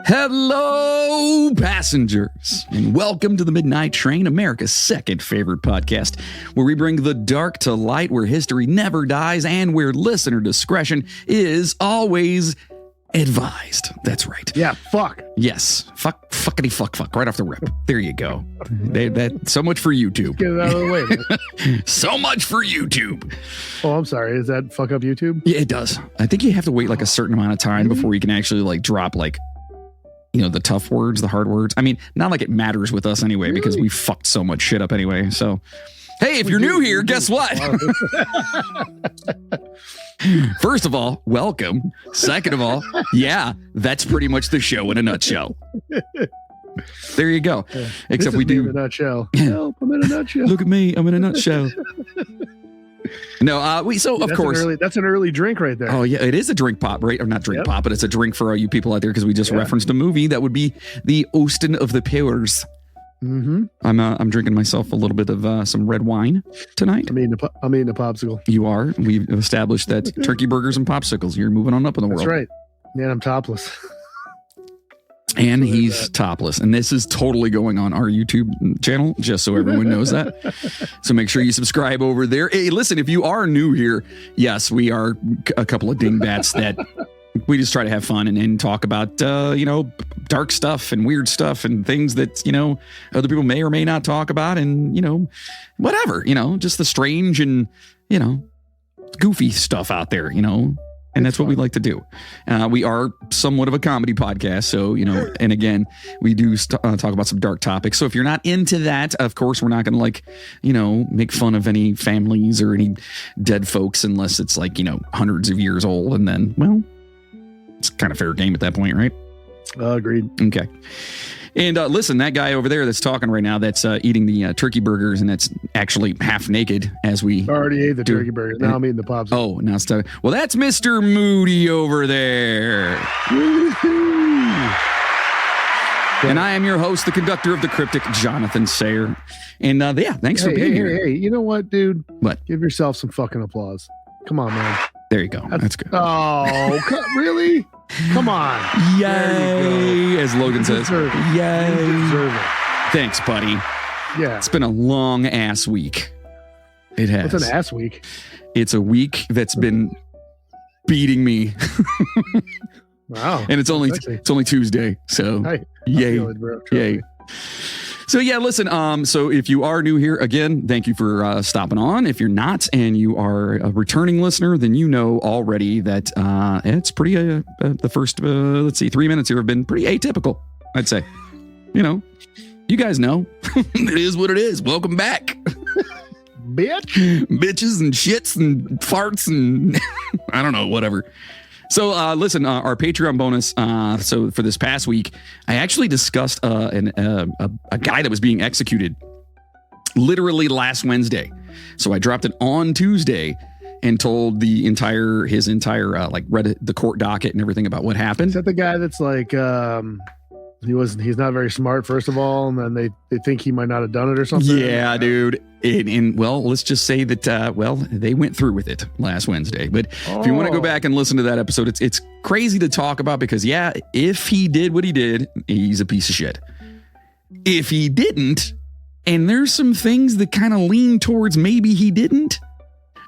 Hello, passengers, and welcome to the Midnight Train, America's second favorite podcast, where we bring the dark to light, where history never dies, and where listener discretion is always advised. That's right. Yeah, fuck. Yes. Fuckity fuck, right off the rip. There you go. So much for YouTube. Get it out of the way, man. So much for YouTube. Oh, I'm sorry. Is that fuck up YouTube? Yeah, it does. I think you have to wait like a certain amount of time before you can actually like drop like, you know, the tough words, the hard words. I mean, not like it matters with us anyway, because we fucked so much shit up anyway. So, hey, if you're new here, guess what? First of all, welcome. Second of all, yeah, that's pretty much the show in a nutshell. There you go. Yeah. Except we do. In a nutshell. Help, I'm in a nutshell. Look at me. I'm in a nutshell. No, of course. That's an early drink right there. Oh, yeah, it is a drink pop, right? Or not drink pop, but it's a drink for all you people out there because we just referenced a movie that would be the Austin of the Powers. Mm-hmm. I'm drinking myself a little bit of some red wine tonight. I'm eating a popsicle. You are. We've established that turkey burgers and popsicles. You're moving on up in the world. That's right. Man, I'm topless. And he's topless. And this is totally going on our YouTube channel, just so everyone knows that. So make sure you subscribe over there. Hey, listen, if you are new here, yes, we are a couple of dingbats that we just try to have fun and talk about, dark stuff and weird stuff and things that, other people may or may not talk about and, whatever, just the strange and, goofy stuff out there, And that's what we like to do. We are somewhat of a comedy podcast. So, and again, we do talk about some dark topics. So if you're not into that, of course, we're not going to make fun of any families or any dead folks unless it's like, hundreds of years old. And then, well, it's kind of fair game at that point, right? Agreed. Okay. And listen, that guy over there that's talking right now, that's eating the turkey burgers, and that's actually half naked as we already ate the turkey burgers. Now I'm eating the popsicle. Oh, now it's time. Well, that's Mr. Moody over there. And I am your host, the conductor of the cryptic, Jonathan Sayer. And thanks for being here. Hey, you know what, dude? What? Give yourself some fucking applause. Come on, man. There you go. That's good. Oh, really? Come on. Yay, as Logan says. Yay. Thanks, buddy. Yeah. It's been a long ass week. It has. What's an ass week? It's a week that's been beating me. Wow. And it's only Tuesday. So yay. Yay. So yeah, listen, so if you are new here, again, thank you for stopping on. If you're not and you are a returning listener, then you know already that it's pretty, the first, 3 minutes here have been pretty atypical, I'd say. You guys know. It is what it is. Welcome back. Bitches and shits and farts and I don't know, whatever. So listen, our Patreon bonus. So for this past week, I actually discussed a guy that was being executed literally last Wednesday. So I dropped it on Tuesday and told his entire read the court docket and everything about what happened. Is that the guy that's like he's not very smart, first of all, and then they think he might not have done it or something? Yeah, dude. And well, let's just say that, they went through with it last Wednesday. But if you want to go back and listen to that episode, it's crazy to talk about because, yeah, if he did what he did, he's a piece of shit. If he didn't, and there's some things that kind of lean towards maybe he didn't,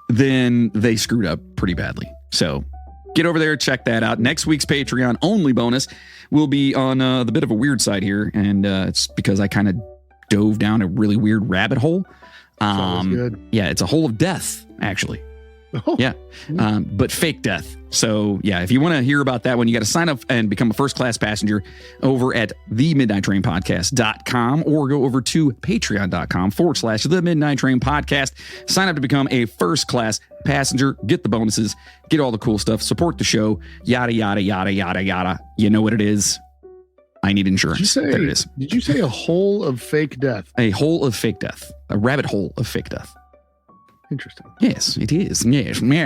then they screwed up pretty badly. So get over there, check that out. Next week's Patreon only bonus will be on the bit of a weird side here. And it's because I kind of dove down a really weird rabbit hole. Good. Yeah, it's a hole of death, actually. Oh. Yeah, but fake death. So yeah, if you want to hear about that one, you got to sign up and become a first-class passenger over at themidnighttrainpodcast.com or go over to patreon.com/The Midnight Train Podcast. Sign up to become a first-class passenger, get the bonuses, get all the cool stuff, support the show, yada, yada, yada, yada, yada. You know what it is. I need insurance. There it is. Did you say a hole of fake death? A hole of fake death. A rabbit hole of fake death. Interesting. Yes, it is. Yes. You've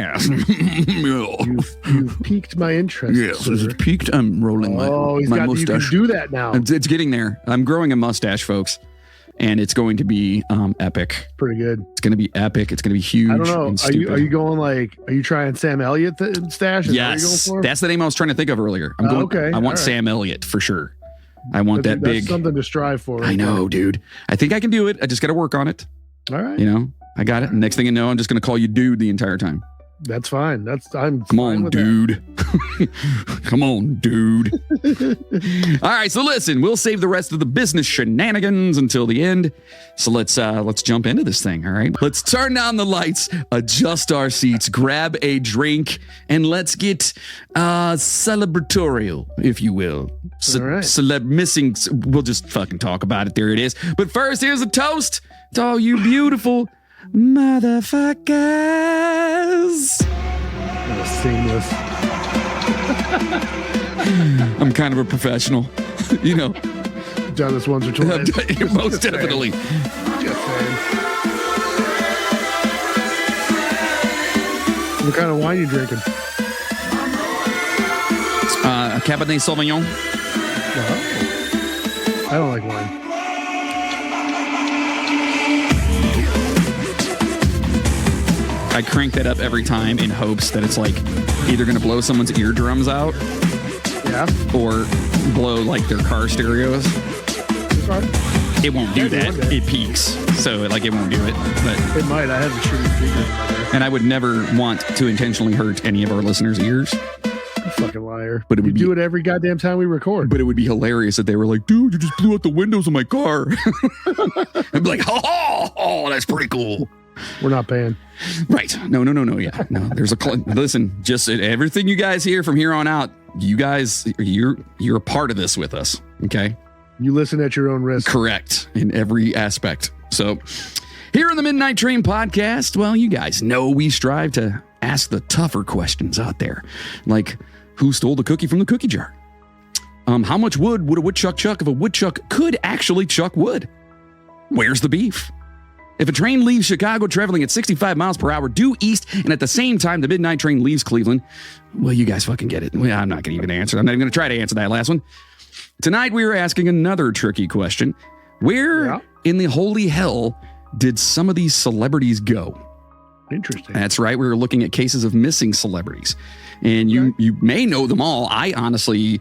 piqued my interest. Yes, it's piqued. I'm rolling my mustache. You can do that now. It's getting there. I'm growing a mustache, folks. and it's going to be epic. Pretty good. It's going to be epic. It's going to be huge. I don't know. and Are you stupid. going are you trying Sam Elliott stash? Is that what you're Yes, going for? that's the name I was trying to think of earlier. I'm going. Okay, I want all right. Sam Elliott for sure. I want that That's big. something to strive for. I know, dude. I think I can do it. I just got to work on it. All right. You know, I got it. Next thing you know, I'm just going to call you dude the entire time. That's fine. I'm Come fine on, with dude. Come on, dude. All right, so listen, we'll save the rest of the business shenanigans until the end. So let's jump into this thing, all right? Let's turn down the lights, adjust our seats, grab a drink, and let's get celebratorial, if you will. All right. Missing. We'll just fucking talk about it. There it is. But first, here's a toast to all you beautiful motherfuckers. That was seamless. I'm kind of a professional, you know. Done this once or twice. Most definitely. Just saying. What kind of wine you drinking? A Cabernet Sauvignon. Oh. I don't like wine. I crank that up every time in hopes that it's like either going to blow someone's eardrums out Yeah. or blow like their car stereos. It won't do Maybe that. one day. It peaks, so like it won't do it. But It might. I have a shitty speaker in my there. and I would never want to intentionally hurt any of our listeners' ears. You fucking liar. But it would you do be- it every goddamn time we record. But it would be hilarious if they were like, "Dude, you just blew out the windows of my car." I'd be like, "Oh, that's pretty cool." We're not paying. Right. No. Yeah. No, there's listen, just everything you guys hear from here on out, you guys, you're a part of this with us. Okay. You listen at your own risk. Correct in every aspect. So here on the Midnight Train podcast, well, you guys know we strive to ask the tougher questions out there. Like, who stole the cookie from the cookie jar? How much wood would a woodchuck chuck if a woodchuck could actually chuck wood? Where's the beef? If a train leaves Chicago traveling at 65 miles per hour due east, and at the same time the midnight train leaves Cleveland, well, you guys fucking get it. Well, I'm not going to even answer it. I'm not even going to try to answer that last one. Tonight, we are asking another tricky question. Where in the holy hell did some of these celebrities go? Interesting. That's right. We were looking at cases of missing celebrities. And you may know them all. I honestly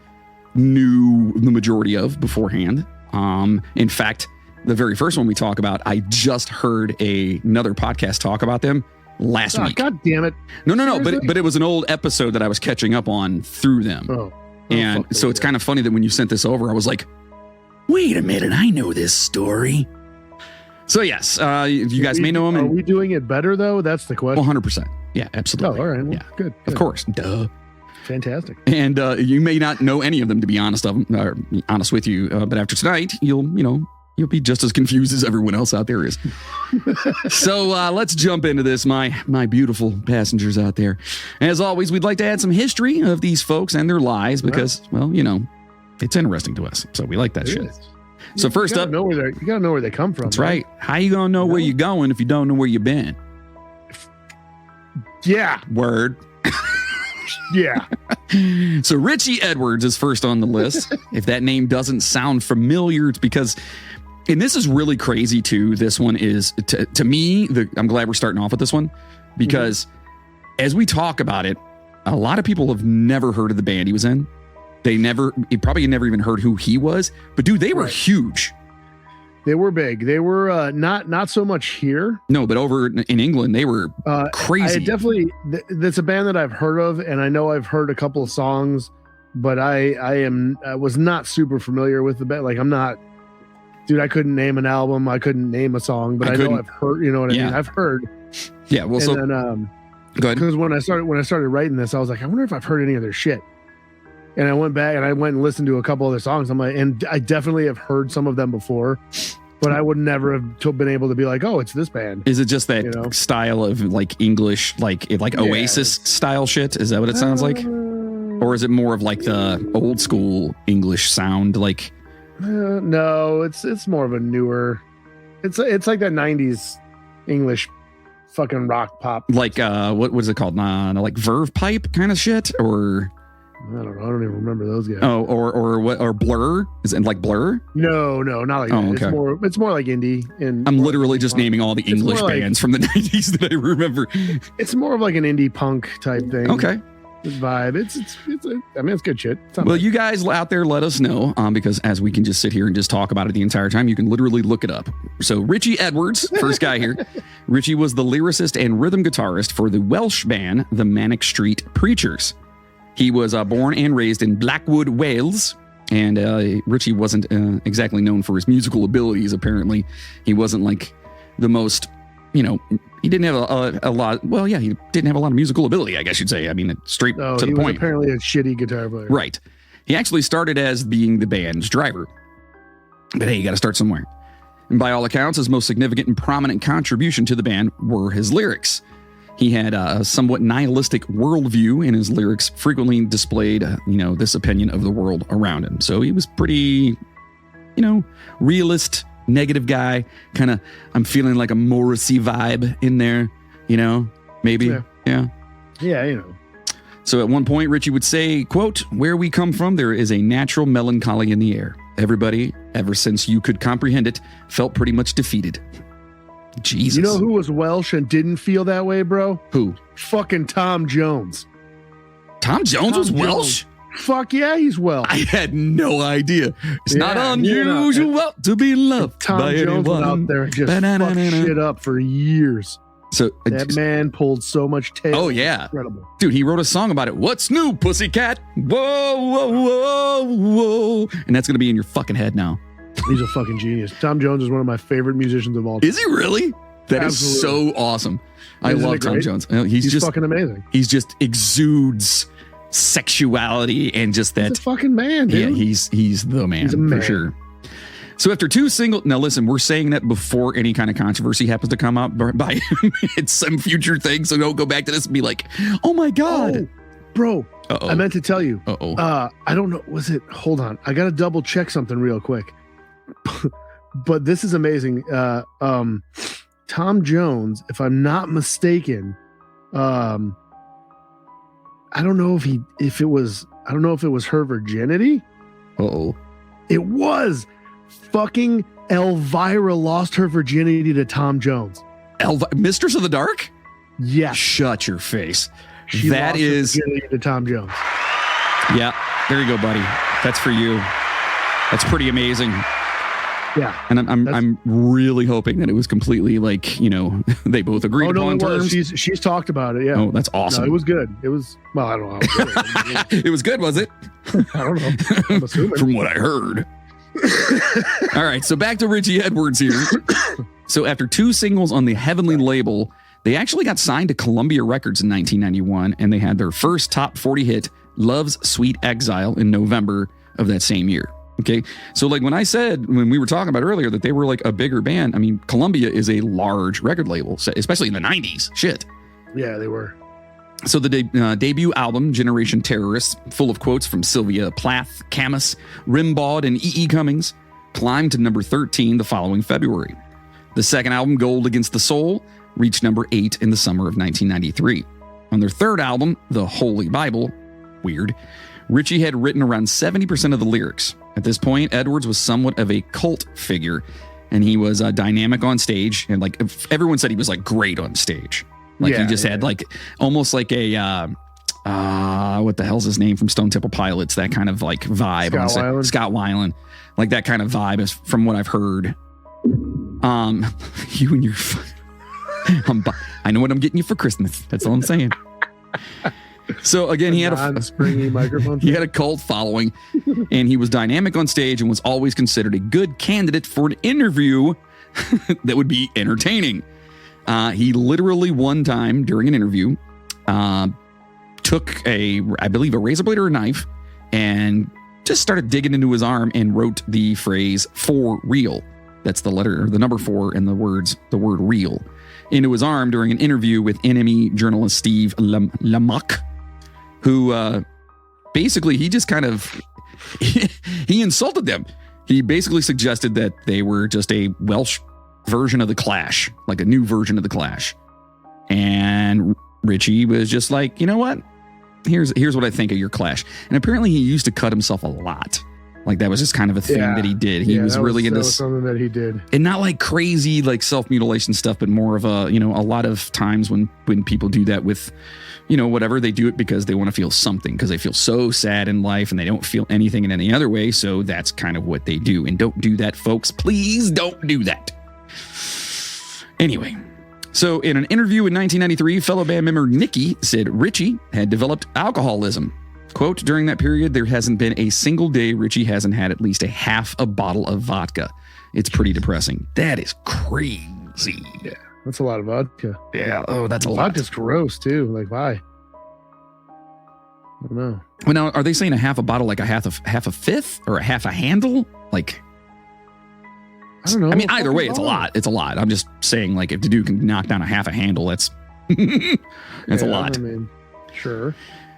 knew the majority of beforehand. In fact, the very first one we talk about, I just heard another podcast talk about them last week. God damn it. No. Seriously? But it was an old episode that I was catching up on through them. Oh. And so it's kind of funny that when you sent this over, I was like, wait a minute, I know this story. So yes, you guys may know them. Are we doing it better though? That's the question. 100%. Yeah, absolutely. Oh, all right. Well, Yeah, good. of course. Duh. Fantastic. And you may not know any of them, to be honest with you. But after tonight, you'll be just as confused as everyone else out there is. So let's jump into this, my beautiful passengers out there. As always, we'd like to add some history of these folks and their lives because, well, it's interesting to us. So we like that shit. So first up, you gotta know where they come from. that's right. How you gonna know where you're going if you don't know where you've been? Yeah. Word. Yeah. So Richie Edwards is first on the list. If that name doesn't sound familiar, it's because, and this is really crazy too. This one is to me. I'm glad we're starting off with this one because as we talk about it, a lot of people have never heard of the band he was in. He probably never even heard who he was. But dude, they were huge. They were big. They were not so much here. No, but over in England, they were crazy. That's a band that I've heard of, and I know I've heard a couple of songs, but I was not super familiar with the band. Like I'm not, dude. I couldn't name an album. I couldn't name a song, but I know I've heard. You know what I mean? I've heard. Yeah. Well, and then, go ahead. Because when I started writing this, I was like, I wonder if I've heard any of their shit. And I went back and I went and listened to a couple of their songs. I'm like, and I definitely have heard some of them before, but I would never have been able to be like, oh, it's this band. Is it just that style of like English, like Oasis style shit? Is that what it sounds like? Or is it more of like the old school English sound? Like, no, it's more of a newer. It's like that 90s English fucking rock pop. Like what is it called? Like Verve pipe kind of shit, or I don't know. I don't even remember those guys. Oh, or what? Or Blur? Is it like Blur? No, not like that. Okay. It's more like indie. And I'm literally just naming all the English bands from the 90s that I remember. It's more of like an indie punk type thing. Okay. Vibe. It's good shit. Well, you guys out there, let us know, because as we can just sit here and just talk about it the entire time, you can literally look it up. So Richie Edwards, first guy here. Richie was the lyricist and rhythm guitarist for the Welsh band, the Manic Street Preachers. He was born and raised in Blackwood, Wales. And Richie wasn't exactly known for his musical abilities, apparently. He wasn't like the most, he didn't have a lot. Well, yeah, he didn't have a lot of musical ability, I guess you'd say. I mean, straight to the point. He was apparently a shitty guitar player. Right. He actually started as being the band's driver. But hey, you got to start somewhere. And by all accounts, his most significant and prominent contribution to the band were his lyrics. He had a somewhat nihilistic worldview, and his lyrics frequently displayed, this opinion of the world around him. So he was pretty, realist, negative guy. Kind of, I'm feeling like a Morrissey vibe in there, maybe. Yeah. Yeah, So at one point, Richie would say, quote, "Where we come from, there is a natural melancholy in the air. Everybody, ever since you could comprehend it, felt pretty much defeated." Jesus. You know who was Welsh and didn't feel that way, bro? Who? Fucking Tom Jones. Tom Jones was Welsh? Fuck yeah, he's Welsh. I had no idea. It's not unusual to be loved Tom by Jones anyone. was out there and just fucked shit up for years. So that man pulled so much tail. Oh, yeah. Incredible. Dude, he wrote a song about it. What's new, pussycat? Whoa, whoa, whoa, whoa. And that's going to be in your fucking head now. He's a fucking genius. Tom Jones is one of my favorite musicians of all time. Is he really? That Absolutely. is so awesome. I love Tom Jones. He's just fucking amazing. He's just exudes sexuality and just that. He's a fucking man, dude. Yeah, he's the man, for sure. So after two single, now listen, we're saying that before any kind of controversy happens to come up by him. It's some future thing, so don't go back to this and be like, oh my God. Oh, bro, Uh-oh. I meant to tell you. Uh-oh. I don't know. Hold on. I got to double check something real quick. But this is amazing. Tom Jones, if I'm not mistaken, I don't know if it was her virginity. Uh-oh. It was. Fucking Elvira lost her virginity to Tom Jones. Mistress of the Dark? Yes. Shut your face. She that lost is her virginity to Tom Jones. Yeah. There you go, buddy. That's for you. That's pretty amazing. Yeah. And I'm really hoping that it was completely like, they both agreed upon terms. She's talked about it, yeah. Oh, that's awesome. No, it was good. It was, well, I don't know. It was good, was it? I don't know. I'm assuming. From what I heard. All right, so back to Richie Edwards here. So after two singles on the Heavenly label, they actually got signed to Columbia Records in 1991, and they had their first top 40 hit, Love's Sweet Exile, in November of that same year. Okay, so like when we were talking about earlier that they were like a bigger band, I mean, Columbia is a large record label, especially in the 90s. Shit. Yeah, they were. So the debut album, Generation Terrorists, full of quotes from Sylvia Plath, Camus, Rimbaud, and E.E. Cummings, climbed to number 13 the following February. The second album, Gold Against the Soul, reached number 8 in the summer of 1993. On their third album, The Holy Bible, weird, Richie had written around 70% of the lyrics. At this point, Edwards was somewhat of a cult figure, and he was dynamic on stage, and like everyone said he was like great on stage. Like he just had like almost like a what the hell's his name from Stone Temple Pilots? That kind of like vibe. Scott Weiland. Like that kind of vibe is from what I've heard. You and your I know what I'm getting you for Christmas. That's all I'm saying. So again, he had a springy microphone. He had a cult following, and he was dynamic on stage and was always considered a good candidate for an interview that would be entertaining. He literally one time during an interview took I believe a razor blade or a knife and just started digging into his arm and wrote the phrase "for real." That's the number 4 and the word "real" into his arm during an interview with NME journalist Steve Lamacq, who basically he just kind of he insulted them. He basically suggested that they were just a Welsh version of the Clash, like a new version of the Clash. And Richie was just like, you know what? here's what I think of your Clash. And apparently he used to cut himself a lot. Like that was just kind of a thing that he did. He was really into something that he did. And not like crazy like self-mutilation stuff, but more of a, a lot of times when people do that with, whatever, they do it because they want to feel something, because they feel so sad in life and they don't feel anything in any other way. So that's kind of what they do. And don't do that, folks. Please don't do that. Anyway, so in an interview in 1993, fellow band member Nikki said Richie had developed alcoholism. Quote, during that period, there hasn't been a single day Richie hasn't had at least a half a bottle of vodka. It's pretty depressing. That is crazy. Yeah, that's a lot of vodka. Yeah, that's a lot. Vodka's gross, too. Like, why? I don't know. Well, now, are they saying a half a bottle like a half a fifth or a half a handle? Like, I don't know. I mean, either way, it's a lot. It's a lot. I'm just saying, like, if the dude can knock down a half a handle, that's a lot. I mean, sure.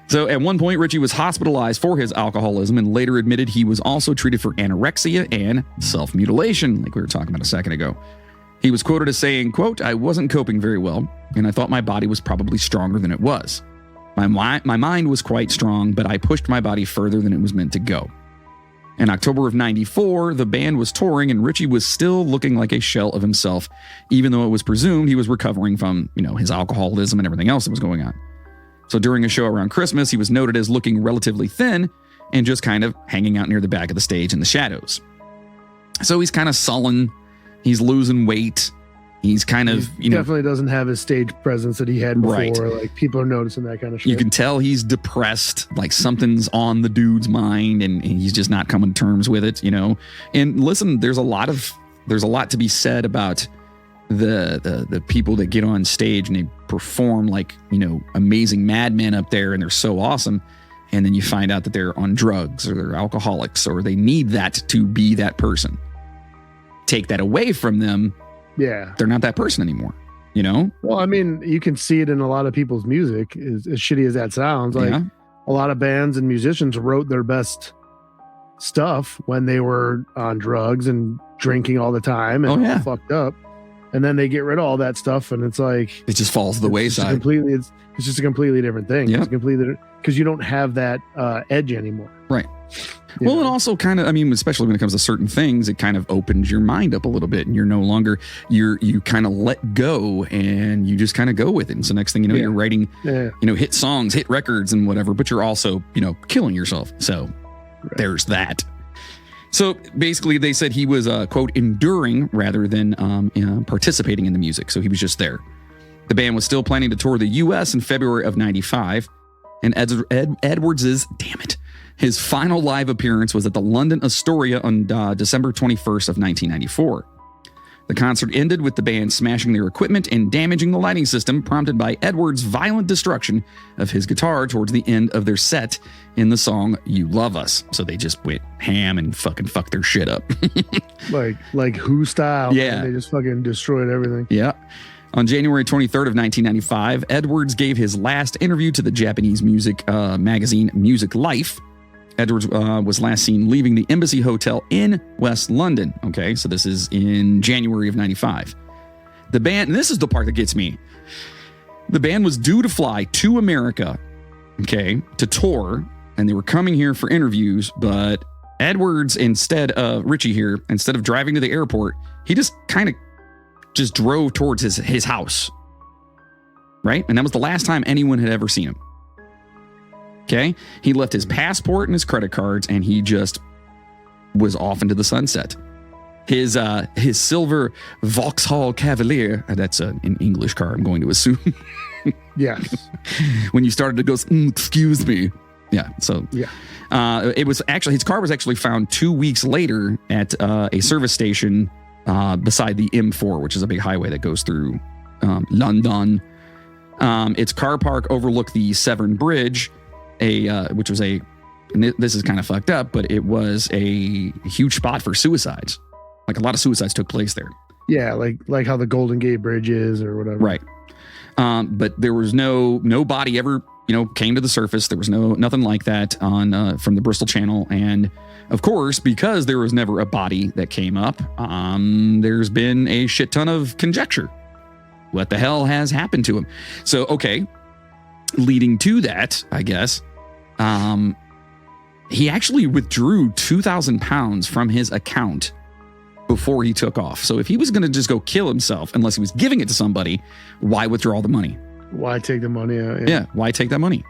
So at one point, Richie was hospitalized for his alcoholism and later admitted he was also treated for anorexia and self-mutilation, like we were talking about a second ago. He was quoted as saying, quote, I wasn't coping very well, and I thought my body was probably stronger than it was. My mind was quite strong, but I pushed my body further than it was meant to go. In October of 94, the band was touring and Richie was still looking like a shell of himself, even though it was presumed he was recovering from, his alcoholism and everything else that was going on. So during a show around Christmas, he was noted as looking relatively thin and just kind of hanging out near the back of the stage in the shadows. So he's kind of sullen. He's losing weight. He's kind of, he definitely doesn't have his stage presence that he had before. Right. Like people are noticing that kind of shit. You can tell he's depressed, like something's on the dude's mind and he's just not coming to terms with it, And listen, there's a lot to be said about the people that get on stage and they perform like, amazing madmen up there and they're so awesome. And then you find out that they're on drugs or they're alcoholics or they need that to be that person. Take that away from them. Yeah. They're not that person anymore, Well, I mean, you can see it in a lot of people's music, as shitty as that sounds. Like a lot of bands and musicians wrote their best stuff when they were on drugs and drinking all the time and all fucked up. And then they get rid of all that stuff, and it's like it just falls to the wayside. It's just a completely different thing. Yeah. It's completely because you don't have that edge anymore. Right. Well, and also kind of, especially when it comes to certain things, it kind of opens your mind up a little bit, and you're no longer you kind of let go, and you just kind of go with it. And so next thing you know, you're writing, hit songs, hit records, and whatever. But you're also, killing yourself. So there's that. So basically, they said he was, quote, enduring rather than participating in the music. So he was just there. The band was still planning to tour the U.S. in February of 95. And Edwards's, his final live appearance was at the London Astoria on December 21st of 1994. The concert ended with the band smashing their equipment and damaging the lighting system, prompted by Edwards' violent destruction of his guitar towards the end of their set in the song You Love Us. So they just went ham and fucking fucked their shit up. like Who style. Yeah. Man. They just fucking destroyed everything. Yeah. On January 23rd of 1995, Edwards gave his last interview to the Japanese music magazine Music Life. Edwards was last seen leaving the Embassy Hotel in West London. Okay, so this is in January of 95. The band, and this is the part that gets me. The band was due to fly to America, to tour, and they were coming here for interviews, but Edwards, instead of driving to the airport, he just kind of drove towards his house. Right? And that was the last time anyone had ever seen him. Okay. He left his passport and his credit cards, and he just was off into the sunset. His silver Vauxhall Cavalier, that's an English car, I'm going to assume. Yes. When you started to go, excuse me. Yeah. So it was actually, his car was actually found 2 weeks later at a service station beside the M4, which is a big highway that goes through London. Its car park overlooked the Severn Bridge, which was and this is kind of fucked up, but it was a huge spot for suicides. Like a lot of suicides took place there. Yeah, like how the Golden Gate Bridge is or whatever. Right. But there was no body ever, came to the surface. There was nothing like that from the Bristol Channel. And of course, because there was never a body that came up, there's been a shit ton of conjecture. What the hell has happened to him? So, okay. leading to that, I guess, he actually withdrew 2,000 pounds from his account before he took off. So if he was going to just go kill himself, unless he was giving it to somebody, why withdraw the money? Why take the money out? Yeah, why take that money?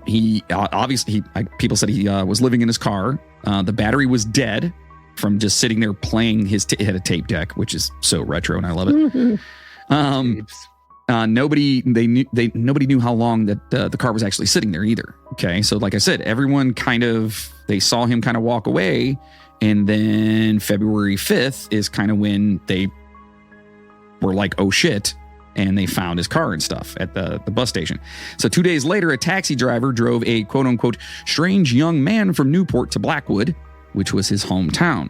He obviously, people said he was living in his car. The battery was dead from just sitting there playing his, he had a tape deck, which is so retro and I love it. Nobody knew how long that the car was actually sitting there either. Okay. So like I said, everyone they saw him kind of walk away. And then February 5th is kind of when they were like, oh shit. And they found his car and stuff at the bus station. So 2 days later, a taxi driver drove a quote unquote strange young man from Newport to Blackwood, which was his hometown.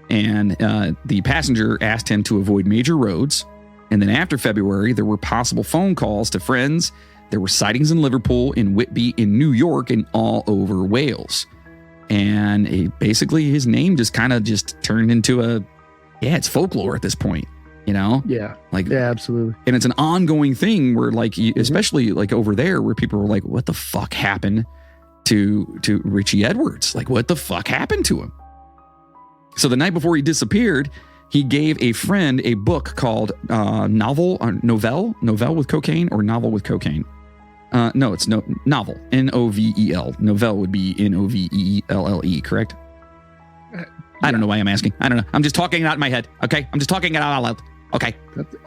And the passenger asked him to avoid major roads. And then after February, there were possible phone calls to friends. There were sightings in Liverpool, in Whitby, in New York, and all over Wales. And basically his name just kind of just turned into it's folklore at this point. You know? Yeah. Yeah, absolutely. And it's an ongoing thing where especially like over there where people were like, what the fuck happened to Richie Edwards? Like, what the fuck happened to him? So the night before he disappeared, he gave a friend a book called Novel with Cocaine or Novel with Cocaine. No, it's Novel, Novel. Novel would be Novelle, correct? I don't know why I'm asking. I don't know. I'm just talking it out in my head. Okay. I'm just talking it out loud. Okay.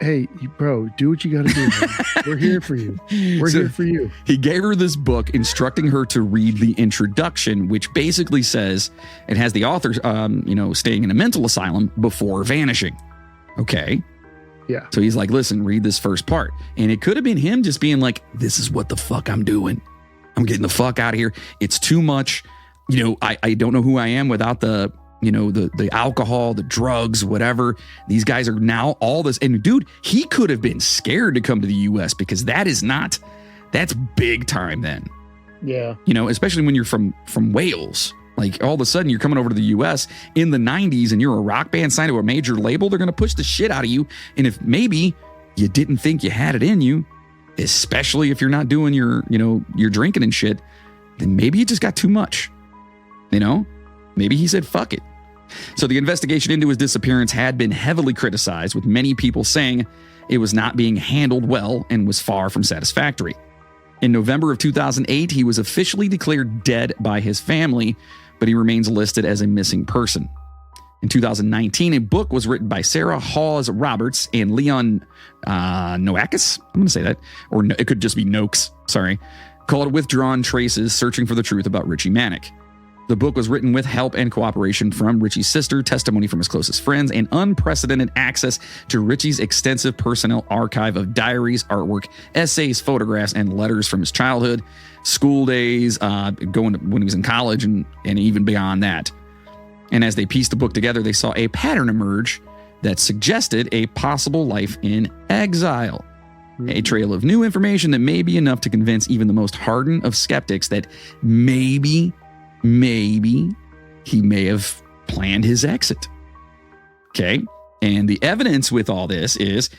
Hey, bro, do what you got to do. Man. We're here for you. We're here for you. He gave her this book instructing her to read the introduction, which basically says it has the author, staying in a mental asylum before vanishing. Okay. Yeah. So he's like, listen, read this first part. And it could have been him just being like, this is what the fuck I'm doing. I'm getting the fuck out of here. It's too much. I don't know who I am without the alcohol, the drugs, whatever. These guys are now all this. And dude, he could have been scared to come to the US because that's big time then. Yeah. Especially when you're from Wales. Like all of a sudden you're coming over to the US in the 90s and you're a rock band signed to a major label. They're going to push the shit out of you. And if maybe you didn't think you had it in you, especially if you're not doing your drinking and shit, then maybe you just got too much. Maybe he said, fuck it. So the investigation into his disappearance had been heavily criticized, with many people saying it was not being handled well and was far from satisfactory. In November of 2008, he was officially declared dead by his family, but he remains listed as a missing person. In 2019, a book was written by Sarah Hawes Roberts and Leon Noakis. I'm going to say that. Or it could just be Noakes, sorry. Called Withdrawn Traces, Searching for the Truth About Richie Manic. The book was written with help and cooperation from Richie's sister, testimony from his closest friends, and unprecedented access to Richie's extensive personnel archive of diaries, artwork, essays, photographs, and letters from his childhood, school days, going to when he was in college, and even beyond that. And as they pieced the book together, they saw a pattern emerge that suggested a possible life in exile. A trail of new information that may be enough to convince even the most hardened of skeptics that maybe he may have planned his exit. Okay. And the evidence with all this is,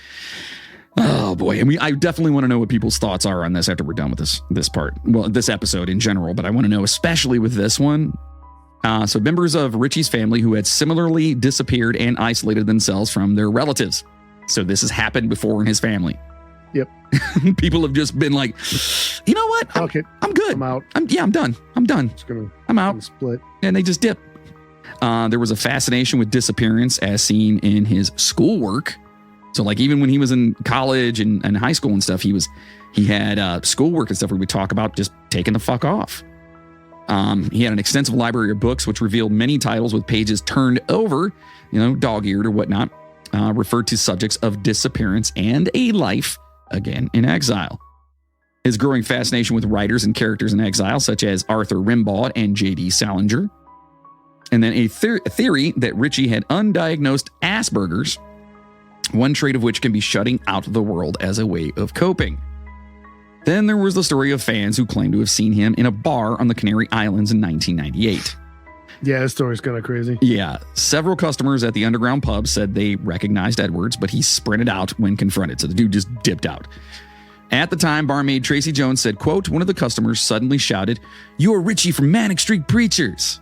oh boy. And I definitely want to know what people's thoughts are on this after we're done with this part. Well, this episode in general, but I want to know especially with this one. So members of Richie's family who had similarly disappeared and isolated themselves from their relatives. So this has happened before in his family. Yep. People have just been like, you know what? I'm good. I'm out. I'm done. I'm out. Split. And they just dip. There was a fascination with disappearance as seen in his schoolwork. So like even when he was in college and high school and stuff, he had schoolwork and stuff where we talk about just taking the fuck off. He had an extensive library of books, which revealed many titles with pages turned over, dog-eared or whatnot, referred to subjects of disappearance and a life, again, in exile. His growing fascination with writers and characters in exile, such as Arthur Rimbaud and J.D. Salinger. And then a theory that Richie had undiagnosed Asperger's, one trait of which can be shutting out the world as a way of coping. Then there was the story of fans who claimed to have seen him in a bar on the Canary Islands in 1998. Yeah, this story's kind of crazy. Yeah. Several customers at the underground pub said they recognized Edwards, but he sprinted out when confronted. So the dude just dipped out. At the time, barmaid Tracy Jones said, quote, one of the customers suddenly shouted, "You're Richie from Manic Street Preachers,"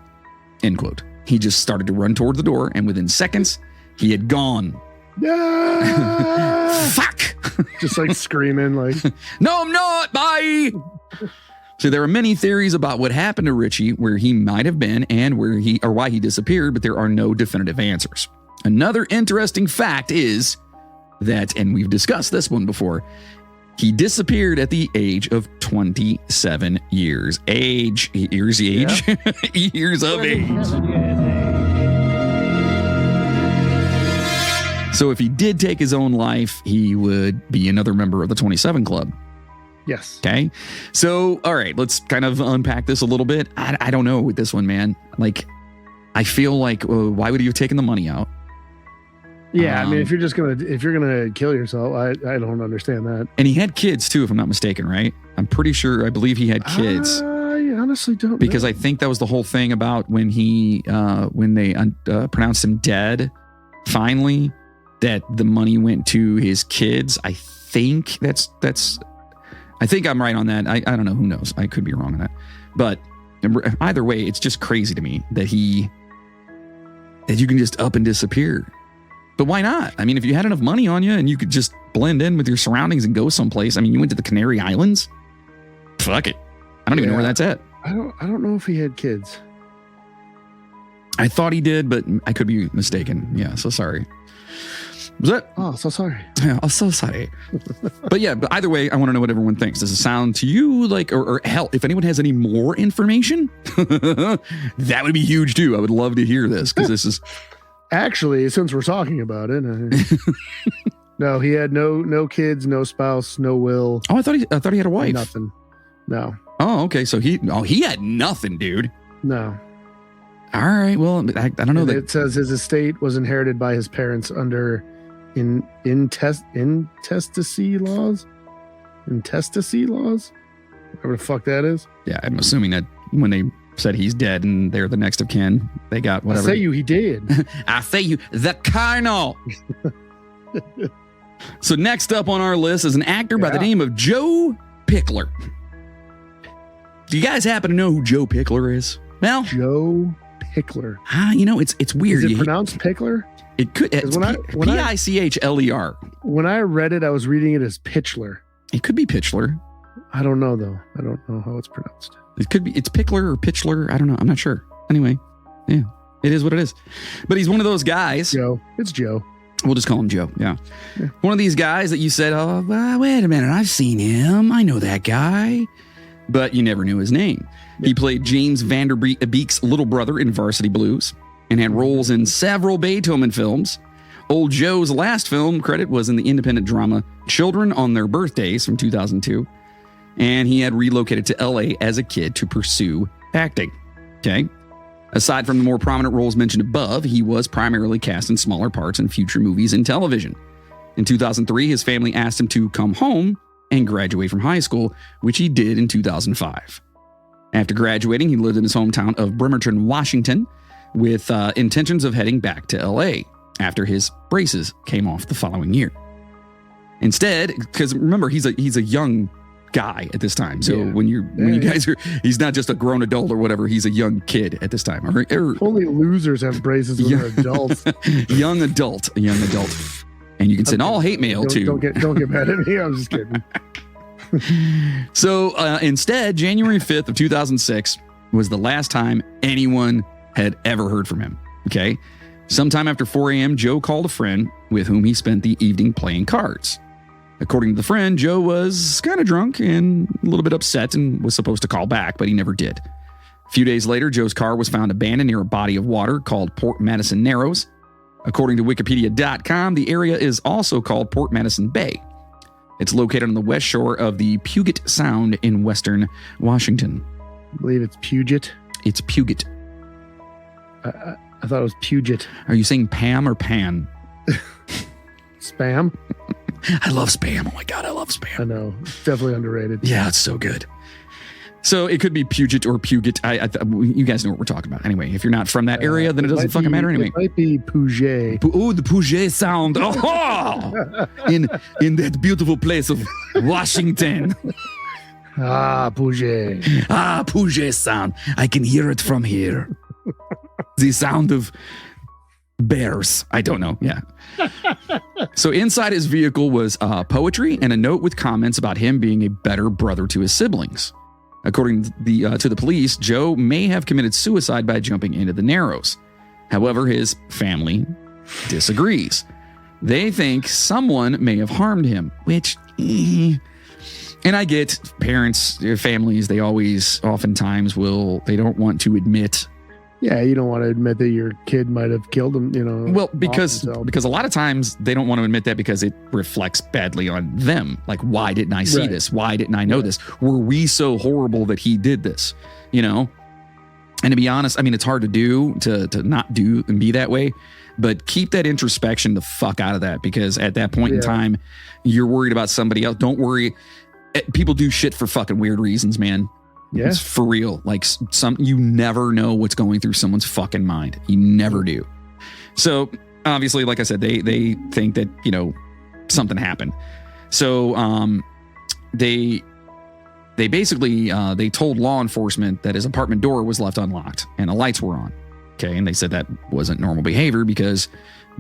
end quote. He just started to run toward the door, and within seconds, he had gone. Fuck! Just like screaming, like, "No, I'm not, bye!" So there are many theories about what happened to Richie, where he might have been, and why he disappeared, but there are no definitive answers. Another interesting fact is that, and we've discussed this one before, he disappeared at the age of 27 years. Years of age. So if he did take his own life, he would be another member of the 27 Club. yes. Okay. So, all right, let's kind of unpack this a little bit. I don't know with this one, man. Like, I feel like, why would he have taken the money out? Yeah, I mean, if you're gonna kill yourself, I don't understand that. And he had kids too, if I'm not mistaken, right? I believe he had kids. I honestly don't because know. I think that was the whole thing about when they pronounced him dead, finally, that the money went to his kids. I think I think I'm right on that. I don't know. Who knows? I could be wrong on that. But either way, it's just crazy to me that you can just up and disappear. But why not? I mean, if you had enough money on you and you could just blend in with your surroundings and go someplace. I mean, you went to the Canary Islands. Fuck it. I don't even know where that's at. I don't know if he had kids. I thought he did, but I could be mistaken. Yeah, so sorry. Was that? Oh, so sorry. Yeah, I'm so sorry. But either way, I want to know what everyone thinks. Does it sound to you like, or hell, if anyone has any more information, that would be huge too. I would love to hear this because this is. Actually, since we're talking about it, no, he had no kids, no spouse, no will. Oh, I thought he had a wife. Nothing. No. Oh, okay. So he had nothing, dude. No. All right. Well, I don't know that it says his estate was inherited by his parents under intestacy laws. Intestacy laws, whatever the fuck that is. Yeah, I'm assuming that when they said he's dead and they're the next of kin, they got whatever. I say he did. I say you, the Colonel. So next up on our list is an actor by the name of Joe Pickler. Do you guys happen to know who Joe Pickler is? Well, Joe Pickler. It's weird. Is it pronounced Pickler? It could. It's Pichler. When I read it, I was reading it as Pitchler. It could be Pitchler. I don't know though. I don't know how it's pronounced. It could be. It's Pickler or Pitchler. I don't know. I'm not sure. Anyway, yeah, it is what it is. But he's one of those guys. Joe. It's Joe. We'll just call him Joe. Yeah. One of these guys that you said, "Oh, wait a minute, I've seen him. I know that guy," but you never knew his name. Yeah. He played James Vanderbeek's little brother in Varsity Blues and had roles in several Beethoven films. Old Joe's last film credit was in the independent drama Children on Their Birthdays from 2002. And he had relocated to LA as a kid to pursue acting. Okay. Aside from the more prominent roles mentioned above, he was primarily cast in smaller parts in future movies and television. In 2003, his family asked him to come home and graduate from high school, which he did in 2005. After graduating, he lived in his hometown of Bremerton, Washington, with intentions of heading back to LA after his braces came off the following year. Instead, because remember, he's a young guy at this time. So when you guys are, he's not just a grown adult or whatever. He's a young kid at this time. Only losers have braces when they're adults. young adult. And you can send all hate mail too. Don't get mad at me. I'm just kidding. So instead, January 5th of 2006 was the last time anyone had ever heard from him. Okay. Sometime after 4 a.m., Joe called a friend with whom he spent the evening playing cards. According to the friend, Joe was kind of drunk and a little bit upset and was supposed to call back, but he never did. A few days later, Joe's car was found abandoned near a body of water called Port Madison Narrows. According to Wikipedia.com, the area is also called Port Madison Bay. It's located on the west shore of the Puget Sound in western Washington. I believe it's Puget. It's Puget. I thought it was Puget. Are you saying Pam or Pan? Spam? I love Spam. Oh my God, I love Spam. I know. It's definitely underrated. Yeah, it's so good. So it could be Puget or Puget. You guys know what we're talking about. Anyway, if you're not from that area, then it doesn't fucking matter anyway. It might be Puget. Oh, the Puget sound. Oh, in that beautiful place of Washington. Puget. Puget sound. I can hear it from here. The sound of bears. I don't know. Yeah. So inside his vehicle was poetry and a note with comments about him being a better brother to his siblings. According to the police, Joe may have committed suicide by jumping into the Narrows. However, his family disagrees. They think someone may have harmed him, which, and I get parents, families, they oftentimes they don't want to admit. Yeah, you don't want to admit that your kid might have killed him, Well, because a lot of times they don't want to admit that because it reflects badly on them. Like, why didn't I see this? Why didn't I know this? Were we so horrible that he did this? And to be honest, I mean, it's hard to do, to not do and be that way, but keep that introspection the fuck out of that, because at that point in time, you're worried about somebody else. Don't worry. People do shit for fucking weird reasons, man. Yeah. It's for real. Like you never know what's going through someone's fucking mind. You never do. So obviously, like I said, they think that, something happened. So they basically they told law enforcement that his apartment door was left unlocked and the lights were on. Okay. And they said that wasn't normal behavior because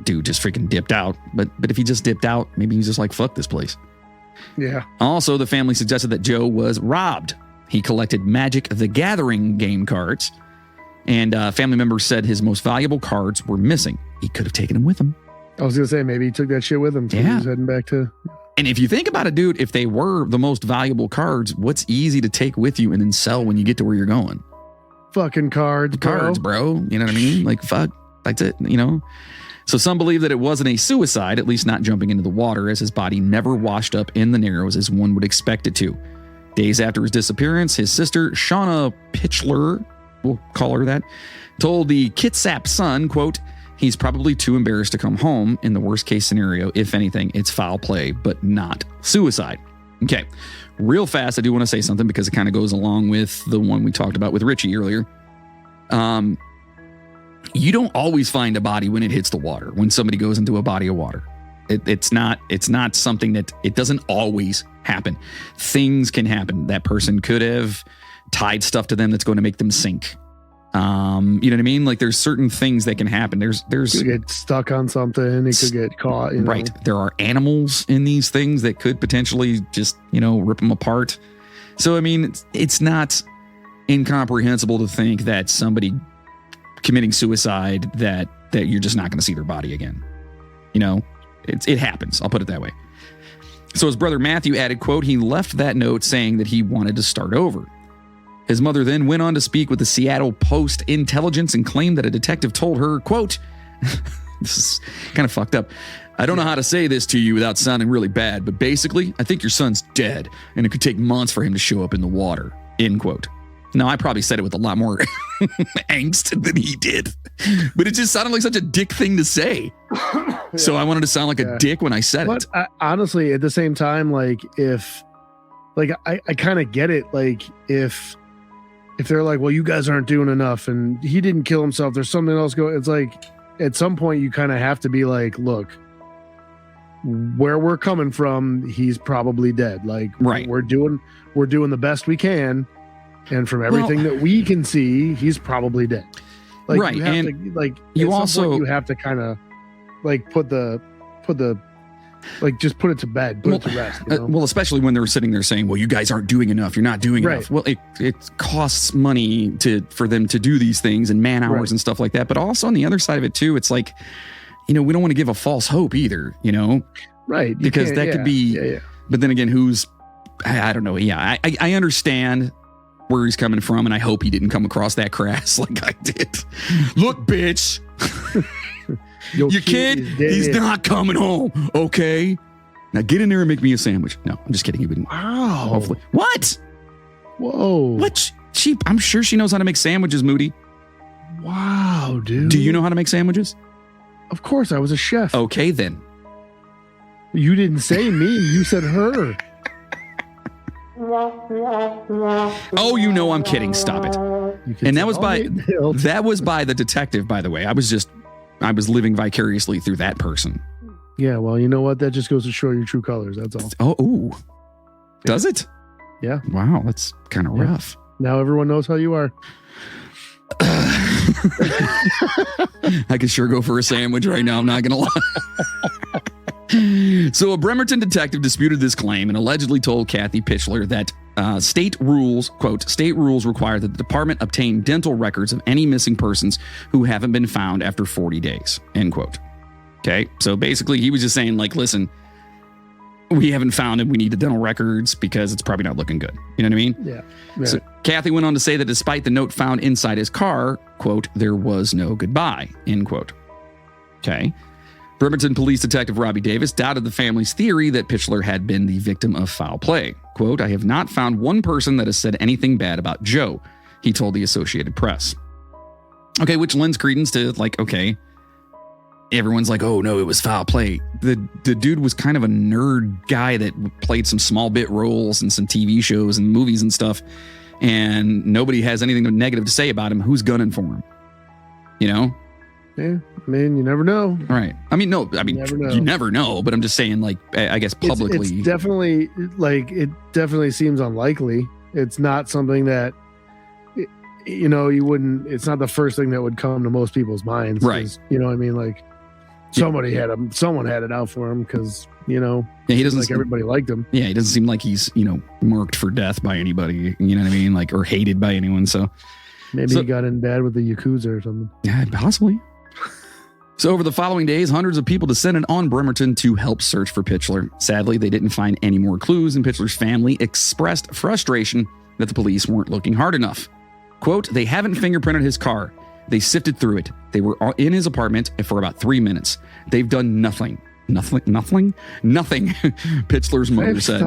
dude just freaking dipped out. But if he just dipped out, maybe he's just like, fuck this place. Yeah. Also, the family suggested that Joe was robbed. He collected Magic the Gathering game cards, and family members said his most valuable cards were missing. He could have taken them with him. I was going to say, maybe he took that shit with him. So he was heading back to... And if you think about it, dude, if they were the most valuable cards, what's easy to take with you and then sell when you get to where you're going? Fucking cards, bro. You know what I mean? Like, fuck, that's it, So some believe that it wasn't a suicide, at least not jumping into the water, as his body never washed up in the Narrows as one would expect it to. Days after his disappearance, his sister, Shauna Pickler, we'll call her that, told the Kitsap Sun, quote, he's probably too embarrassed to come home. In the worst case scenario, if anything, it's foul play, but not suicide. Okay, real fast, I do want to say something because it kind of goes along with the one we talked about with Richie earlier. You don't always find a body when it hits the water, when somebody goes into a body of water. It's not something that it doesn't always happen. Things can happen. That person could have tied stuff to them that's going to make them sink. You know what I mean? Like there's certain things that can happen. There's could get stuck on something. He could get caught. Right. There are animals in these things that could potentially just, rip them apart. So, I mean, it's not incomprehensible to think that somebody committing suicide that you're just not going to see their body again. It happens. I'll put it that way. So his brother Matthew added, quote, he left that note saying that he wanted to start over. His mother then went on to speak with the Seattle Post Intelligence and claimed that a detective told her, quote, this is kind of fucked up. I don't know how to say this to you without sounding really bad, but basically, I think your son's dead and it could take months for him to show up in the water, end quote. Now, I probably said it with a lot more angst than he did, but it just sounded like such a dick thing to say. Yeah. So I wanted to sound like a dick when I said it. Honestly, at the same time, I kind of get it. Like if they're like, well, you guys aren't doing enough and he didn't kill himself, there's something else going. It's like at some point you kind of have to be like, look, where we're coming from, he's probably dead. Like, right. We're doing the best we can. And from everything that we can see, he's probably dead. Like, right. You have and to, like, you also you have to kind of like put it to bed, it to rest. Well, especially when they're sitting there saying, well, you guys aren't doing enough. You're not doing enough. Well, it costs money for them to do these things and man hours and stuff like that. But also on the other side of it too, it's like, we don't want to give a false hope either, Right. Because that could be, but then again, I don't know. Yeah. I understand where he's coming from, and I hope he didn't come across that crass like I did. Look, bitch, your kid, he's not coming home. Okay, now get in there and make me a sandwich. No, I'm just kidding. He wouldn't. Wow. Hopefully. What? Whoa. What? I'm sure she knows how to make sandwiches, Moody. Wow, dude. Do you know how to make sandwiches? Of course, I was a chef. Okay, then. You didn't say me. You said her. Oh, you know I'm kidding. Stop it. And that was by the detective, by the way. I was living vicariously through that person. Yeah, well, you know what? That just goes to show your true colors. That's all. Oh, ooh. Does it? Yeah. Wow, that's kind of rough. Now everyone knows how you are. I could sure go for a sandwich right now. I'm not going to lie. So a Bremerton detective disputed this claim and allegedly told Kathy Pickler that state rules, quote, state rules require that the department obtain dental records of any missing persons who haven't been found after 40 days, end quote. Okay. So basically he was just saying, like, listen, we haven't found him. We need the dental records because it's probably not looking good. You know what I mean? Yeah. So Kathy went on to say that despite the note found inside his car, quote, there was no goodbye, end quote. Okay. Bremerton Police Detective Robbie Davis doubted the family's theory that Pickler had been the victim of foul play. Quote, I have not found one person that has said anything bad about Joe, he told the Associated Press. Okay, which lends credence to, like, okay, everyone's like, oh no, it was foul play. The dude was kind of a nerd guy that played some small bit roles in some TV shows and movies and stuff, and nobody has anything negative to say about him. Who's gunning for him? You know? Yeah, I mean, you never know. Right. I mean, no, I mean, you never know, but I'm just saying, like, I guess publicly. It's definitely, like, it definitely seems unlikely. It's not something that, you know, you wouldn't, it's not the first thing that would come to most people's minds. Right. You know what I mean? Like, someone had it out for him because, you know, yeah, he doesn't like everybody liked him. Yeah, he doesn't seem like he's, you know, marked for death by anybody, you know what I mean? Like, or hated by anyone. So maybe he got in bad with the Yakuza or something. Yeah, possibly. So over the following days, hundreds of people descended on Bremerton to help search for Pickler. Sadly, they didn't find any more clues, and Pickler's family expressed frustration that the police weren't looking hard enough. Quote, they haven't fingerprinted his car. They sifted through it. They were in his apartment for about 3 minutes. They've done nothing. Nothing? Pickler's mother said.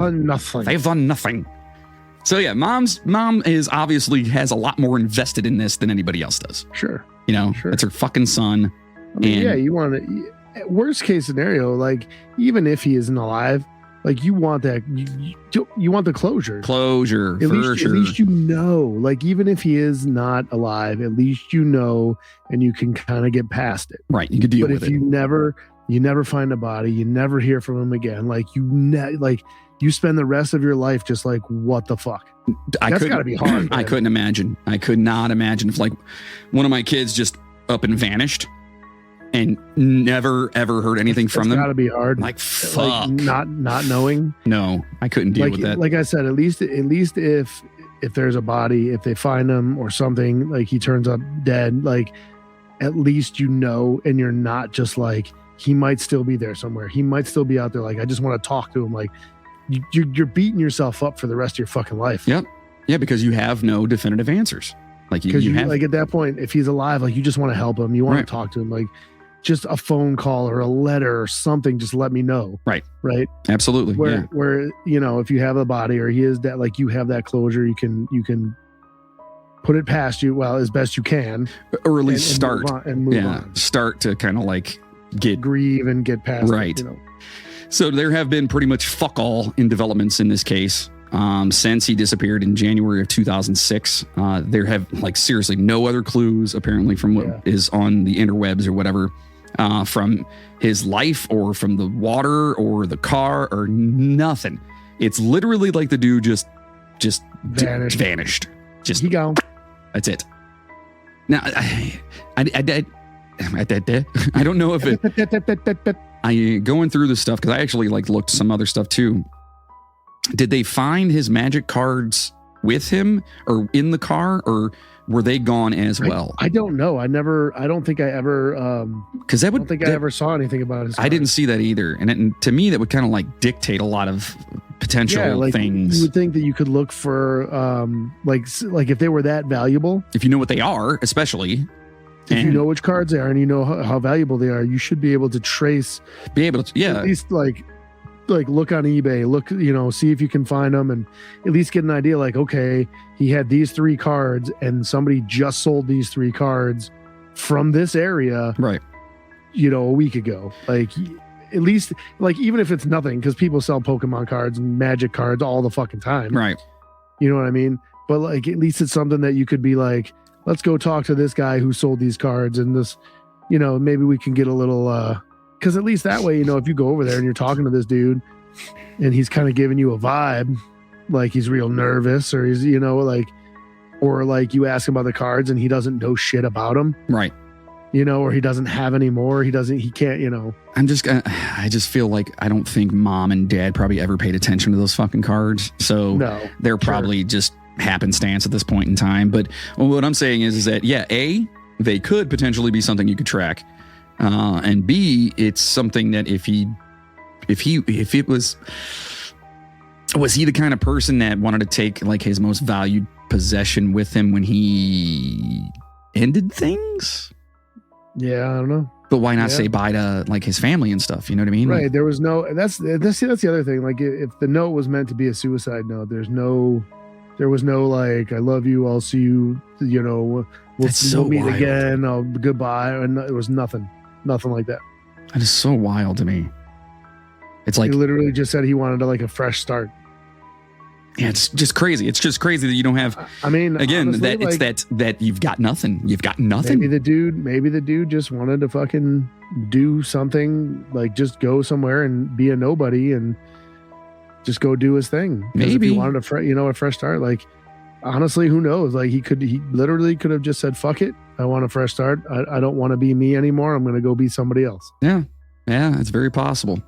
They've done nothing. So yeah, mom is obviously has a lot more invested in this than anybody else does. Sure. You know, It's her fucking son. I mean, yeah, you want to, worst case scenario, like, even if he isn't alive, like, you want that, you want the closure. Sure. At least you know, like, even if he is not alive, at least you know, and you can kind of get past it. Right. You can deal with it. But if you never find a body, you never hear from him again, like, you spend the rest of your life just like, what the fuck? That's got to be hard. I couldn't imagine. I could not imagine if, like, one of my kids just up and vanished and never ever heard anything from them. It's got to be hard. Like, fuck. Like, not knowing. No, I couldn't deal with that. Like I said, at least if there's a body, if they find him or something, like he turns up dead, like, at least you know, and you're not just like, he might still be there somewhere. He might still be out there. Like, I just want to talk to him. Like, you're beating yourself up for the rest of your fucking life. Yep. Yeah, because you have no definitive answers. Like, you have, like, at that point, if he's alive, like, you just want to help him. You want to talk to him. Like, just a phone call or a letter or something, just let me know. Right. Absolutely. Where, you know, if you have a body or he is dead, like, you have that closure, you can put it past you, well, as best you can, or at least start move on. Start to kind of like grieve and get past it, you know. So there have been pretty much fuck all in developments in this case. Since he disappeared in January of 2006, there have, like, seriously no other clues apparently from what is on the interwebs or whatever, from his life or from the water or the car or nothing. It's literally like the dude just vanished. Just he gone. That's it. Now, I don't know if it. I going through this stuff because I actually, like, looked some other stuff too. Did they find his magic cards with him or in the car, or were they gone as well? I don't know. I don't think I ever I ever saw anything about his cards. I didn't see that either. And to me, that would kind of, like, dictate a lot of potential things. You would think that you could look for like if they were that valuable. If you know what they are, especially. If you know which cards they are and you know how valuable they are, you should be able to at least like look on eBay, see if you can find them and at least get an idea, like, okay, he had these 3 cards and somebody just sold these 3 cards from this area, right? A week ago. Like, at least like even if it's nothing, because people sell Pokemon cards and Magic cards all the fucking time, right? You know what I mean? But like at least it's something that you could be like, let's go talk to this guy who sold these cards and this, you know, maybe we can get a little because at least that way, you know, if you go over there and you're talking to this dude and he's kind of giving you a vibe like he's real nervous, or he's, you know, like, or like you ask him about the cards and he doesn't know shit about them, right? You know, or he doesn't have any more, he can't, you know. I just feel like I don't think mom and dad probably ever paid attention to those fucking cards, so no, they're probably just happenstance at this point in time. But what I'm saying is that yeah, A, they could potentially be something you could track, and B, it's something that if it was he the kind of person that wanted to take like his most valued possession with him when he ended things? Yeah, I don't know. But why not say bye to like his family and stuff? You know what I mean? Right. There was no. That's the other thing. Like if the note was meant to be a suicide note, there was no like, I love you, I'll see you, you know, we'll meet wild. again, goodbye, and it was nothing like that. That is so wild to me. It's like he literally just said he wanted like a fresh start. Yeah, it's just crazy. It's just crazy that you don't have. I mean, again, honestly, that it's that you've got nothing. You've got nothing. Maybe the dude just wanted to fucking do something, like just go somewhere and be a nobody and just go do his thing. Maybe if he wanted a fresh start. Like, honestly, who knows? Like he literally could have just said, "Fuck it, I want a fresh start. I don't want to be me anymore. I'm going to go be somebody else." Yeah, it's very possible.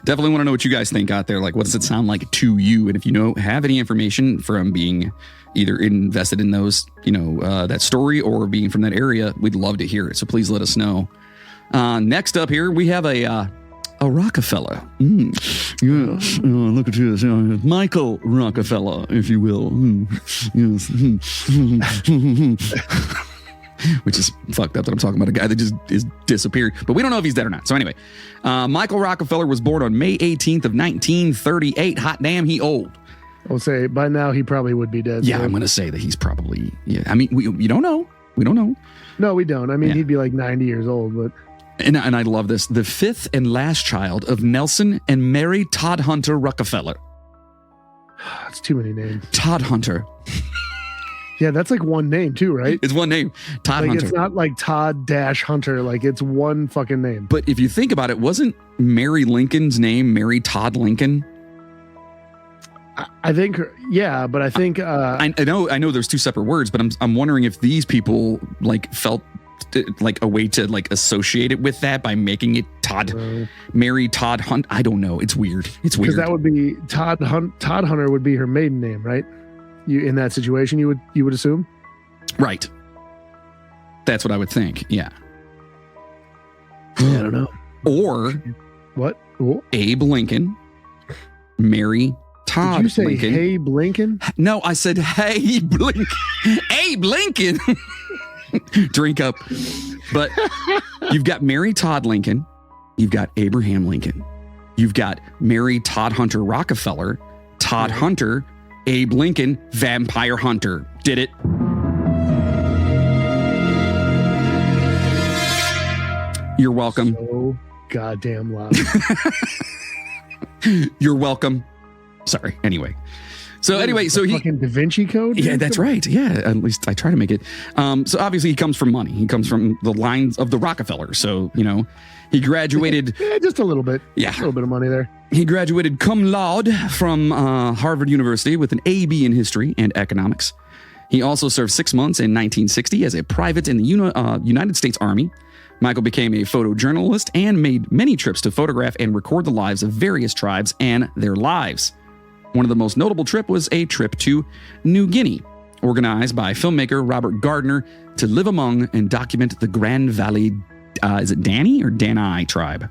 Definitely want to know what you guys think out there. Like, what does it sound like to you? And if you have any information from being either invested in those, that story or being from that area, we'd love to hear it. So please let us know. Next up here, we have a Rockefeller. Yes. Look at this. Michael Rockefeller, if you will. Yes. Which is fucked up that I'm talking about a guy that just is disappeared, but we don't know if he's dead or not. So anyway, Michael Rockefeller was born on May 18th of 1938. Hot damn, he old. I'll say by now he probably would be dead. Yeah, so I'm going to say that he's probably, I mean, we don't know. We don't know. No, we don't. I mean, he'd be like 90 years old, but. And I love this. The fifth and last child of Nelson and Mary Todd Hunter Rockefeller. That's too many names. Todd Hunter. Yeah, that's like one name too, right? It's one name, Todd Hunter. It's not like Todd Hunter. Like it's one fucking name. But if you think about it, wasn't Mary Lincoln's name Mary Todd Lincoln? I think, yeah, but I think I know there's two separate words, but I'm wondering if these people like felt like a way to like associate it with that by making it Mary Todd Hunt. I don't know. It's weird. It's weird. Because that would be Todd Hunter would be her maiden name, right? You in that situation, you would assume, right? That's what I would think. Yeah. I don't know. Or what? Ooh. Abe Lincoln, Mary Todd. Did you say Lincoln. Abe Lincoln? No, I said Abe Lincoln. Abe Lincoln. Drink up. But you've got Mary Todd Lincoln. You've got Abraham Lincoln. You've got Mary Todd Hunter Rockefeller. Todd Hunter. Abe Lincoln, vampire hunter. Did it. You're welcome. So goddamn loud. You're welcome. Sorry. Anyway. So he fucking Da Vinci Code. Yeah, that's right. Yeah, at least I try to make it. So obviously he comes from money. He comes from the lines of the Rockefeller. So he graduated. Yeah, just a little bit. Yeah, a little bit of money there. He graduated cum laude from Harvard University with an AB in history and economics. He also served 6 months in 1960 as a private in the United States Army. Michael became a photojournalist and made many trips to photograph and record the lives of various tribes and their lives. One of the most notable trips was a trip to New Guinea, organized by filmmaker Robert Gardner to live among and document the Grand Valley, is it Dani or Dani tribe?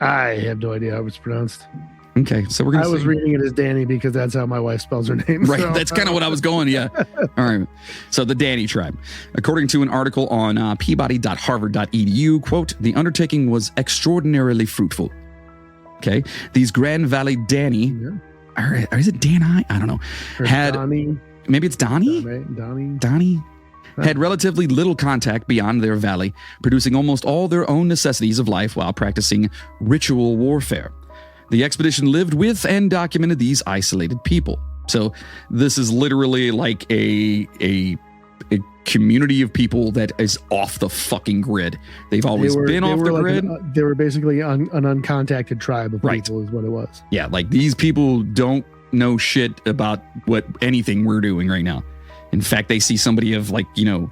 I have no idea how it's pronounced. Okay, so we're going to I was reading it as Dani because that's how my wife spells her name. Right, so. That's kind of what I was going, yeah. All right, so the Dani tribe. According to an article on peabody.harvard.edu, quote, the undertaking was extraordinarily fruitful. Okay, these Grand Valley Dani... Yeah. Or is it Dani? I don't know. Donnie. Maybe it's Donnie? Donnie. Donnie? had relatively little contact beyond their valley, producing almost all their own necessities of life while practicing ritual warfare. The expedition lived with and documented these isolated people. So this is literally like a community of people that is off the fucking grid. They've always been off the grid. They were basically an uncontacted tribe of people is what it was. Yeah, like these people don't know shit about what anything we're doing right now. In fact, they see somebody of like, you know,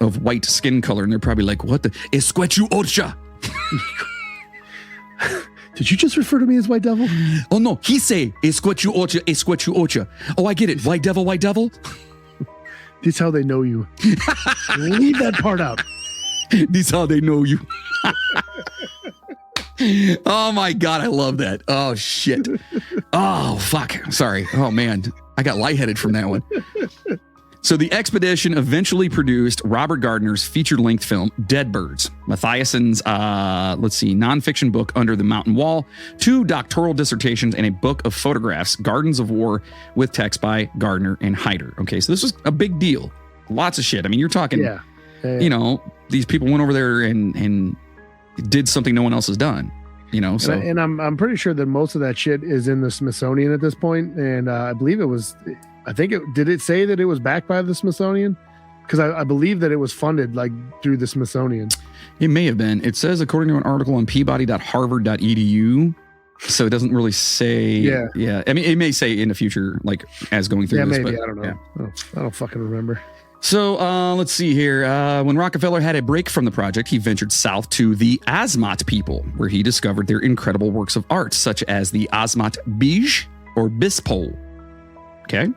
of white skin color and they're probably like, what the? Esquechu Ocha. Did you just refer to me as White Devil? Oh no, he say Esquechu Ocha, Esquechu Ocha. Oh, I get it. White Devil, White Devil. This is how they know you. Leave that part out. This is how they know you. Oh my God, I love that. Oh shit. Oh fuck. Sorry. Oh man, I got lightheaded from that one. So the expedition eventually produced Robert Gardner's feature-length film, Dead Birds, Mathiassen's, nonfiction book, Under the Mountain Wall, 2 doctoral dissertations, and a book of photographs, Gardens of War, with text by Gardner and Hyder. Okay, so this was a big deal. Lots of shit. I mean, you're talking, you know, these people went over there and did something no one else has done. You know, so and I'm pretty sure that most of that shit is in the Smithsonian at this point, and I believe it was. I think did it say that it was backed by the Smithsonian? Because I believe that it was funded like through the Smithsonian. It may have been. It says according to an article on peabody.harvard.edu. So it doesn't really say. Yeah. I mean, it may say in the future, like as going through this. Maybe. But, I don't know. Yeah. I don't fucking remember. So let's see here. When Rockefeller had a break from the project, he ventured south to the Asmat people, where he discovered their incredible works of art, such as the Asmat Bij or Bis pole. Okay.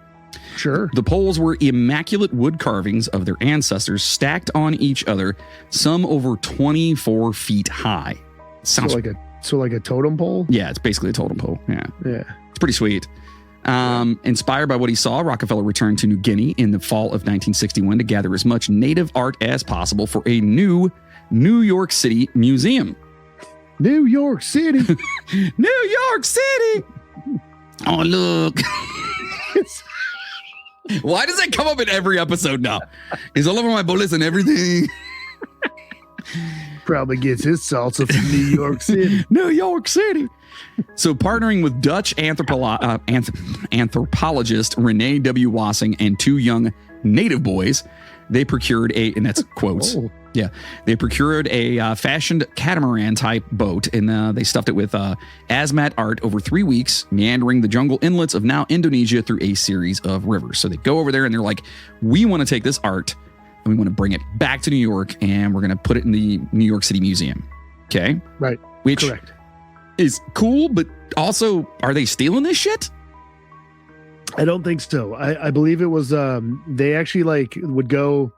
Sure. The poles were immaculate wood carvings of their ancestors stacked on each other, some over 24 feet high. Sounds so like a totem pole? Yeah, it's basically a totem pole. Yeah. It's pretty sweet. Inspired by what he saw, Rockefeller returned to New Guinea in the fall of 1961 to gather as much native art as possible for a new New York City museum. New York City. New York City. Oh, look. Why does that come up in every episode now? He's all over my bullets and everything. Probably gets his salsa from New York City. New York City. So partnering with Dutch anthropologist Renee W. Wassing and 2 young native boys, they procured and that's quotes. Oh. Yeah. They procured a fashioned catamaran type boat and they stuffed it with Asmat art over 3 weeks, meandering the jungle inlets of now Indonesia through a series of rivers. So they go over there and they're like, we want to take this art and we want to bring it back to New York and we're going to put it in the New York City Museum. Okay. Right. Which correct. Is cool, but also, are they stealing this shit? I don't think so. I believe it was, they actually like would go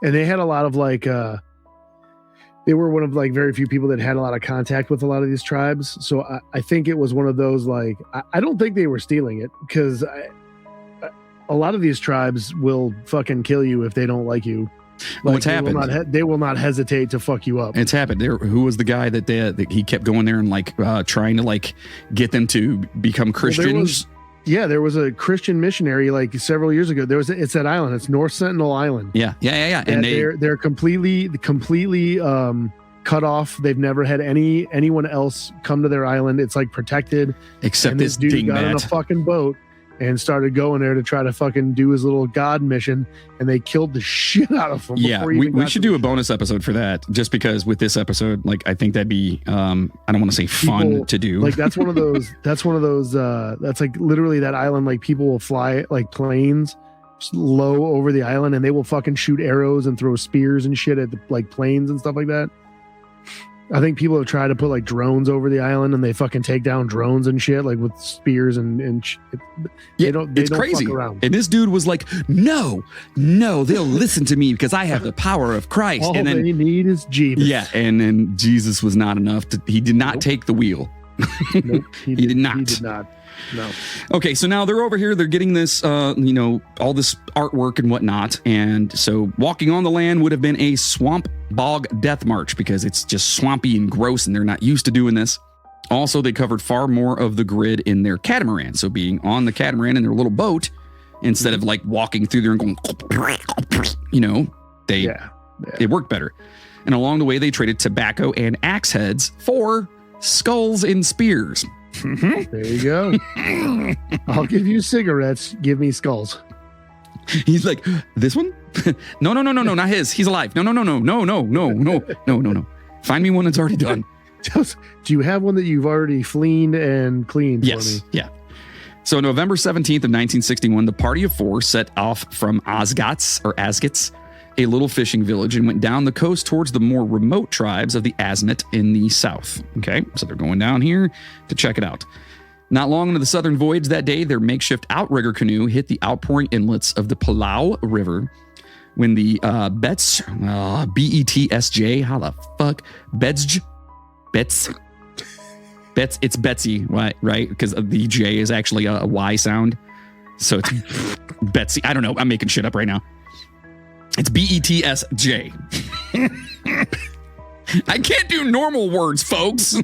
and they had a lot of like, they were one of like very few people that had a lot of contact with a lot of these tribes. So I think it was one of those, like, I don't think they were stealing it because a lot of these tribes will fucking kill you if they don't like you. Well, it's happened. They will not hesitate to fuck you up. It's happened. Who was the guy that he kept going there and like trying to like get them to become Christians? There was a Christian missionary like several years ago. It's that island. It's North Sentinel Island. Yeah. And they're completely cut off. They've never had anyone else come to their island. It's like protected. Except this dude got on a fucking boat and started going there to try to fucking do his little God mission, and they killed the shit out of him. Yeah, we should do a bonus episode for that, just because with this episode, like, I think that'd be, I don't want to say fun to do. Like, that's one of those, that's like literally that island, like people will fly like planes low over the island and they will fucking shoot arrows and throw spears and shit at the, like planes and stuff like that. I think people have tried to put like drones over the island and they fucking take down drones and shit, like with spears and shit. It's crazy. And this dude was like, no, they'll listen to me because I have the power of Christ. All and then they need is Jesus. Yeah. And then Jesus was not enough he did not take the wheel. Nope, he did not. He did not. No. Okay, so now they're over here. They're getting this, all this artwork and whatnot. And so walking on the land would have been a swamp bog death march because it's just swampy and gross and they're not used to doing this. Also, they covered far more of the grid in their catamaran. So being on the catamaran in their little boat, instead of like walking through there and going, it worked better. And along the way, they traded tobacco and axe heads for skulls and spears. There you go. I'll give you cigarettes. Give me skulls. He's like, this one? No, not his. He's alive. No. Find me one that's already done. Do you have one that you've already cleaned and cleaned for me? Yeah. So November 17th of 1961, the party of four set off from Asgats, a little fishing village, and went down the coast towards the more remote tribes of the Asnat in the south. Okay, so they're going down here to check it out. Not long into the southern voyage that day, their makeshift outrigger canoe hit the outpouring inlets of the Palau River when the Betsj, how the fuck? Bets, it's Betsy, right? Because the J is actually a Y sound. So it's Betsy. I don't know. I'm making shit up right now. It's Betsj. I can't do normal words, folks. You're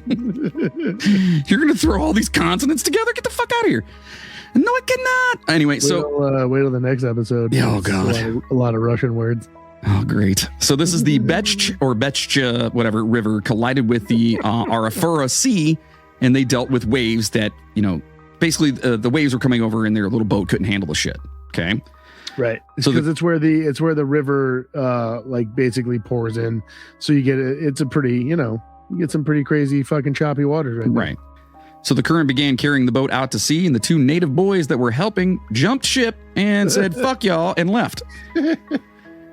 going to throw all these consonants together? Get the fuck out of here. No, I cannot. Anyway, wait till the next episode. Yeah, oh, God. A lot of Russian words. Oh, great. So this is the Betsj, whatever, river collided with the Arafura Sea, and they dealt with waves that, basically the waves were coming over and their little boat couldn't handle the shit. Okay. Right. So because it's where the river basically pours in. So you get it's a pretty, you get some pretty crazy fucking choppy waters right there. Right. So the current began carrying the boat out to sea, and the two native boys that were helping jumped ship and said, fuck y'all, and left.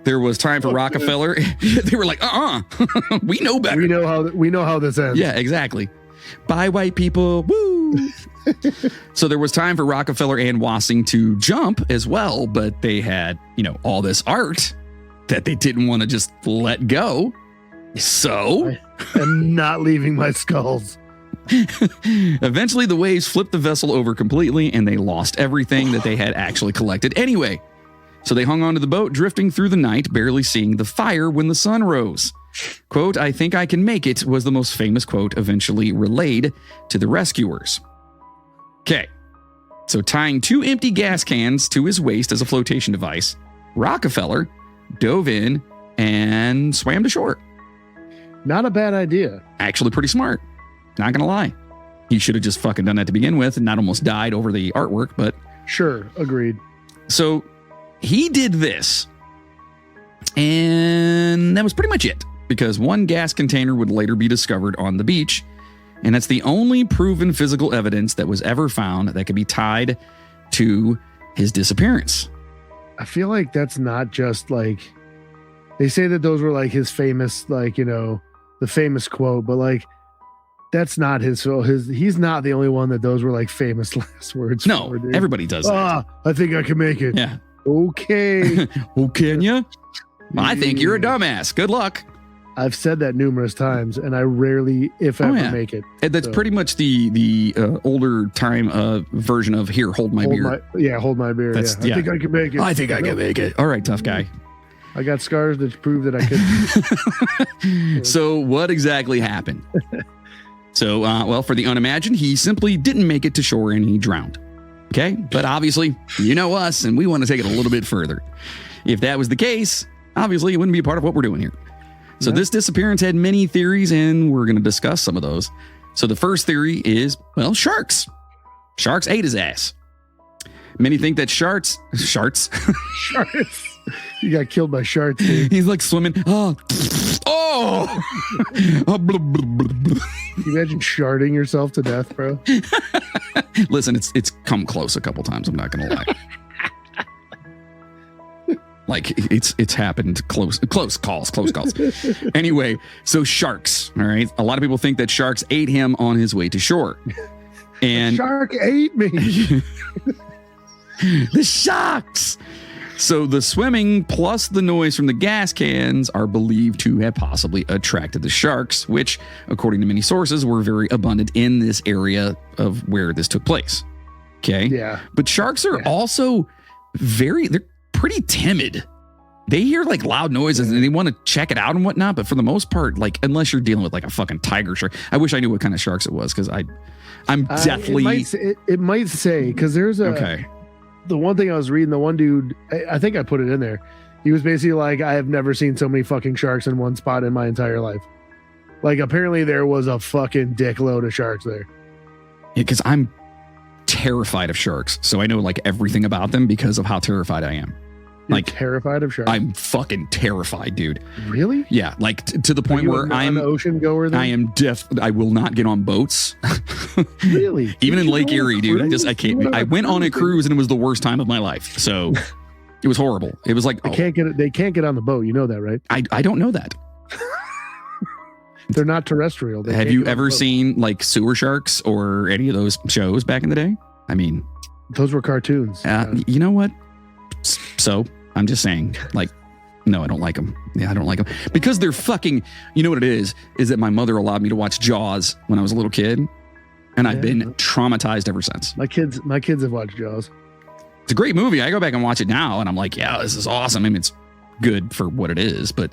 There was time for Rockefeller. They were like, we know better. We know how this ends. Yeah, exactly. Bye, white people. Woo. So there was time for Rockefeller and Wassing to jump as well, but they had, all this art that they didn't want to just let go. So I'm not leaving my skulls. Eventually the waves flipped the vessel over completely and they lost everything that they had actually collected anyway. So they hung onto the boat, drifting through the night, barely seeing the fire when the sun rose. Quote, "I think I can make it," was the most famous quote eventually relayed to the rescuers. Okay, so tying 2 empty gas cans to his waist as a flotation device, Rockefeller dove in and swam to shore. Not a bad idea. Actually pretty smart. Not gonna lie. He should have just fucking done that to begin with and not almost died over the artwork, but... Sure, agreed. So he did this, and that was pretty much it, because one gas container would later be discovered on the beach, and that's the only proven physical evidence that was ever found that could be tied to his disappearance. I feel like that's not just like... They say that those were like his famous, the famous quote, but that's not his. He's not the only one that those were like famous last words. No, for, everybody does that. I think I can make it. Yeah. Okay. Oh, can you? I think you're a dumbass. Good luck. I've said that numerous times, and I rarely, if ever, make it. And that's pretty much the older time version of here. Hold my beer. Hold my beer. I think I can make it. I think I can make it. All right, tough guy. I got scars that prove that I could. So what exactly happened? So, for the unimagined, he simply didn't make it to shore and he drowned. Okay? But obviously, you know us, and we want to take it a little bit further. If that was the case, obviously it wouldn't be a part of what we're doing here. So this disappearance had many theories, and we're going to discuss some of those. So the first theory is, sharks. Sharks ate his ass. Many think that sharks. You got killed by sharks, dude. He's like swimming. Oh. Blah, blah, blah, blah. Can you imagine sharding yourself to death, bro? Listen, it's come close a couple times. I'm not gonna lie. It's happened close calls. Anyway, so sharks. All right, a lot of people think that sharks ate him on his way to shore. And the shark ate me. The sharks. So the swimming plus the noise from the gas cans are believed to have possibly attracted the sharks, which, according to many sources, were very abundant in this area of where this took place. Okay? Yeah. But sharks are also they're pretty timid. They hear loud noises and they want to check it out and whatnot, but for the most part, unless you're dealing with a fucking tiger shark. I wish I knew what kind of sharks it was, because I'm definitely... It might say, because there's a... Okay. the one thing I was reading, the one dude, I think I put it in there. He was basically like, I have never seen so many fucking sharks in one spot in my entire life. Like, apparently there was a fucking dickload of sharks there. Because I'm terrified of sharks. So I know like everything about them because of how terrified I am. You're like terrified of sharks? I'm fucking terrified, dude. Really? Yeah, like to the point where I'm an ocean goer then? I am I will not get on boats. Really? Even in Lake Erie, dude. I can't. I went on a cruise and it was the worst time of my life. So it was horrible. It was like they can't get on the boat. You know that, right? I don't know that. They're not terrestrial. Have you ever seen like sewer sharks or any of those shows back in the day? I mean, those were cartoons. You know what? So I'm just saying, like, no, I don't like them. Yeah, I don't like them because they're fucking. You know what it is that my mother allowed me to watch Jaws when I was a little kid, and I've been traumatized ever since. My kids have watched Jaws. It's a great movie. I go back and watch it now, and I'm like, yeah, this is awesome. I mean, it's good for what it is, but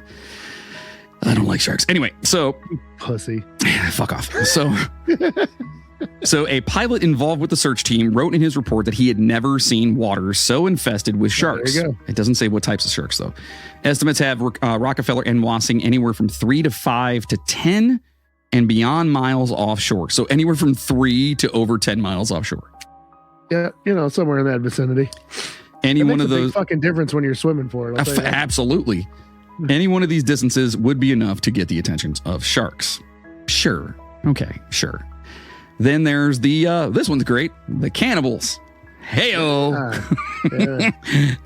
I don't like sharks. Anyway, so pussy. Fuck off. So a pilot involved with the search team wrote in his report that he had never seen water so infested with sharks. There you go. It doesn't say what types of sharks, though. Estimates have Rockefeller and Wassing anywhere from 3 to 5 to 10 and beyond miles offshore. So anywhere from 3 to over 10 miles offshore. Yeah, somewhere in that vicinity. Any one of those big fucking difference when you're swimming for it. Absolutely. Any one of these distances would be enough to get the attention of sharks. Sure. Okay, sure. Then there's the this one's great. The cannibals. Heyo.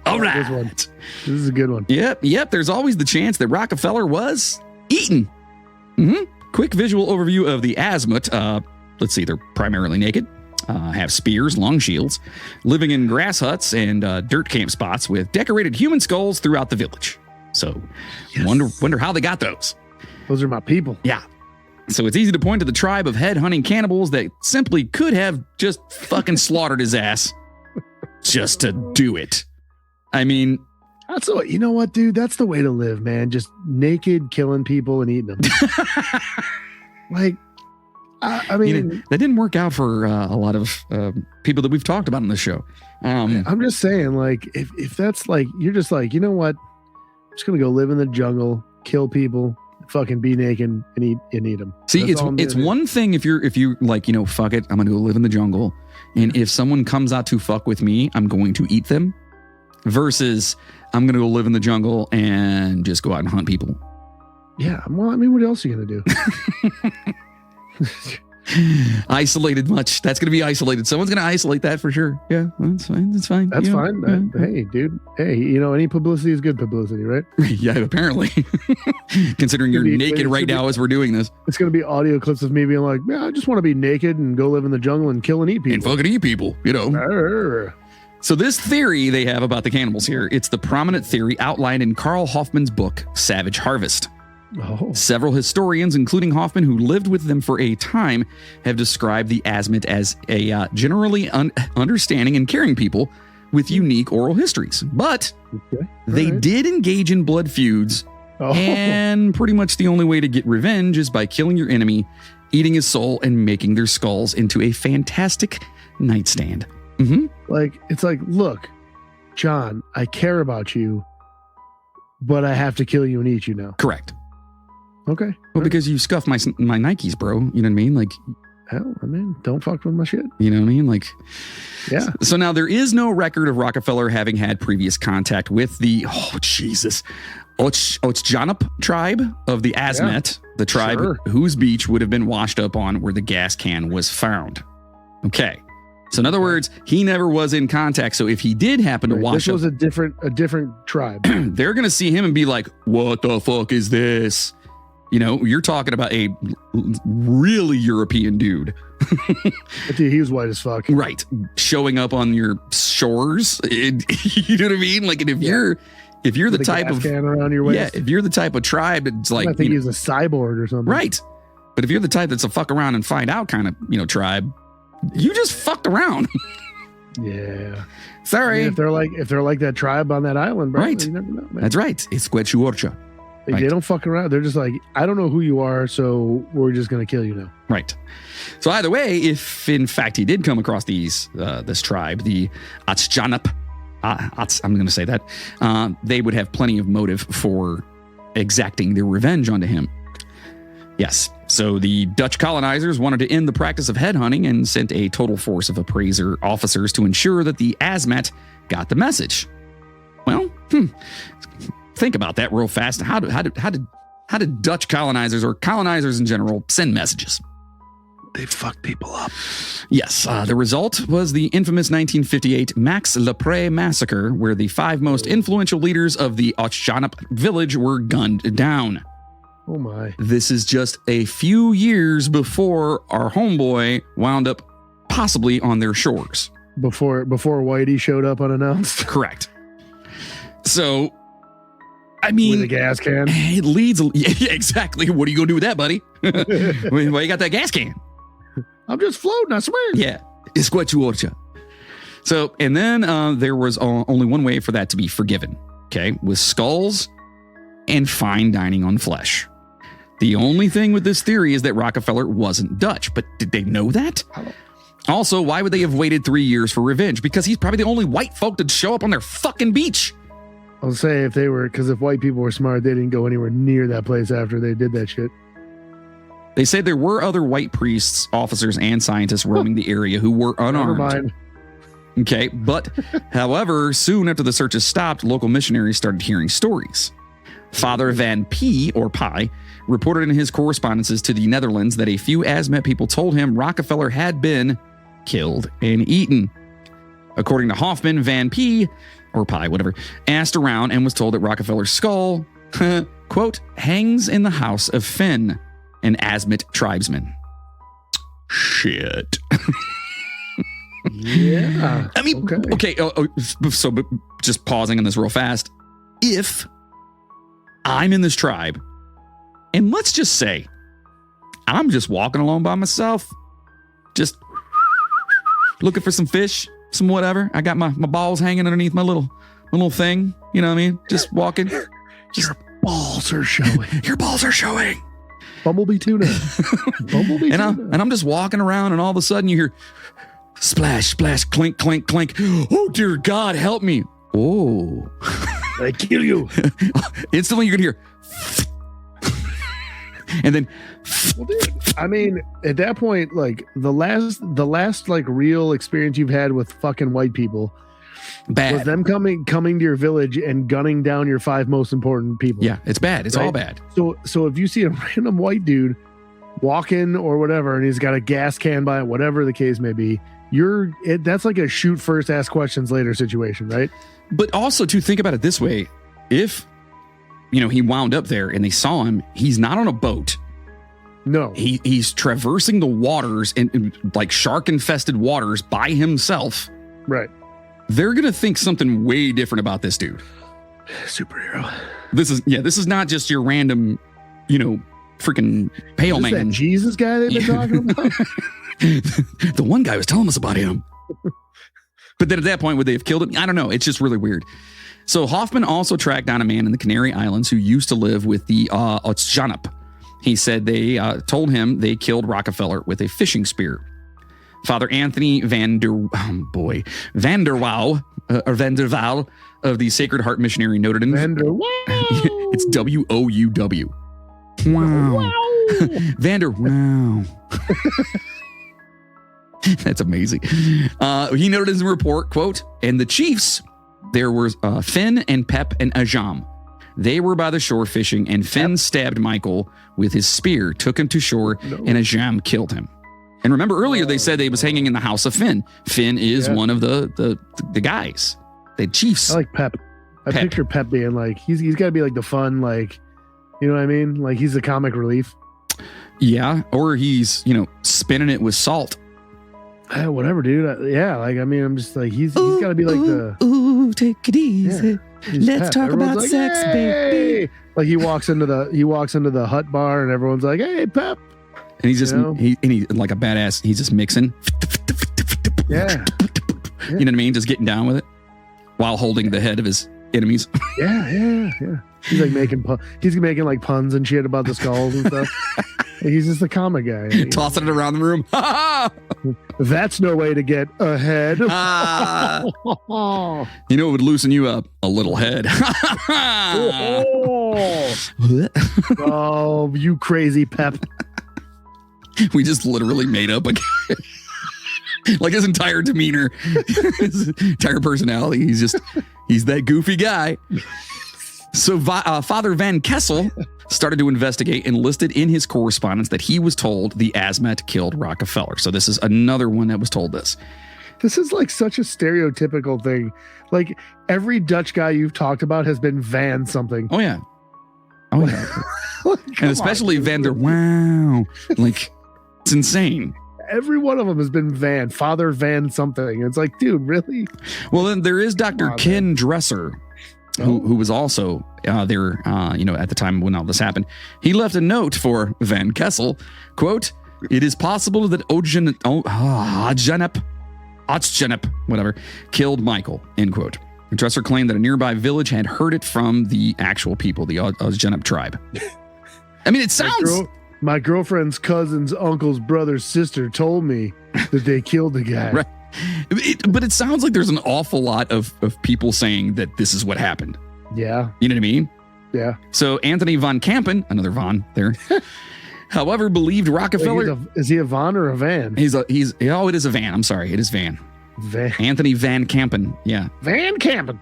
All right. This is a good one. Yep. There's always the chance that Rockefeller was eaten. Quick visual overview of the Asmut. Let's see. They're primarily naked. Have spears, long shields, living in grass huts and dirt camp spots with decorated human skulls throughout the village. So, wonder how they got those. Those are my people. Yeah. So it's easy to point to the tribe of head-hunting cannibals that simply could have just fucking slaughtered his ass just to do it. I mean... That's what, you know what, dude? That's the way to live, man. Just naked, killing people and eating them. I mean... that didn't work out for a lot of people that we've talked about on this show. I'm just saying, like, if that's like, you're just like, you know what? I'm just going to go live in the jungle, kill people, fucking be naked and eat them. See, it's one thing if you like, fuck it, I'm gonna go live in the jungle, and if someone comes out to fuck with me, I'm going to eat them, versus I'm gonna go live in the jungle and just go out and hunt people. Yeah, well, I mean, what else are you gonna do? Isolated much. That's going to be isolated. Someone's going to isolate that for sure. Yeah, that's fine. That's fine. That's fine. Hey, dude. Hey, any publicity is good publicity, right? Yeah, apparently. Considering you're naked right now as we're doing this. It's going to be audio clips of me being like, yeah, I just want to be naked and go live in the jungle and kill and eat people. And fucking eat people, So this theory they have about the cannibals here, it's the prominent theory outlined in Carl Hoffman's book, Savage Harvest. Oh. Several historians, including Hoffman, who lived with them for a time, have described the Asmut as a generally understanding and caring people with unique oral histories. But they did engage in blood feuds, and pretty much the only way to get revenge is by killing your enemy, eating his soul, and making their skulls into a fantastic nightstand. It's like, look, John, I care about you, but I have to kill you and eat you now. Correct. Okay. Well, because you scuffed my Nikes, bro. You know what I mean? Like, hell, I mean, don't fuck with my shit. You know what I mean? Like, yeah. So now there is no record of Rockefeller having had previous contact with the, Ochjanup tribe of the Asmet, the tribe whose beach would have been washed up on where the gas can was found. Okay. So in other words, he never was in contact. So if he did happen to wash up, this was a different tribe. They're going to see him and be like, what the fuck is this? You're talking about a really European dude. Dude, he was white as fuck. Right. Showing up on your shores. You know what I mean? Like, and if you're the type of can around your waist. Yeah, if you're the type of tribe that's like, I think he's a cyborg or something. Right. But if you're the type that's a fuck around and find out kind of, tribe, you just fucked around. Yeah. Sorry. I mean, if they're like that tribe on that island, bro, right. You never know, man. That's right. It's Quechuorcha. Like, they don't fuck around. They're just like, I don't know who you are, so we're just going to kill you now. Right. So either way, if in fact he did come across this tribe, the Atsjanap, I'm going to say that, they would have plenty of motive for exacting their revenge onto him. Yes. So the Dutch colonizers wanted to end the practice of headhunting and sent a total force of appraiser officers to ensure that the Asmat got the message. Well, think about that real fast. How did Dutch colonizers or colonizers in general send messages? They fuck people up. Yes. The result was the infamous 1958 Max Lepre massacre, where the 5 most influential leaders of the Atsjanap village were gunned down. Oh my. This is just a few years before our homeboy wound up possibly on their shores. Before Whitey showed up unannounced? Correct. So, I mean... With a gas can? It leads... Yeah, exactly. What are you going to do with that, buddy? Why you got that gas can? I'm just floating, I swear. Yeah. It's what you orcha. So, and then there was only one way for that to be forgiven. Okay? With skulls and fine dining on flesh. The only thing with this theory is that Rockefeller wasn't Dutch, but did they know that? Also, why would they have waited 3 years for revenge? Because he's probably the only white folk to show up on their fucking beach. I'll say if white people were smart, they didn't go anywhere near that place after they did that shit. They say there were other white priests, officers, and scientists roaming the area who were unarmed. Never mind. Okay, but however, soon after the searches stopped, local missionaries started hearing stories. Father Van P, or Pi, reported in his correspondences to the Netherlands that a few Asmat people told him Rockefeller had been killed and eaten. According to Hoffman, Van P, or Pi, whatever, asked around and was told that Rockefeller's skull, quote, hangs in the house of Finn, an Asmat tribesman. Shit. Yeah. I mean, okay. So just pausing on this real fast. If I'm in this tribe, and let's just say I'm just walking along by myself, just looking for some fish, some whatever. I got my balls hanging underneath my little thing. You know what I mean? Just walking. Your balls are showing. Your balls are showing. Bumblebee tuna. Bumblebee and tuna. I'm just walking around, and all of a sudden you hear splash, splash, clink, clink, clink. Oh, dear God, help me. Oh. I kill you. Instantly you're going to hear and then well, dude, I mean, at that point, like the last like real experience you've had with fucking white people bad was them coming to your village and gunning down your 5 most important people. Yeah, it's bad. It's all bad. So if you see a random white dude walking or whatever, and he's got a gas can by it, whatever the case may be, that's like a shoot first, ask questions later situation, right? But also to think about it this way, if he wound up there and they saw him, he's not on a boat. No, he's traversing the waters and like shark infested waters by himself. Right. They're gonna think something way different about this dude. Superhero. This is not just your random, freaking pale man. That Jesus guy they've been talking about. The one guy was telling us about him. But then at that point, would they have killed him? I don't know. It's just really weird. So Hoffman also tracked down a man in the Canary Islands who used to live with the Atsjanap. He said they told him they killed Rockefeller with a fishing spear. Father Anthony Van der Waal of the Sacred Heart Missionary noted in it's WOUW. Wow. Vander Wow. That's amazing. He noted in his report, quote, and the chiefs, there were Finn and Pep and Ajam. They were by the shore fishing, and Finn stabbed Michael with his spear, took him to shore, and Ajam killed him. And remember earlier they said they was hanging in the house of Finn. Finn is one of the guys, the chiefs. I like Pep. I picture Pep being like, he's got to be like the fun, like, you know what I mean? Like he's the comic relief. Yeah. Or he's, spinning it with salt. Whatever, dude. Like, I mean, I'm just like, he's got to be like Ooh, take it easy. Let's talk about like, sex, baby. Like he walks into the hut bar and everyone's like, hey, Pep. And he's just, he like a badass. He's just mixing. Yeah. You know what I mean? Just getting down with it while holding the head of his enemies. Yeah. He's like making like puns and shit about the skulls and stuff. He's just a comic guy. Tossing it around the room. That's no way to get ahead. You know, it would loosen you up. A little head. Oh, you crazy Pep. We just literally made up again. Like his entire demeanor, his entire personality. He's that goofy guy. So Father Van Kessel started to investigate and listed in his correspondence that he was told the Azmat killed Rockefeller. So this is another one that was told this. This is like such a stereotypical thing. Like every Dutch guy you've talked about has been Van something. Oh yeah. And especially Van der Wow. Like it's insane. Every one of them has been Van, Father Van something. It's like, dude, really? Well, then there is Dr. Ken Dresser, who was also there, at the time when all this happened. He left a note for Van Kessel, quote, "It is possible that Otsjenep, whatever, killed Michael," end quote. Dresser claimed that a nearby village had heard it from the actual people, the Otsjenep tribe. I mean, it sounds... My girlfriend's cousin's uncle's brother's sister told me that they killed the guy. Right. But it sounds like there's an awful lot of people saying that this is what happened. Yeah. You know what I mean? Yeah. So Anthony von Kampen, another Von there, however, believed Rockefeller. Wait, is he a Von or a Van? It is a Van. I'm sorry. It is Van. Anthony Van Kampen. Yeah. Van Kampen.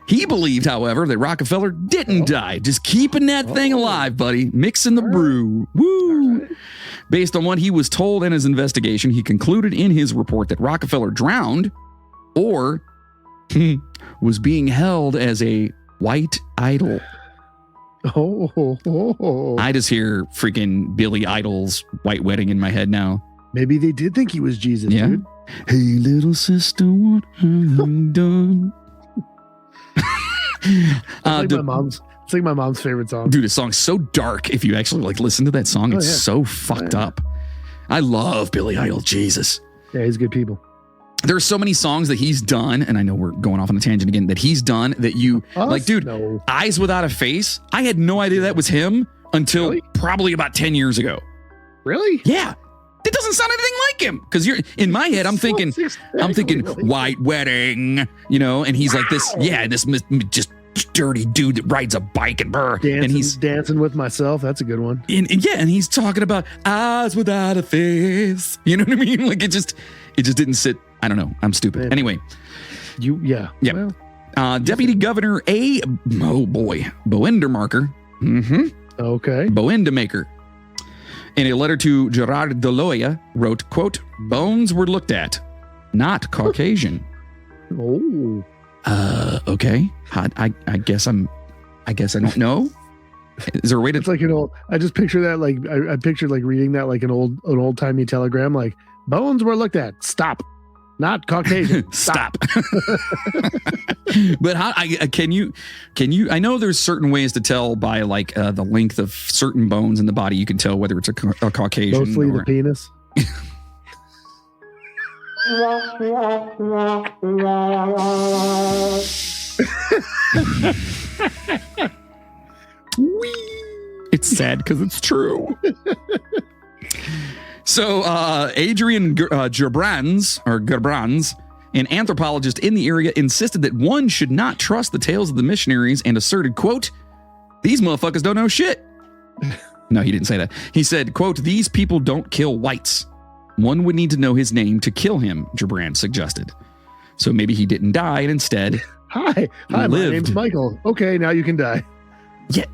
He believed, however, that Rockefeller didn't die. Just keeping that thing alive, buddy. Mixing the brew. Woo! Right. Based on what he was told in his investigation, he concluded in his report that Rockefeller drowned or was being held as a white idol. I just hear freaking Billy Idol's White Wedding in my head now. Maybe they did think he was Jesus, dude. Hey, little sister, what have you done? It's like my mom's favorite song. Dude, the song's so dark. If you actually listen to that song, it's so fucked up. I love Billy Idol. Jesus. Yeah, he's good people. There's so many songs that he's done, and I know we're going off on a tangent again, that he's done that you Eyes Without a Face. I had no idea that was him until probably about 10 years ago. Really? Yeah. It doesn't sound anything like him. Because you're in my head, I'm thinking White Wedding, and he's like this, this just dirty dude that rides a bike and he's dancing with myself. That's a good one. And he's talking about eyes without a face. You know what I mean? Like it just didn't sit. I don't know. I'm stupid. Man. Anyway. Yeah. Well, Deputy Governor Boendermaker. Okay. Boendemaker. In a letter to Gerard Deloya, wrote, quote, "Bones were looked at, not Caucasian." Oh. Okay. I guess I don't know. Is there a way to? It's like I just picture that like I pictured like reading that like an old timey telegram, like bones were looked at. Stop. Not Caucasian. Stop. But how can you I know there's certain ways to tell by like the length of certain bones in the body. You can tell whether it's a Caucasian. Mostly the penis. It's sad because it's true. So Adrian Gebrans, an anthropologist in the area, insisted that one should not trust the tales of the missionaries and asserted, quote, "These motherfuckers don't know shit." No, he didn't say that. He said, quote, "These people don't kill whites. One would need to know his name to kill him," Gebrans suggested. So maybe he didn't die and instead Hi, my name's Michael. Okay, now you can die. Yeah.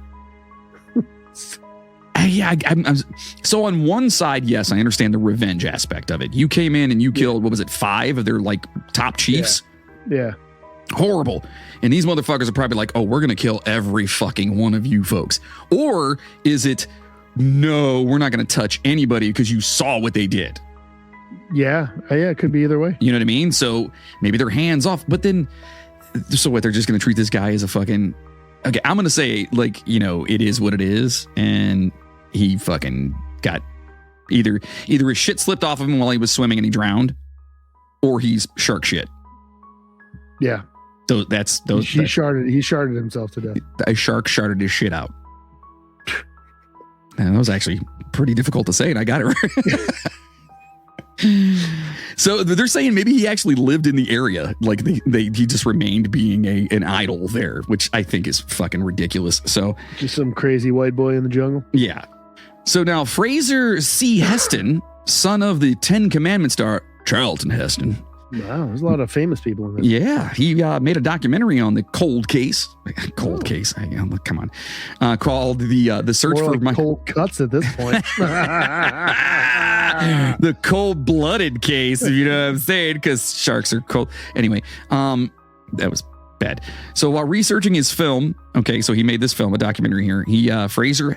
I'm so on one side, yes, I understand the revenge aspect of it. You came in and you killed, what was it, 5 of their like top chiefs? Yeah. Horrible. And these motherfuckers are probably like, oh, we're going to kill every fucking one of you folks. Or is it, no, we're not going to touch anybody because you saw what they did? Yeah. It could be either way. You know what I mean? So maybe they're hands off, but then, so what, they're just going to treat this guy as a fucking, okay, I'm going to say like, it is what it is. And he fucking got either his shit slipped off of him while he was swimming and he drowned, or he's shark shit. Yeah. He sharded himself to death. A shark sharded his shit out. And that was actually pretty difficult to say, and I got it right. So they're saying maybe he actually lived in the area. Like he just remained being an idol there, which I think is fucking ridiculous. So just some crazy white boy in the jungle. Yeah. So now Fraser C. Heston, son of the 10 Commandments star Charlton Heston. Wow, there's a lot of famous people in there. Yeah, he made a documentary on the cold case. Case. Come on. Called the search more for like cold cuts at this point. The cold-blooded case, if you know what I'm saying, because sharks are cold. Anyway, that was bad. So while researching his film, okay, so he made this film, a documentary here. Fraser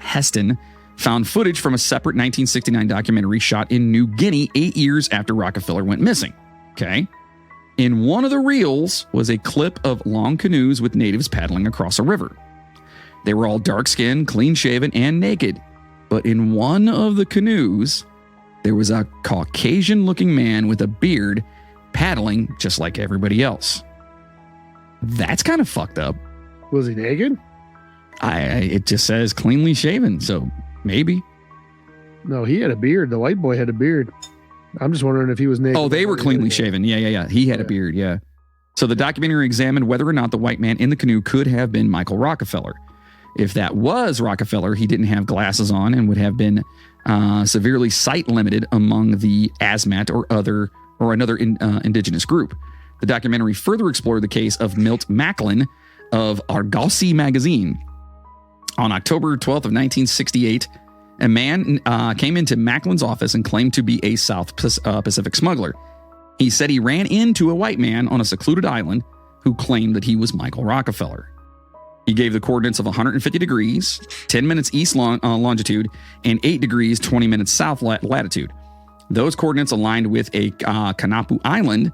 Heston found footage from a separate 1969 documentary shot in New Guinea 8 years after Rockefeller went missing. Okay. In one of the reels was a clip of long canoes with natives paddling across a river. They were all dark-skinned, clean-shaven, and naked. But in one of the canoes, there was a Caucasian-looking man with a beard paddling just like everybody else. That's kind of fucked up. Was he naked? It just says cleanly shaven, so maybe. No, he had a beard. The white boy had a beard. I'm just wondering if he was naked. Oh, they were cleanly shaven. Yeah. He had a beard, yeah. So the documentary examined whether or not the white man in the canoe could have been Michael Rockefeller. If that was Rockefeller, he didn't have glasses on and would have been severely sight-limited among the Asmat or another indigenous group. The documentary further explored the case of Milt Macklin of Argosy magazine. On October 12th of 1968, a man came into Macklin's office and claimed to be a South Pacific smuggler. He said he ran into a white man on a secluded island who claimed that he was Michael Rockefeller. He gave the coordinates of 150 degrees, 10 minutes east longitude, and 8 degrees, 20 minutes south latitude. Those coordinates aligned with a Kanapu Island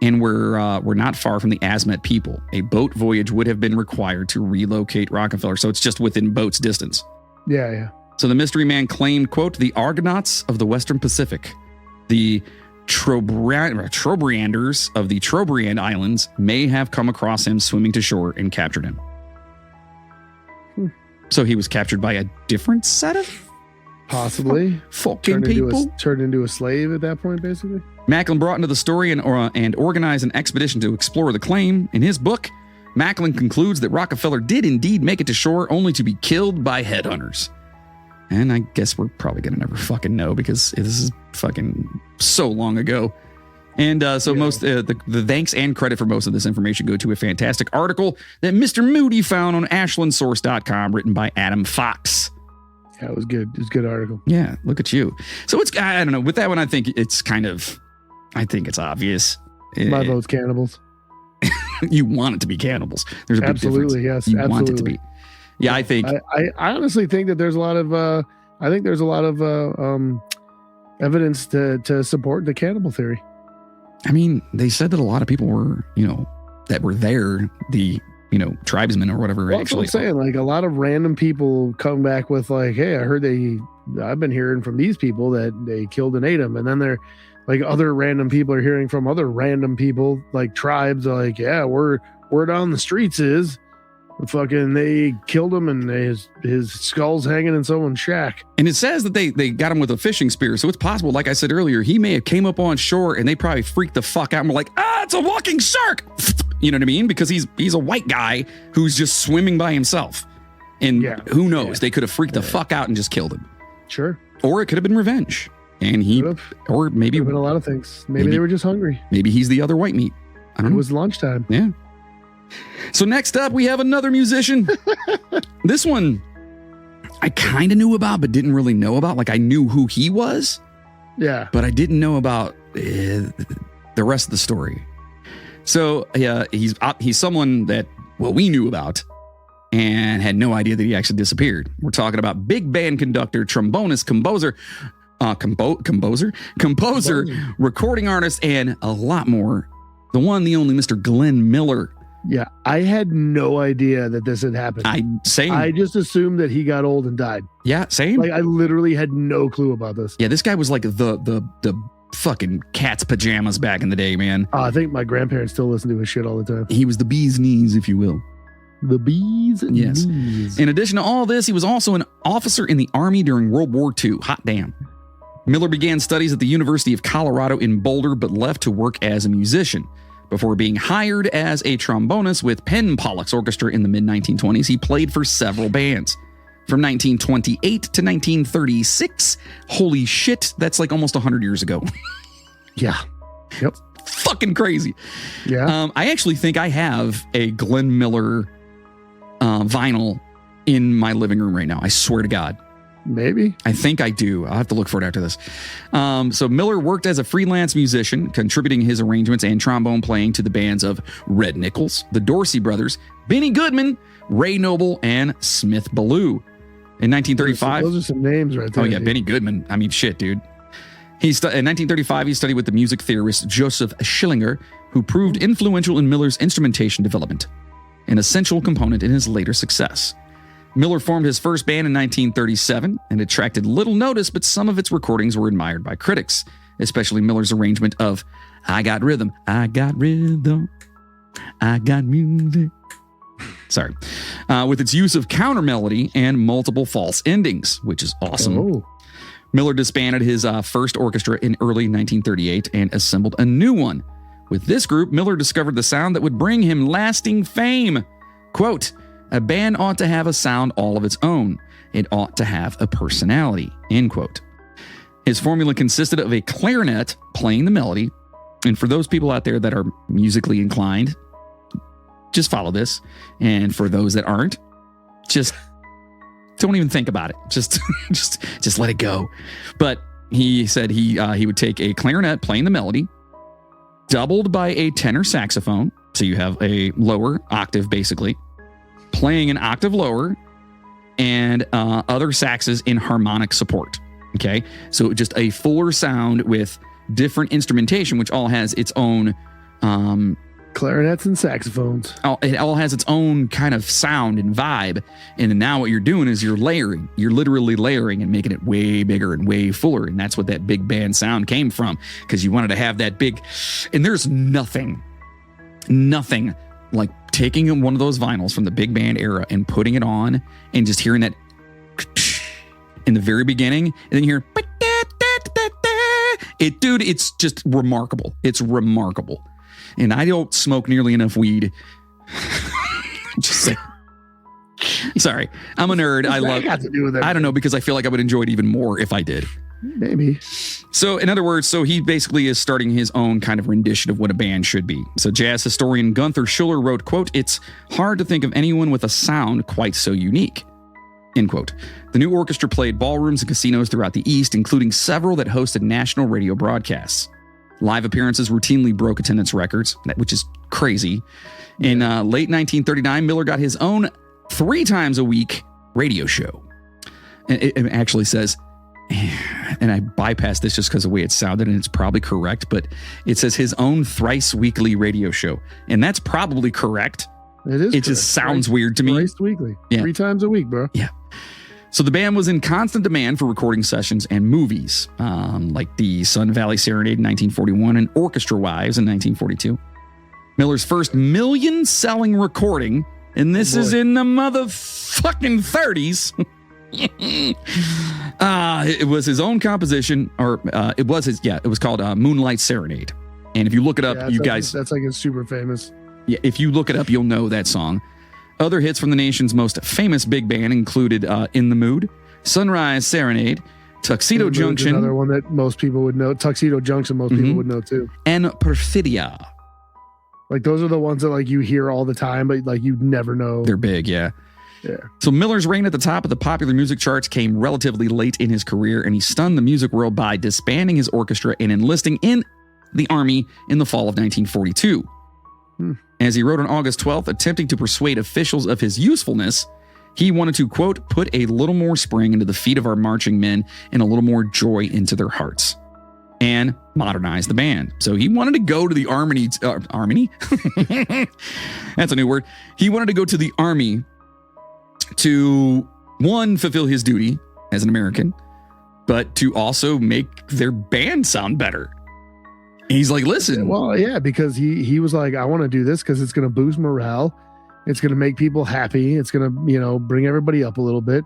and were not far from the Asmat people. A boat voyage would have been required to relocate Rockefeller, so it's just within boat's distance. Yeah. So the mystery man claimed, quote, the Argonauts of the Western Pacific, the Trobrianders of the Trobriand Islands may have come across him swimming to shore and captured him. So he was captured by a different set of possibly fucking people. Turned into a slave at that point, basically. Macklin brought into the story and organized an expedition to explore the claim. In his book, Macklin concludes that Rockefeller did indeed make it to shore, only to be killed by headhunters. And I guess we're probably going to never fucking know because this is fucking so long ago. And most the thanks and credit for most of this information go to a fantastic article that Mr. Moody found on ashlandsource.com, written by Adam Fox. Yeah, it was good. It was a good article. Yeah, look at you. So I don't know. With that one, I think it's obvious. My vote's cannibals. You want it to be cannibals. There's a big difference. Yes, you absolutely. want it to be. Yeah, I think. I honestly think that there's a lot of. Evidence to support the cannibal theory. I mean, they said that a lot of people were, that were there, the, tribesmen or whatever. Well, actually, that's what I'm saying. Like a lot of random people come back with like, hey, I heard I've been hearing from these people that they killed and ate them. And then they're like other random people are hearing from other random people, like tribes are like, yeah, word on the streets is fucking they killed him and his skull's hanging in someone's shack. And it says that they got him with a fishing spear. So it's possible, like I said earlier, he may have came up on shore and they probably freaked the fuck out and were like, it's a walking shark. You know what I mean? Because he's a white guy who's just swimming by himself. And who knows? They could have freaked the fuck out and just killed him. Sure. Or it could have been revenge. And or maybe been a lot of things. Maybe they were just hungry. Maybe he's the other white meat. I don't know. It was lunchtime. Yeah. So next up, we have another musician. This one I kind of knew about, but didn't really know about. Like I knew who he was. Yeah. But I didn't know about the rest of the story. So he's someone that, we knew about and had no idea that he actually disappeared. We're talking about big band conductor, trombonist, composer, recording artist, and a lot more. The one, the only Mr. Glenn Miller. Yeah, I had no idea that this had happened. I just assumed that he got old and died. Yeah, same. Like I literally had no clue about this. Yeah, this guy was like the fucking cat's pajamas back in the day, man. I think my grandparents still listen to his shit all the time. He was the bee's knees, if you will. The bees and Yes. knees. In addition to all this, he was also an officer in the Army during World War II. Hot damn. Miller began studies at the University of Colorado in Boulder, but left to work as a musician. Before being hired as a trombonist with Penn Pollock's Orchestra in the mid-1920s, he played for several bands. From 1928 to 1936, holy shit, that's like almost 100 years ago. Yeah. Yep. Fucking crazy. Yeah. I actually think I have a Glenn Miller vinyl in my living room right now. I swear to God. Maybe. I think I do. I'll have to look for it after this. So Miller worked as a freelance musician, contributing his arrangements and trombone playing to the bands of Red Nichols, the Dorsey Brothers, Benny Goodman, Ray Noble, and Smith Ballou. In 1935... Those are some names right there. Oh, yeah, Benny Goodman. I mean, shit, dude. In 1935, he studied with the music theorist Joseph Schillinger, who proved influential in Miller's instrumentation development, an essential component in his later success. Miller formed his first band in 1937 and attracted little notice, but some of its recordings were admired by critics, especially Miller's arrangement of I Got Rhythm, I Got Rhythm, I Got Music. Sorry. With its use of counter melody and multiple false endings, which is awesome. Oh. Miller disbanded his first orchestra in early 1938 and assembled a new one. With this group, Miller discovered the sound that would bring him lasting fame. Quote, a band ought to have a sound all of its own. It ought to have a personality, end quote. His formula consisted of a clarinet playing the melody. And for those people out there that are musically inclined, just follow this. And for those that aren't, just don't even think about it. Just let it go. But he said he would take a clarinet playing the melody, doubled by a tenor saxophone. So you have a lower octave, basically, playing an octave lower, and other saxes in harmonic support. Okay. So just a fuller sound with different instrumentation, which all has its own, clarinets and saxophones. It all has its own kind of sound and vibe. And then now what you're doing is you're layering. You're literally layering and making it way bigger and way fuller. And that's what that big band sound came from, because you wanted to have that big. And there's nothing like taking one of those vinyls from the big band era and putting it on and just hearing that in the very beginning, and then you hear it, dude. It's just remarkable. It's remarkable. And I don't smoke nearly enough weed. Just saying. Sorry, I'm a nerd. I love. Got to do with I don't know, because I feel like I would enjoy it even more if I did. Maybe. So, in other words, he basically is starting his own kind of rendition of what a band should be. So, jazz historian Gunther Schuller wrote, quote, "It's hard to think of anyone with a sound quite so unique," end quote. The new orchestra played ballrooms and casinos throughout the East, including several that hosted national radio broadcasts. Live appearances routinely broke attendance records, which is crazy. In late 1939, Miller got his own 3 times a week radio show. And it actually says, and I bypassed this just because of the way it sounded, and it's probably correct, but it says his own thrice weekly radio show. And that's probably correct. It is. It just sounds weird to me. Thrice weekly. Yeah. 3 times a week, bro. Yeah. So the band was in constant demand for recording sessions and movies, like the Sun Valley Serenade in 1941 and Orchestra Wives in 1942. Miller's first million-selling recording, and this is in the motherfucking 30s. It was his own composition, or it was called Moonlight Serenade. And if you look it up, that's like it's super famous. Yeah, if you look it up, you'll know that song. Other hits from the nation's most famous big band included In the Mood, Sunrise Serenade, Tuxedo Junction. Another one that most people would know. Tuxedo Junction, most people would know too. And Perfidia. Like those are the ones that like you hear all the time, but like you never know. They're big, yeah. Yeah. So Miller's reign at the top of the popular music charts came relatively late in his career, and he stunned the music world by disbanding his orchestra and enlisting in the Army in the fall of 1942. As he wrote on August 12th, attempting to persuade officials of his usefulness, he wanted to, quote, put a little more spring into the feet of our marching men and a little more joy into their hearts, and modernize the band. So he wanted to go to the Army. That's a new word. He wanted to go to the Army to, one, fulfill his duty as an American, but to also make their band sound better. He's like, listen. Well, yeah, because he was like, I want to do this because it's going to boost morale. It's going to make people happy. It's going to, bring everybody up a little bit.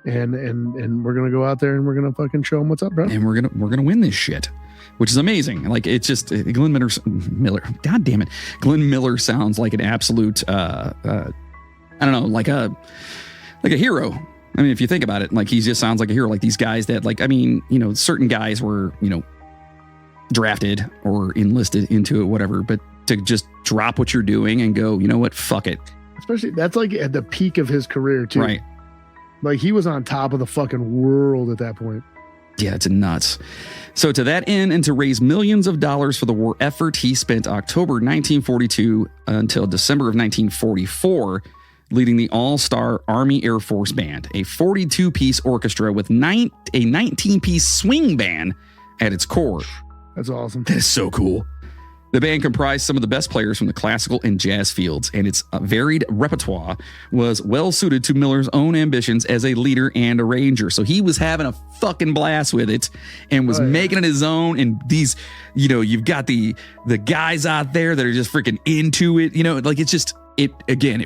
And we're going to go out there and we're going to fucking show them what's up, bro. And we're going to win this shit, which is amazing. Like, it's just Glenn Miller. God damn it. Glenn Miller sounds like an absolute, I don't know, like a hero. I mean, if you think about it, like, he just sounds like a hero. Like these guys that, like, I mean, certain guys were, drafted or enlisted into it, whatever, but to just drop what you're doing and go, you know what, fuck it. Especially, that's like at the peak of his career too. Right. Like, he was on top of the fucking world at that point. Yeah, it's nuts. So to that end, and to raise millions of dollars for the war effort, he spent October 1942 until December of 1944 leading the All-Star Army Air Force Band, a 42-piece orchestra with a 19-piece swing band at its core. That's awesome. That is so cool. The band comprised some of the best players from the classical and jazz fields, and its varied repertoire was well suited to Miller's own ambitions as a leader and arranger. So he was having a fucking blast with it and was making it his own. And these, you've got the guys out there that are just freaking into it. Like, it's just, it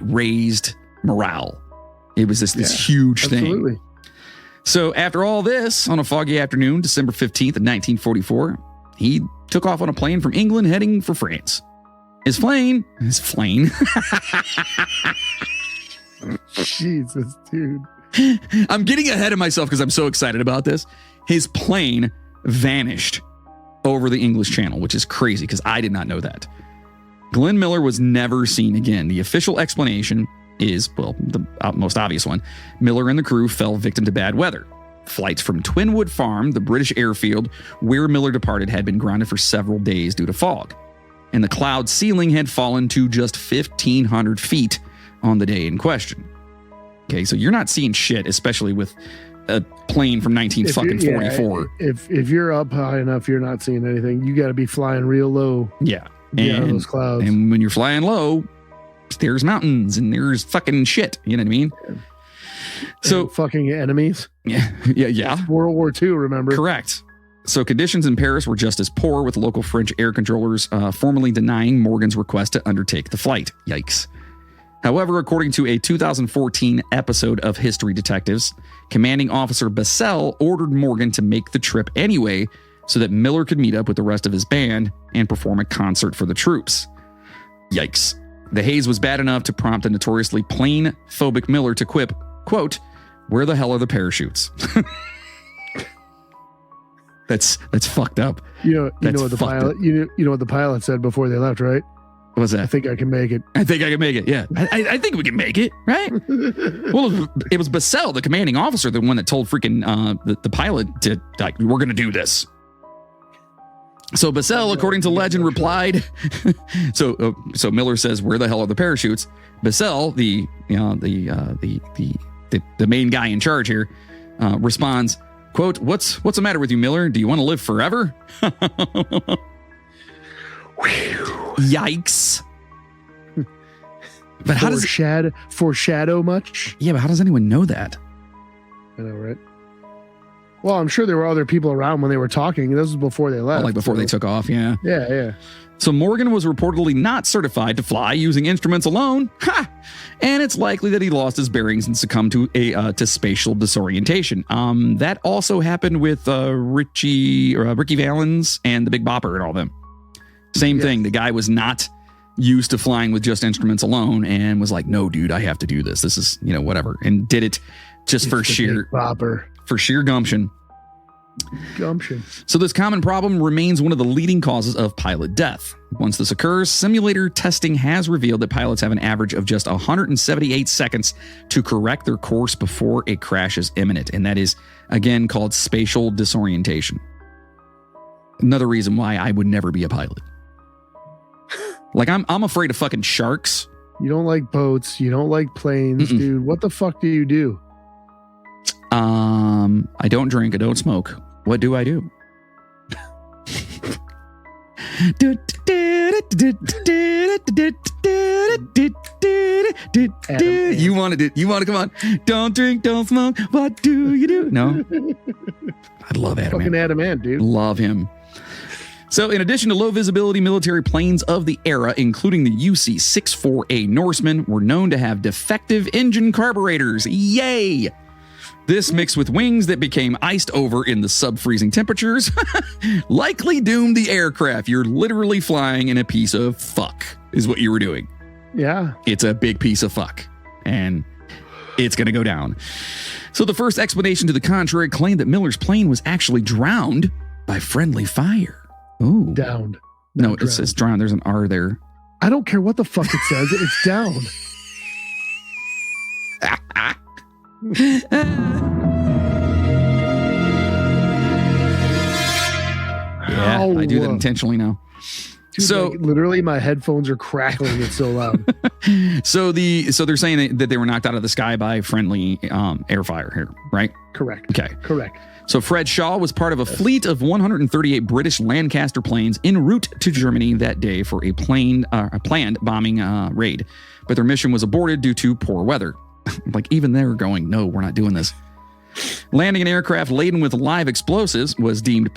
raised morale. It was this huge thing. So after all this, on a foggy afternoon, December 15th of 1944, he took off on a plane from England heading for France. His plane. Jesus, dude. I'm getting ahead of myself because I'm so excited about this. His plane vanished over the English Channel, which is crazy because I did not know that. Glenn Miller was never seen again. The official explanation is, well, the most obvious one. Miller and the crew fell victim to bad weather. Flights from Twinwood Farm, the British airfield where Miller departed, had been grounded for several days due to fog. And the cloud ceiling had fallen to just 1,500 feet on the day in question. Okay, so you're not seeing shit, especially with a plane from 1944. If you're up high enough, you're not seeing anything. You got to be flying real low. Yeah. Out of those clouds. And when you're flying low, there's mountains and there's fucking shit. You know what I mean? Yeah. So and fucking enemies. Yeah. It's World War II, remember? Correct. So conditions in Paris were just as poor, with local French air controllers formally denying Morgan's request to undertake the flight. Yikes. However, according to a 2014 episode of History Detectives, Commanding Officer Bassell ordered Morgan to make the trip anyway so that Miller could meet up with the rest of his band and perform a concert for the troops. Yikes. The haze was bad enough to prompt the notoriously plane-phobic Miller to quip, quote, "Where the hell are the parachutes?" That's fucked up. You know what the pilot you know what the pilot said before they left, right? What was that? I think I can make it. I think I can make it. Yeah. I think we can make it, right? Well, it was Bassell, the commanding officer, the one that told freaking the pilot to, like, we're going to do this. So Bassell, according to legend, replied. So Miller says, "Where the hell are the parachutes?" Bassell, the main guy in charge here, responds, quote, "What's the matter with you, Miller? Do you want to live forever?" Yikes. But how does foreshadow much? Yeah, but how does anyone know that? I know, right? Well, I'm sure there were other people around when they were talking. This was before they left. Oh, like before they took off, yeah. Yeah. So Morgan was reportedly not certified to fly using instruments alone. Ha! And it's likely that he lost his bearings and succumbed to spatial disorientation. That also happened with Ricky Valens and the Big Bopper and all them. Same thing. The guy was not used to flying with just instruments alone and was like, "No, dude, I have to do this. This is, whatever." And did it just for sheer gumption. So this common problem remains one of the leading causes of pilot death. Once this occurs, simulator testing has revealed that pilots have an average of just 178 seconds to correct their course before a crash is imminent. And that is, again, called spatial disorientation. Another reason why I would never be a pilot. Like, I'm afraid of fucking sharks. You don't like boats. You don't like planes, dude. What the fuck do you do? I don't drink. I don't smoke. What do I do? You wanted it. You want to come on. Don't drink, don't smoke. What do you do? No. I love Adam. Fucking Adam Ant, dude. Love him. So in addition to low visibility military planes of the era, including the UC-64A Norseman, were known to have defective engine carburetors. Yay! This mixed with wings that became iced over in the sub-freezing temperatures likely doomed the aircraft. You're literally flying in a piece of fuck is what you were doing. Yeah. It's a big piece of fuck. And it's going to go down. So the first explanation to the contrary claimed that Miller's plane was actually drowned by friendly fire. Oh, Downed. No, Not it says drowned. There's an R there. I don't care what the fuck it says. It's down. Yeah, Ow. I do that intentionally now. Dude, So- like, literally my headphones are crackling. It's so loud. So they're saying that they were knocked out of the sky by friendly air fire here, right? Correct. Okay. Correct. So Fred Shaw was part of a fleet of 138 British Lancaster planes en route to Germany that day for a planned bombing raid, but their mission was aborted due to poor weather. Like even they were going, no, we're not doing this. Landing an aircraft laden with live explosives was deemed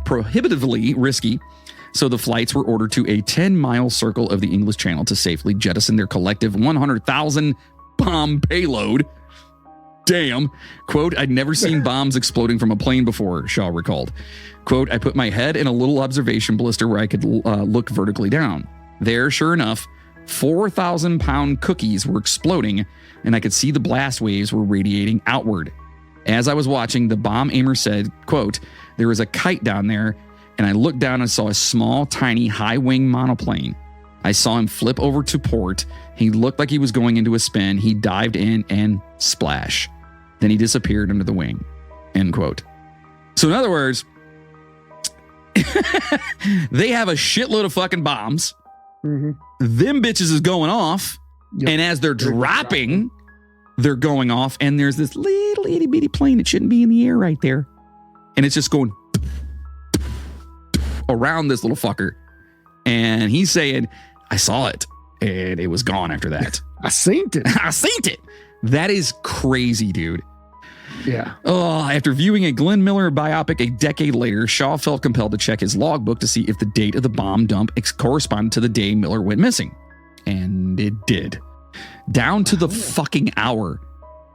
prohibitively risky, so the flights were ordered to a 10-mile circle of the English Channel to safely jettison their collective 100,000 bomb payload. Damn. Quote, I'd never seen bombs exploding from a plane before, Shaw recalled. Quote, I put my head in a little observation blister where I could look vertically down. There, sure enough, 4,000-pound cookies were exploding, and I could see the blast waves were radiating outward. As I was watching, the bomb aimer said, quote, there was a kite down there, and I looked down and saw a small, tiny, high-wing monoplane. I saw him flip over to port. He looked like he was going into a spin. He dived in and splash. Then he disappeared under the wing. End quote. So in other words, they have a shitload of fucking bombs. Mm-hmm. Them bitches is going off. Yep. And as they're dropping, they're going off. And there's this little itty bitty plane that shouldn't be in the air right there. And it's just going around this little fucker. And he's saying, I saw it. And it was gone after that. I seen it. I seen it. That is crazy, dude. Yeah. Oh, after viewing a Glenn Miller biopic a decade later, Shaw felt compelled to check his logbook to see if the date of the bomb dump corresponded to the day Miller went missing. And it did. Down to the fucking hour.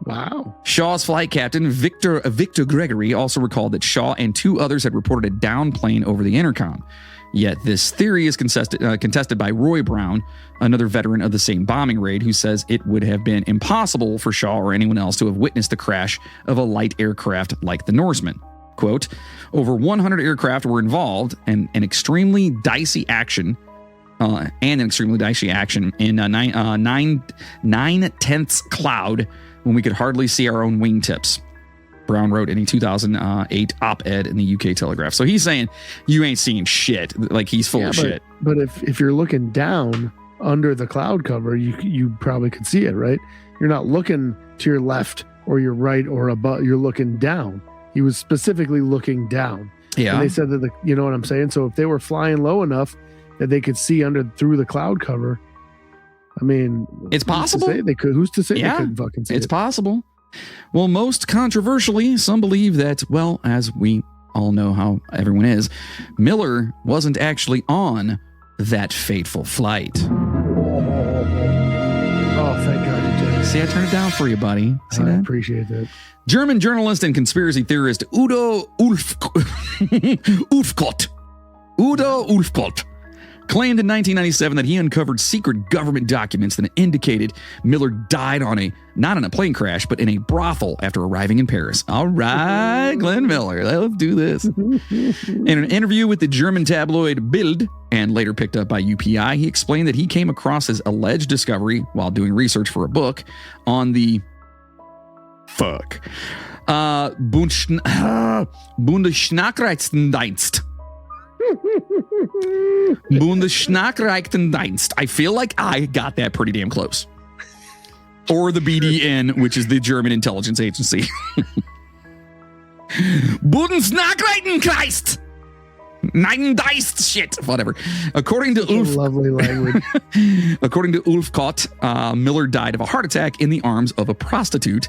Wow. Shaw's flight captain, Victor Gregory, also recalled that Shaw and two others had reported a downed plane over the intercom. Yet this theory is contested by Roy Brown, another veteran of the same bombing raid, who says it would have been impossible for Shaw or anyone else to have witnessed the crash of a light aircraft like the Norseman. Quote, over 100 aircraft were involved in an extremely dicey action in a 9/10 cloud when we could hardly see our own wingtips. Brown wrote in a 2008 op-ed in the UK Telegraph. So he's saying you ain't seeing shit. Like he's full of shit. But if you're looking down under the cloud cover, you probably could see it, right? You're not looking to your left or your right or above. You're looking down. He was specifically looking down. Yeah. And they said that you know what I'm saying? So if they were flying low enough that they could see through the cloud cover, I mean, it's possible. Who's to say they couldn't fucking see it's it? possible. Well, most controversially, some believe that, well, as we all know how everyone is, Miller wasn't actually on that fateful flight. Oh, thank God you did. See, I turned it down for you, buddy. See I that? appreciate that. German journalist and conspiracy theorist Udo Ulfkott claimed in 1997 that he uncovered secret government documents that indicated Miller died not in a plane crash, but in a brothel after arriving in Paris. All right, Glenn Miller, let's do this. In an interview with the German tabloid Bild, and later picked up by UPI, he explained that he came across his alleged discovery while doing research for a book on the Bundesnachrichtendienst. Bundesnachrichtendienst. I feel like I got that pretty damn close. Or the BDN, which is the German intelligence agency. Bundesnachrichtendienst. Shit, whatever. According to Lovely language. According to Ulfkott, Miller died of a heart attack in the arms of a prostitute,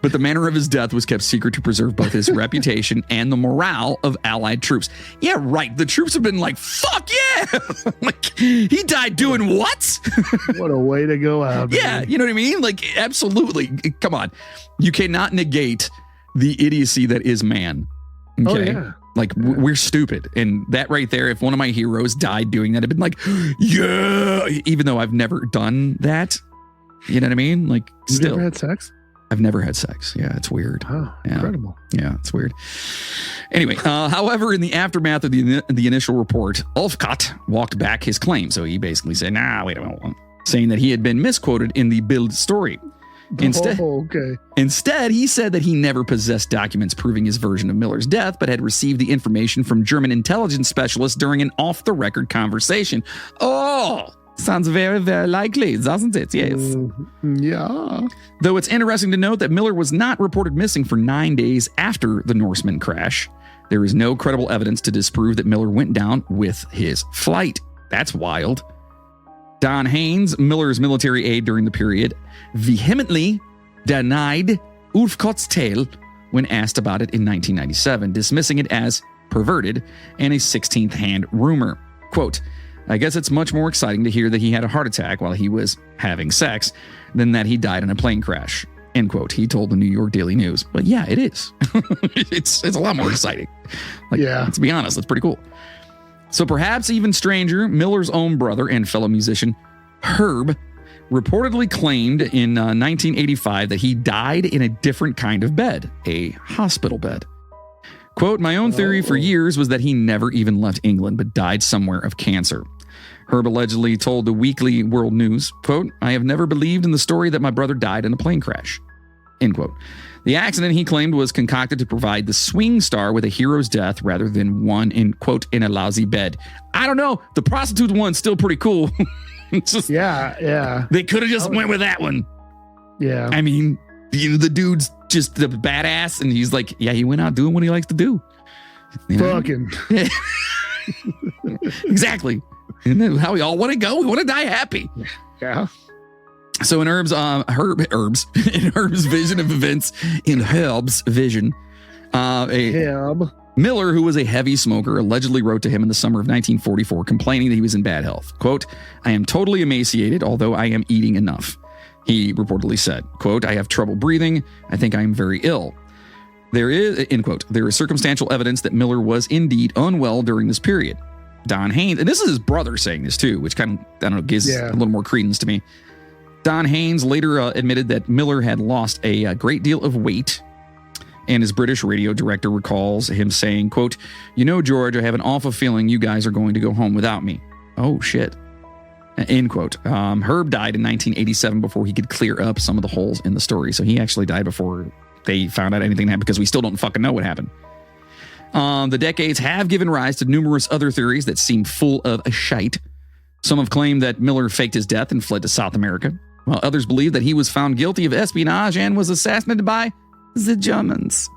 but the manner of his death was kept secret to preserve both his reputation and the morale of Allied troops. Yeah, right. The troops have been like, fuck yeah. Like, he died doing what? What a way to go out. Yeah, you know what I mean? Like, absolutely. Come on. You cannot negate the idiocy that is man. Okay. Oh, yeah. Like, we're stupid. And that right there, if one of my heroes died doing that, I'd been like, yeah, even though I've never done that. You know what I mean? Like, You've still. never had sex? I've never had sex. Yeah, it's weird. Oh, yeah. Incredible. Yeah, it's weird. Anyway, however, in the aftermath of the initial report, Ulfcott walked back his claim. So he basically said, nah, wait a minute. Saying that he had been misquoted in the Bild story. Instead, he said that he never possessed documents proving his version of Miller's death, but had received the information from German intelligence specialists during an off-the-record conversation. Oh, sounds very, very likely, doesn't it? Yes. Yeah. Though it's interesting to note that Miller was not reported missing for 9 days after the Norseman crash. There is no credible evidence to disprove that Miller went down with his flight. That's wild. Don Haynes, Miller's military aide during the period, vehemently denied Ulfcott's tale when asked about it in 1997, dismissing it as perverted and a 16th-hand rumor. Quote, I guess it's much more exciting to hear that he had a heart attack while he was having sex than that he died in a plane crash. End quote. He told the New York Daily News. But yeah, it is. It's a lot more exciting. Like, yeah. Let's be honest. That's pretty cool. So perhaps even stranger, Miller's own brother and fellow musician, Herb, reportedly claimed in 1985 that he died in a different kind of bed, a hospital bed. Quote, my own theory for years was that he never even left England, but died somewhere of cancer. Herb allegedly told the Weekly World News, quote, I have never believed in the story that my brother died in a plane crash, end quote. The accident, he claimed, was concocted to provide the swing star with a hero's death rather than one in, quote, in a lousy bed. I don't know. The prostitute one's still pretty cool. It's just, yeah. They could have just went with that one. Yeah. I mean, the dude's just the badass, and he's like, yeah, he went out doing what he likes to do. You know? Fucking. Exactly. And then how we all want to go. We want to die happy. Yeah. So in Herb's vision of events, in Herb's vision, Miller, who was a heavy smoker, allegedly wrote to him in the summer of 1944, complaining that he was in bad health. Quote, I am totally emaciated, although I am eating enough. He reportedly said, quote, I have trouble breathing. I think I am very ill. There is, end quote, there is circumstantial evidence that Miller was indeed unwell during this period. Don Haynes, and this is his brother saying this too, which kind of, I don't know, gives a little more credence to me. Don Haynes later admitted that Miller had lost a great deal of weight, and his British radio director recalls him saying, quote, you know, George, I have an awful feeling you guys are going to go home without me. Oh, shit. End quote. Herb died in 1987 before he could clear up some of the holes in the story. So he actually died before they found out anything happened, because we still don't fucking know what happened. The decades have given rise to numerous other theories that seem full of shite. Some have claimed that Miller faked his death and fled to South America, while others believe that he was found guilty of espionage and was assassinated by the Germans.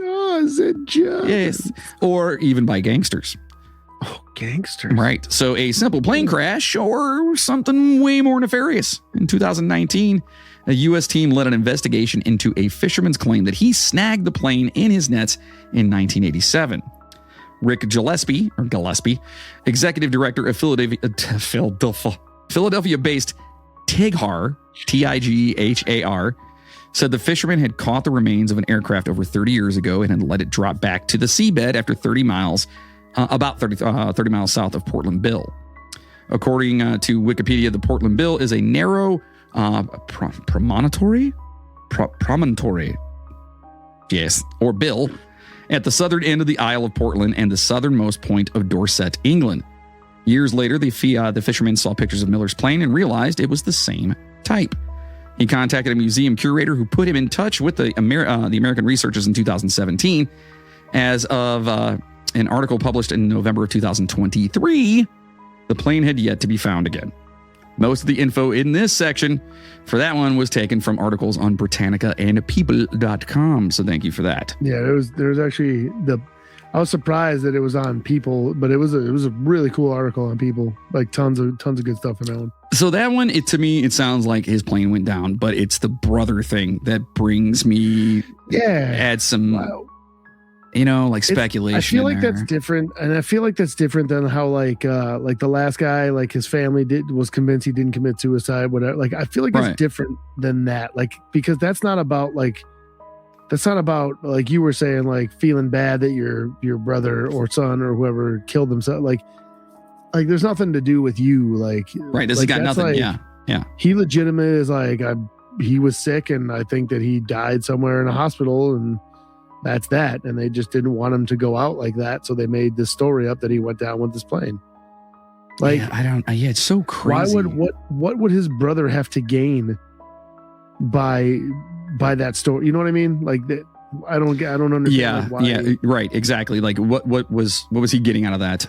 Oh, the Germans. Yes. Or even by gangsters. Oh, gangsters. Right. So a simple plane crash or something way more nefarious. In 2019, a U.S. team led an investigation into a fisherman's claim that he snagged the plane in his nets in 1987. Rick Gillespie, executive director of Philadelphia-based Tighar, Tighar, said the fisherman had caught the remains of an aircraft over 30 years ago and had let it drop back to the seabed after 30 miles, about 30 miles south of Portland Bill. According to Wikipedia, the Portland Bill is a narrow promontory, yes, or bill, at the southern end of the Isle of Portland and the southernmost point of Dorset, England. Years later, the fisherman saw pictures of Miller's plane and realized it was the same type. He contacted a museum curator who put him in touch with the American researchers in 2017. As of an article published in November of 2023, the plane had yet to be found again. Most of the info in this section for that one was taken from articles on Britannica and People.com. So thank you for that. Yeah, there was actually I was surprised that it was on People, but it was a really cool article on People. Like tons of good stuff in that one. So that one, to me, it sounds like his plane went down, but it's the brother thing that brings me, add some, like speculation. I feel like that's different, and I feel like that's different than how like the last guy, like his family was convinced he didn't commit suicide, whatever. Like I feel like it's different than that, like because that's not about like you were saying, like feeling bad that your brother or son or whoever killed themselves, like there's nothing to do with you, like this has got nothing. Like, he legitimate is like he was sick, and I think that he died somewhere in a hospital, and that's that. And they just didn't want him to go out like that, so they made this story up that he went down with this plane. Like it's so crazy. What would his brother have to gain by that story? You know what I mean? Like that. I don't understand. Right, exactly. Like what was he getting out of that?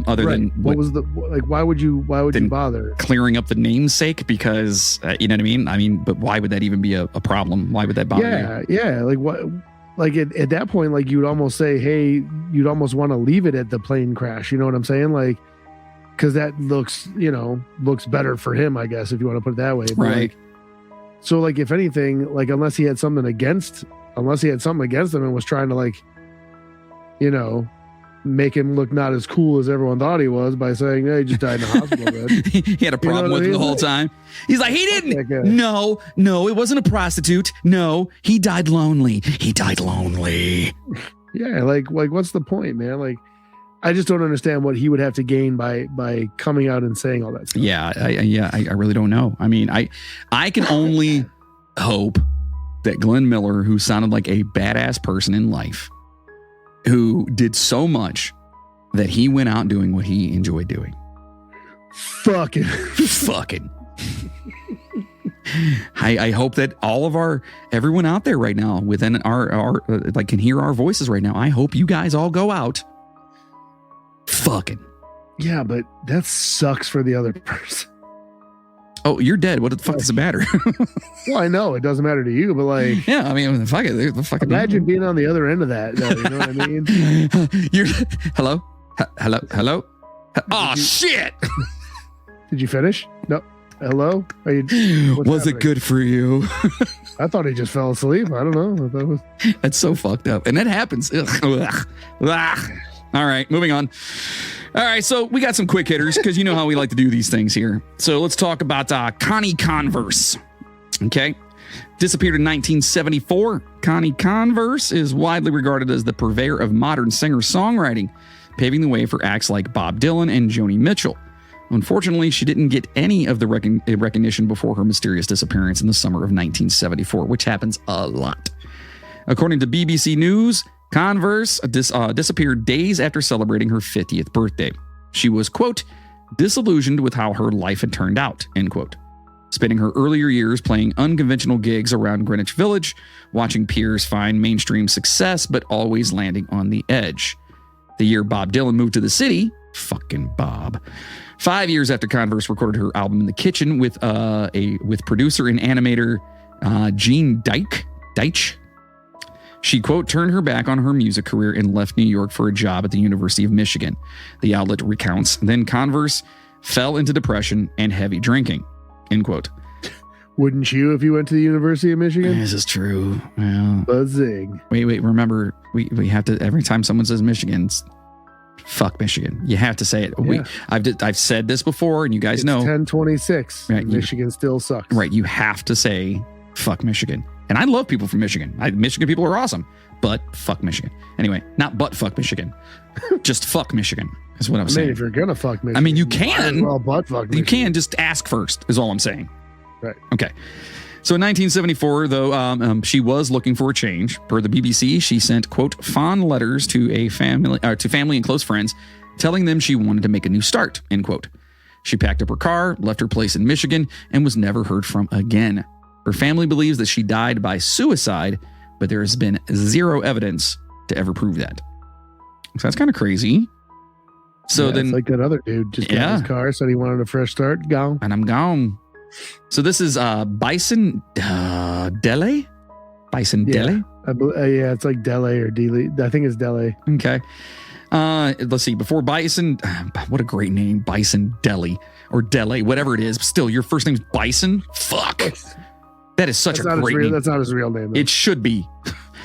Other than why would you bother clearing up the namesake? Because you know what I mean. But why would that even be a problem? Why would that bother you? Like what? Like at that point, like you'd almost say, hey, you'd almost want to leave it at the plane crash. You know what I'm saying? Like, because that looks better for him, I guess, if you want to put it that way. But right. So like, if anything, like unless he had something against him and was trying to like, make him look not as cool as everyone thought he was by saying, hey, he just died in the hospital bed. He had a problem with him the whole time. He's like, he didn't. No, it wasn't a prostitute. No, he died lonely. Yeah, like what's the point, man? Like, I just don't understand what he would have to gain by coming out and saying all that stuff. Yeah, I really don't know. I mean, I can only hope that Glenn Miller, who sounded like a badass person in life, who did so much that he went out doing what he enjoyed doing. Fucking. I hope that all of everyone out there right now within our like can hear our voices right now. I hope you guys all go out fucking. Yeah, but that sucks for the other person. Oh, you're dead. What the fuck does it matter? Well, I know it doesn't matter to you, but like, yeah, I mean, fuck it. Imagine being on the other end of that. Though, you know what I mean? You're hello. Oh shit! Did you finish? No. Hello. Was it good for you? I thought he just fell asleep. I don't know. That's so fucked up, and that happens. Ugh. All right, moving on. All right, so we got some quick hitters because you know how we like to do these things here. So let's talk about Connie Converse. Okay. Disappeared in 1974. Connie Converse is widely regarded as the purveyor of modern singer-songwriting, paving the way for acts like Bob Dylan and Joni Mitchell. Unfortunately, she didn't get any of the recognition before her mysterious disappearance in the summer of 1974, which happens a lot. According to BBC News, Converse disappeared days after celebrating her 50th birthday. She was, quote, disillusioned with how her life had turned out, end quote. Spending her earlier years playing unconventional gigs around Greenwich Village, watching peers find mainstream success, but always landing on the edge. The year Bob Dylan moved to the city, fucking Bob, 5 years after Converse recorded her album in the kitchen with producer and animator Gene Deitch. She, quote, turned her back on her music career and left New York for a job at the University of Michigan. The outlet recounts. Then Converse fell into depression and heavy drinking, end quote. Wouldn't you if you went to the University of Michigan? This is true. Well, buzzing. Wait. Remember, we have to, every time someone says Michigan, fuck Michigan. You have to say it. Yeah. I've said this before, and you guys know. 1026. Right, Michigan still sucks. Right. You have to say fuck Michigan. And I love people from Michigan. Michigan people are awesome, but fuck Michigan. Anyway, not but fuck Michigan. Just fuck Michigan is what I'm saying. If you're going to fuck Michigan. I mean, you can. Well, but fuck Michigan. You can just ask first is all I'm saying. Right. Okay. So in 1974, though, she was looking for a change. Per the BBC, she sent, quote, fond letters to family and close friends, telling them she wanted to make a new start, end quote. She packed up her car, left her place in Michigan, and was never heard from again. Her family believes that she died by suicide, but there has been zero evidence to ever prove that. So that's kind of crazy. So then, it's like that other dude just got his car, said he wanted a fresh start, gone. And I'm gone. So this is Bison Dele? Bison Dele? Yeah, it's like Dele or Dele. I think it's Dele. Okay. Let's see. Before Bison, what a great name, Bison Dele, or Dele, whatever it is. But still, your first name's Bison? Fuck. That is such a great name. That's not his real name, though. It should be.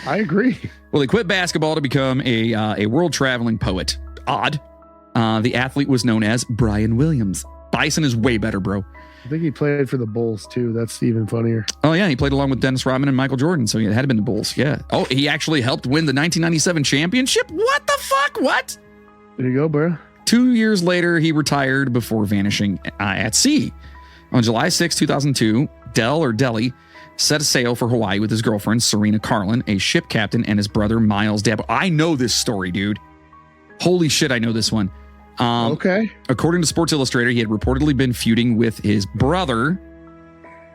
I agree. Well, he quit basketball to become a world-traveling poet. Odd. The athlete was known as Brian Williams. Bison is way better, bro. I think he played for the Bulls, too. That's even funnier. Oh, yeah. He played along with Dennis Rodman and Michael Jordan, so it had been the Bulls. Yeah. Oh, he actually helped win the 1997 championship? What the fuck? What? There you go, bro. 2 years later, he retired before vanishing at sea. On July 6, 2002, Deli set a sail for Hawaii with his girlfriend, Serena Carlin, a ship captain, and his brother, Miles Dabo. I know this story, dude. Holy shit, I know this one. Okay. According to Sports Illustrated, he had reportedly been feuding with his brother,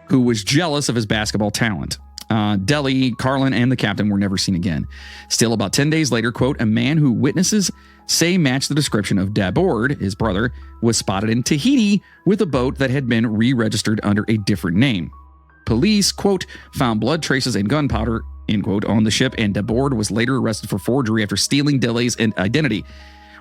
who was jealous of his basketball talent. Deli, Carlin, and the captain were never seen again. Still, about 10 days later, quote, a man who witnesses say matched the description of Dabord, his brother, was spotted in Tahiti with a boat that had been re-registered under a different name. Police, quote, found blood traces and gunpowder, end quote, on the ship, and Dabord was later arrested for forgery after stealing Deli's identity.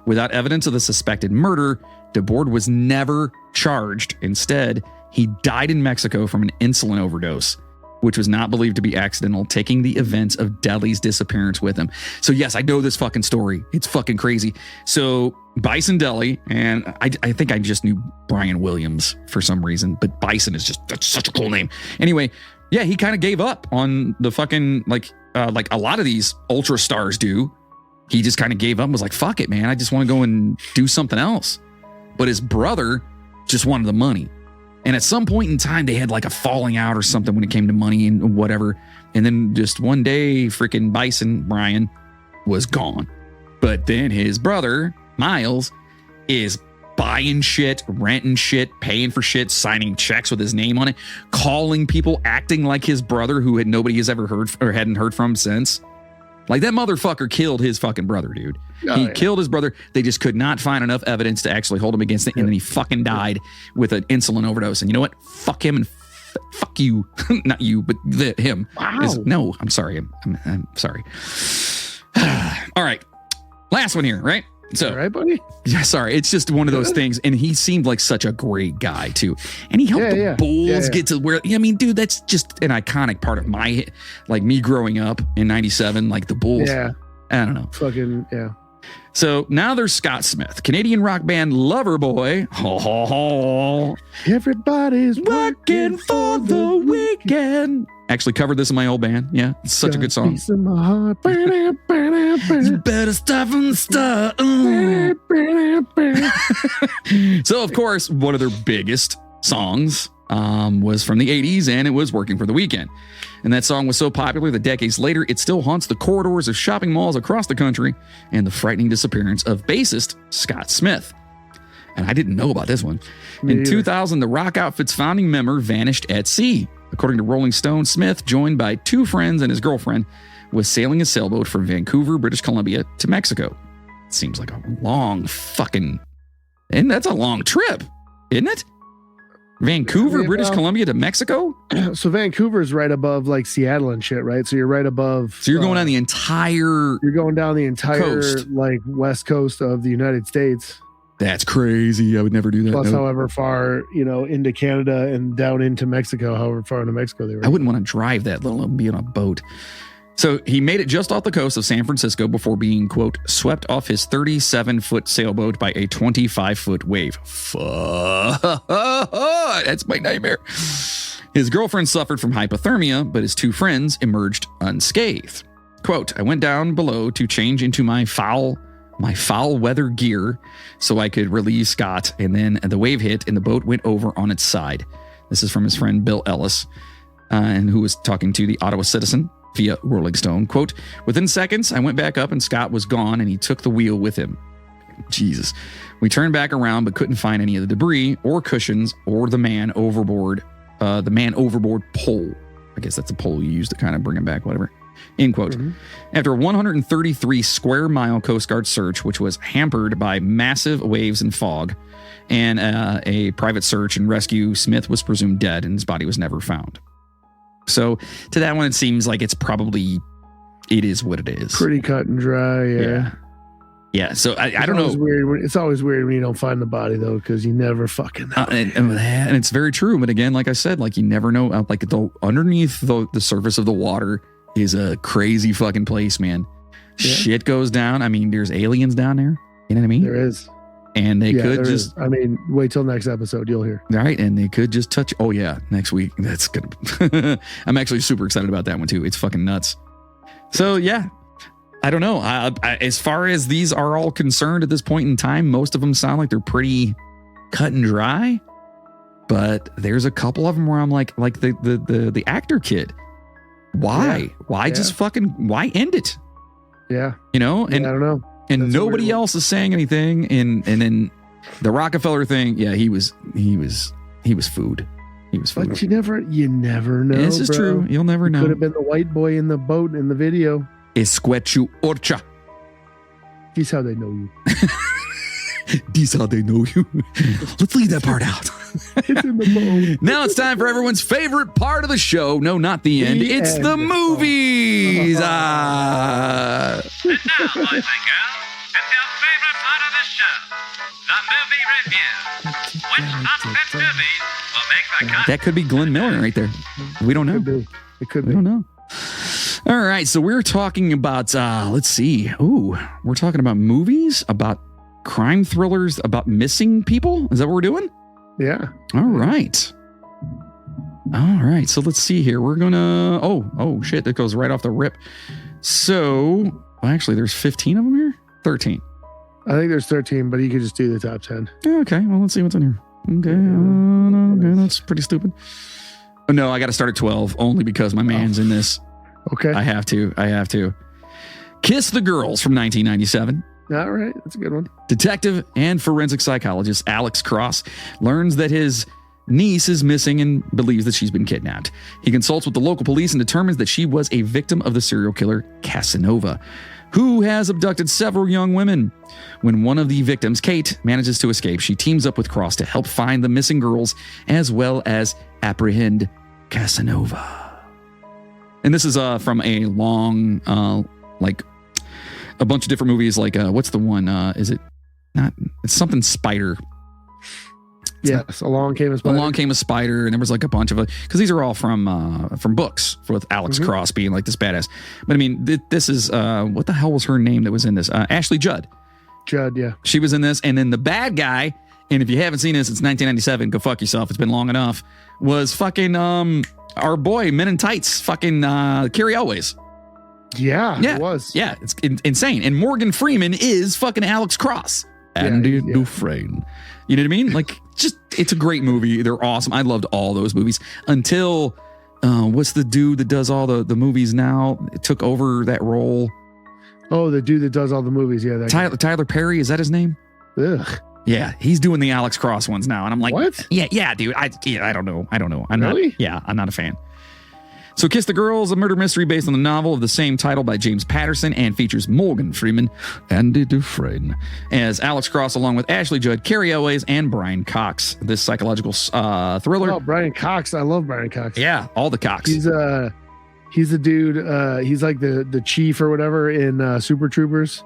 Without evidence of the suspected murder, Dabord was never charged. Instead, he died in Mexico from an insulin overdose, which was not believed to be accidental, taking the events of Deli's disappearance with him. So yes, I know this fucking story. It's fucking crazy. So Bison Deli, and I think I just knew Brian Williams for some reason, but Bison is that's such a cool name. Anyway, yeah, he kind of gave up on the fucking, like a lot of these ultra stars do. He just kind of gave up and was like, fuck it, man. I just want to go and do something else. But his brother just wanted the money. And at some point in time, they had like a falling out or something when it came to money and whatever. And then just one day, freaking Bison, Brian, was gone. But then his brother, Miles, is buying shit, renting shit, paying for shit, signing checks with his name on it, calling people, acting like his brother who nobody has ever heard or hadn't heard from since. Like, that motherfucker killed his fucking brother, dude. He killed his brother. They just could not find enough evidence to actually hold him against it. And then he fucking died with an insulin overdose. And you know what? Fuck him and fuck you. Not you, but him. Wow. No, I'm sorry. I'm sorry. All right. Last one here, right? So, all right, buddy. Yeah, sorry. It's just one of those things. And he seemed like such a great guy, too. And he helped the Bulls get to where, I mean, dude, that's just an iconic part of my, like, me growing up in 97, like the Bulls. Yeah. I don't know. Fucking, yeah. So now there's Scott Smith, Canadian rock band Loverboy. Ho, ho, ho. Everybody's working for the weekend. Actually covered this in my old band. Yeah, it's such a good song. Piece of my heart. You better stop and start. So, of course, one of their biggest songs was from the 80s, and it was Working for the Weekend. And that song was so popular that decades later, it still haunts the corridors of shopping malls across the country and the frightening disappearance of bassist Scott Smith. And I didn't know about this one. In 2000, the rock outfit's founding member vanished at sea. According to Rolling Stone, Smith, joined by two friends and his girlfriend, was sailing a sailboat from Vancouver, British Columbia to Mexico. It seems like a long fucking... And that's a long trip, isn't it? Vancouver, British Columbia to Mexico? So Vancouver's right above like Seattle and shit, right? So you're right above... So you're going down the entire... You're going down the entire coast. Like west coast of the United States. That's crazy. I would never do that. Plus however far, into Canada and down into Mexico, however far into Mexico they were. I wouldn't want to drive that, let alone be on a boat. So he made it just off the coast of San Francisco before being, quote, swept off his 37-foot sailboat by a 25-foot wave. Fuck. That's my nightmare. His girlfriend suffered from hypothermia, but his two friends emerged unscathed. Quote, I went down below to change into my foul weather gear so I could relieve Scott, and then the wave hit and the boat went over on its side. This is from his friend Bill Ellis, and who was talking to the Ottawa Citizen via Rolling Stone. Quote, within seconds, I went back up and Scott was gone and he took the wheel with him. Jesus. We turned back around but couldn't find any of the debris or cushions or the man overboard pole. I guess that's a pole you use to kind of bring him back, whatever. End quote. Mm-hmm. After a 133 square mile Coast Guard search, which was hampered by massive waves and fog, and a private search and rescue, Smith was presumed dead and his body was never found. So to that one, it seems like it is what it is. Pretty cut and dry, yeah. Yeah, so I don't know. It's always weird when you don't find the body though, because you never fucking know. And it's very true. But again, like I said, like you never know. Like underneath the surface of the water is a crazy fucking place, man. Yeah. Shit goes down. I mean, there's aliens down there. You know what I mean? There is. And they could just. I mean, wait till next episode. You'll hear. Right, and they could just touch. Oh yeah, next week. That's gonna. I'm actually super excited about that one too. It's fucking nuts. So yeah. I don't know. As far as these are all concerned at this point in time, most of them sound like they're pretty cut and dry. But there's a couple of them where I'm like the actor kid. Why? Yeah. Why just fucking why end it? Yeah. You know, and I don't know. And that's nobody else is saying anything. And then the Rockefeller thing, yeah, he was food. He was food. But you never know. This is true. You'll never know. Could have been the white boy in the boat in the video. Escuechu orcha. This how they know you. This how they know you. Let's leave that part out. It's in the boat. Now it's time for everyone's favorite part of the show. No, not the end. It's the movies. And now, boys and girls, it's your favorite part of the show, the movie review. Which unfit movies will make the cut? That could be Glenn Miller right there. We don't know. It could be. We don't know. All right, so we're talking about, let's see. Ooh, we're talking about movies, about crime thrillers, about missing people. Is that what we're doing? Yeah. All right, so let's see here. We're going to, oh, shit, that goes right off the rip. So, actually, there's 15 of them here? 13. I think there's 13, but you could just do the top 10. Okay, well, let's see what's in here. Okay, that's pretty stupid. Oh, no, I got to start at 12, only because my man's in this. Okay. I have to. Kiss the Girls from 1997. All right. That's a good one. Detective and forensic psychologist Alex Cross learns that his niece is missing and believes that she's been kidnapped. He consults with the local police and determines that she was a victim of the serial killer Casanova, who has abducted several young women. When one of the victims, Kate, manages to escape, she teams up with Cross to help find the missing girls as well as apprehend Casanova. And this is from a long, like a bunch of different movies. Like, what's the one? Is it not? It's something Spider. Yes, Along Came a Spider. Along Came a Spider, and there was like a bunch of because these are all from books with Alex Cross being like this badass. But I mean, this is what the hell was her name that was in this? Ashley Judd. Judd, yeah. She was in this, and then the bad guy. And if you haven't seen this, it's 1997. Go fuck yourself. It's been long enough. Was fucking our boy Men in Tights, fucking Carrie Elways. Yeah, it was. Yeah, it's insane. And Morgan Freeman is fucking Alex Cross. Andy Dufresne. You know what I mean? Like, it's a great movie. They're awesome. I loved all those movies until what's the dude that does all the movies now? It took over that role. Oh, the dude that does all the movies. Yeah, that Tyler Perry. Is that his name? Ugh. Yeah, he's doing the Alex Cross ones now, and I'm like, what? Yeah, dude. I don't know. I'm really? I'm not a fan. So Kiss the Girls, a murder mystery based on the novel of the same title by James Patterson and features Morgan Freeman, Andy Dufresne as Alex Cross, along with Ashley Judd, Carrie Elways, and Brian Cox. This psychological thriller. Oh, Brian Cox. I love Brian Cox. Yeah, all the Cox. He's the dude. He's like the chief or whatever in Super Troopers.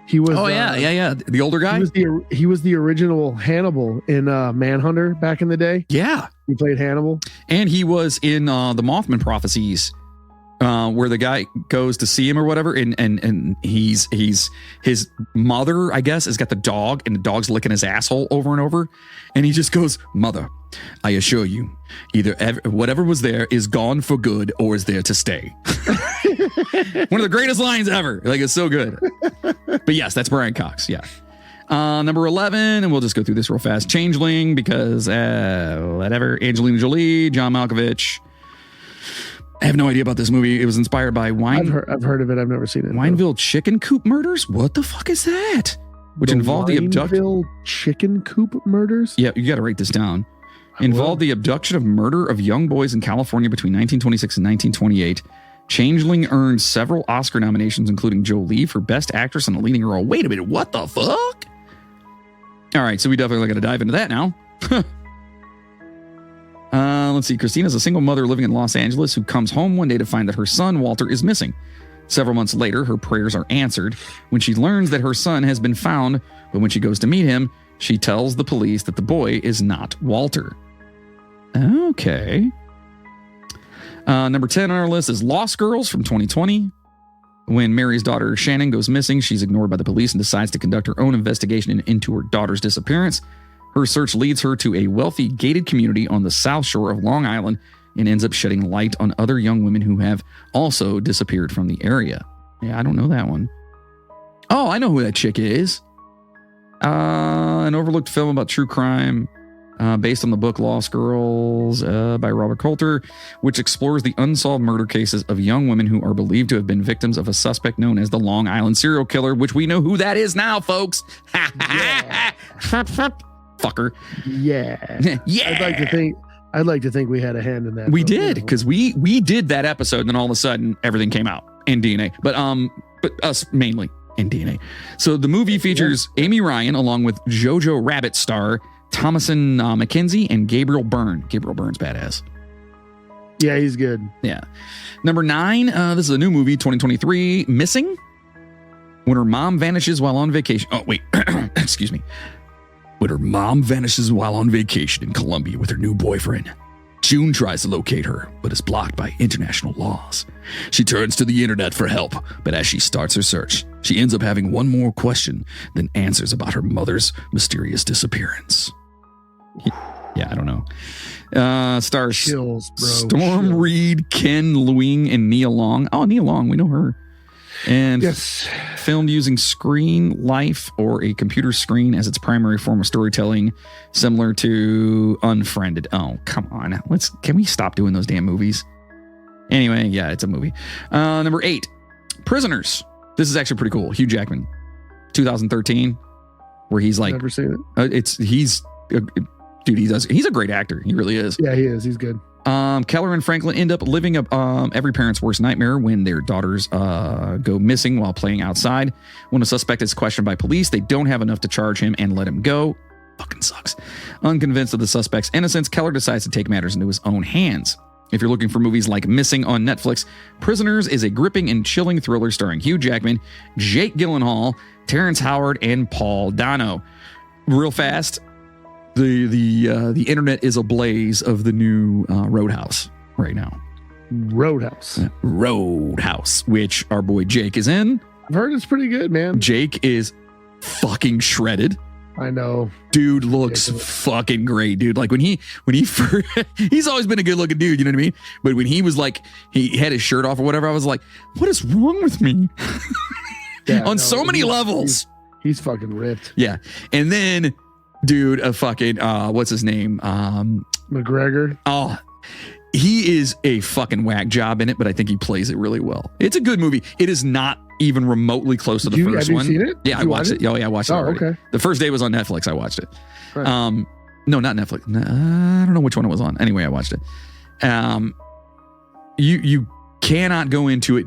He was. Oh yeah. The older guy. He was the original Hannibal in Manhunter back in the day. Yeah, he played Hannibal, and he was in the Mothman Prophecies, where the guy goes to see him or whatever, and he's his mother, I guess, has got the dog, and the dog's licking his asshole over and over, and he just goes, "Mother, I assure you, whatever was there is gone for good or is there to stay." One of the greatest lines ever. Like, it's so good. But yes, that's Brian Cox. Yeah. Number 11, and we'll just go through this real fast. Changeling, because whatever. Angelina Jolie, John Malkovich. I have no idea about this movie. It was inspired by I've heard of it. I've never seen it. Wineville chicken coop murders? What the fuck is that? Which involved the abduction. Wineville chicken coop murders? Yeah, you got to write this down. Involved the abduction of murder of young boys in California between 1926 and 1928. Changeling earned several Oscar nominations, including Jolie for Best Actress in a Leading Role. Wait a minute, what the fuck? All right, so we definitely got to dive into that now. Let's see. Christina's a single mother living in Los Angeles who comes home one day to find that her son, Walter, is missing. Several months later, her prayers are answered when she learns that her son has been found, but when she goes to meet him, she tells the police that the boy is not Walter. Okay. Number 10 on our list is Lost Girls from 2020. When Mary's daughter Shannon goes missing, she's ignored by the police and decides to conduct her own investigation into her daughter's disappearance. Her search leads her to a wealthy gated community on the south shore of Long Island and ends up shedding light on other young women who have also disappeared from the area. Yeah, I don't know that one. Oh, I know who that chick is. An overlooked film about true crime based on the book Lost Girls by Robert Coulter, which explores the unsolved murder cases of young women who are believed to have been victims of a suspect known as the Long Island serial killer, which we know who that is now, folks. Yeah. Fucker. Yeah. Yeah. I'd like to think we had a hand in that. We did, because we did that episode, and then all of a sudden everything came out in DNA. But us mainly in DNA. So the movie features Amy Ryan along with Jojo Rabbit star Thomasin McKenzie and Gabriel Byrne. Gabriel Byrne's badass. Yeah, he's good. Yeah. Number 9, this is a new movie, 2023, Missing. When her mom vanishes while on vacation. Oh, wait. Excuse me. When her mom vanishes while on vacation in Colombia with her new boyfriend, June tries to locate her, but is blocked by international laws. She turns to the internet for help, but as she starts her search, she ends up having one more question than answers about her mother's mysterious disappearance. Yeah, I don't know. Stars Chills, bro. Storm Chills. Reed, Ken Lewing, and Nia Long. Oh, Nia Long, we know her. And Yes. filmed using screen life or a computer screen as its primary form of storytelling, similar to Unfriended. Oh, come on. Can we stop doing those damn movies? Anyway, yeah, it's a movie. Number 8, Prisoners. This is actually pretty cool. Hugh Jackman, 2013, where he's like, Never seen it. He's a great actor. He really is. Yeah, he is. He's good. Keller and Franklin end up living up every parent's worst nightmare when their daughters go missing while playing outside. When a suspect is questioned by police, they don't have enough to charge him and let him go. Fucking sucks. Unconvinced of the suspect's innocence, Keller decides to take matters into his own hands. If you're looking for movies like Missing on Netflix, Prisoners is a gripping and chilling thriller starring Hugh Jackman, Jake Gyllenhaal, Terrence Howard, and Paul Dano. Real fast, the internet is ablaze of the new Roadhouse right now. Roadhouse, which our boy Jake is in. I've heard it's pretty good, man. Jake is fucking shredded. I know. Dude looks fucking great, dude. Like when he first, he's always been a good looking dude, you know what I mean? But when he was like, he had his shirt off or whatever, I was like, what is wrong with me? Yeah, On so many levels. He's fucking ripped. Yeah. And then, dude, a fucking, what's his name? McGregor. Oh, he is a fucking whack job in it, but I think he plays it really well. It's a good movie. It is not even remotely close to the first one. Have you seen it? Yeah, I watched it. Oh, yeah, I watched it already. Okay. The first day was on Netflix. I watched it. Right. No, not Netflix. I don't know which one it was on. Anyway, I watched it. You cannot go into it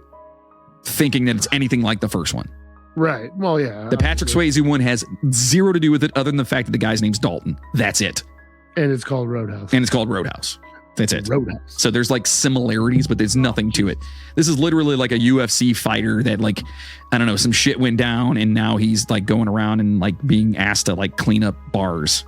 thinking that it's anything like the first one. Right. Well, yeah. The Patrick Swayze one has zero to do with it other than the fact that the guy's name's Dalton. That's it. And it's called Roadhouse. And it's called Roadhouse. That's it. Roadhouse. So there's like similarities, but there's nothing to it. This is literally like a UFC fighter that like, I don't know, some shit went down and now he's like going around and like being asked to like clean up bars.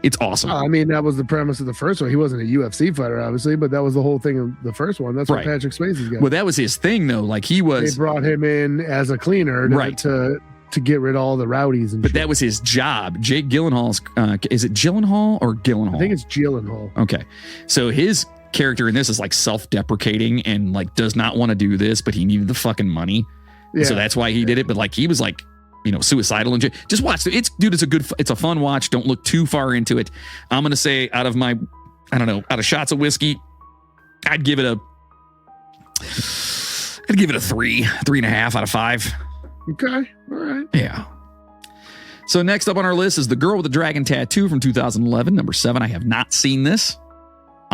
It's awesome. I mean, that was the premise of the first one. He wasn't a UFC fighter, obviously, but that was the whole thing of the first one. That's what Right. Patrick Swayze's got. Well, that was his thing though. Like he They was, brought him in as a cleaner to, Right. to get rid of all the rowdies and but shit. that was his job. Jake Gyllenhaal's, is it Gyllenhaal or Gyllenhaal? I think it's Gyllenhaal. Okay. So his character in this is like self-deprecating and like does not want to do this, but he needed the fucking money. Yeah. So that's why he did it. But like he was like, you know, suicidal and just watch it. It's a fun watch. Don't look too far into it. I'm going to say out of shots of whiskey, I'd give it a 3.5 out of 5. Okay. All right. Yeah. So next up on our list is The Girl with the Dragon Tattoo from 2011. Number 7. I have not seen this.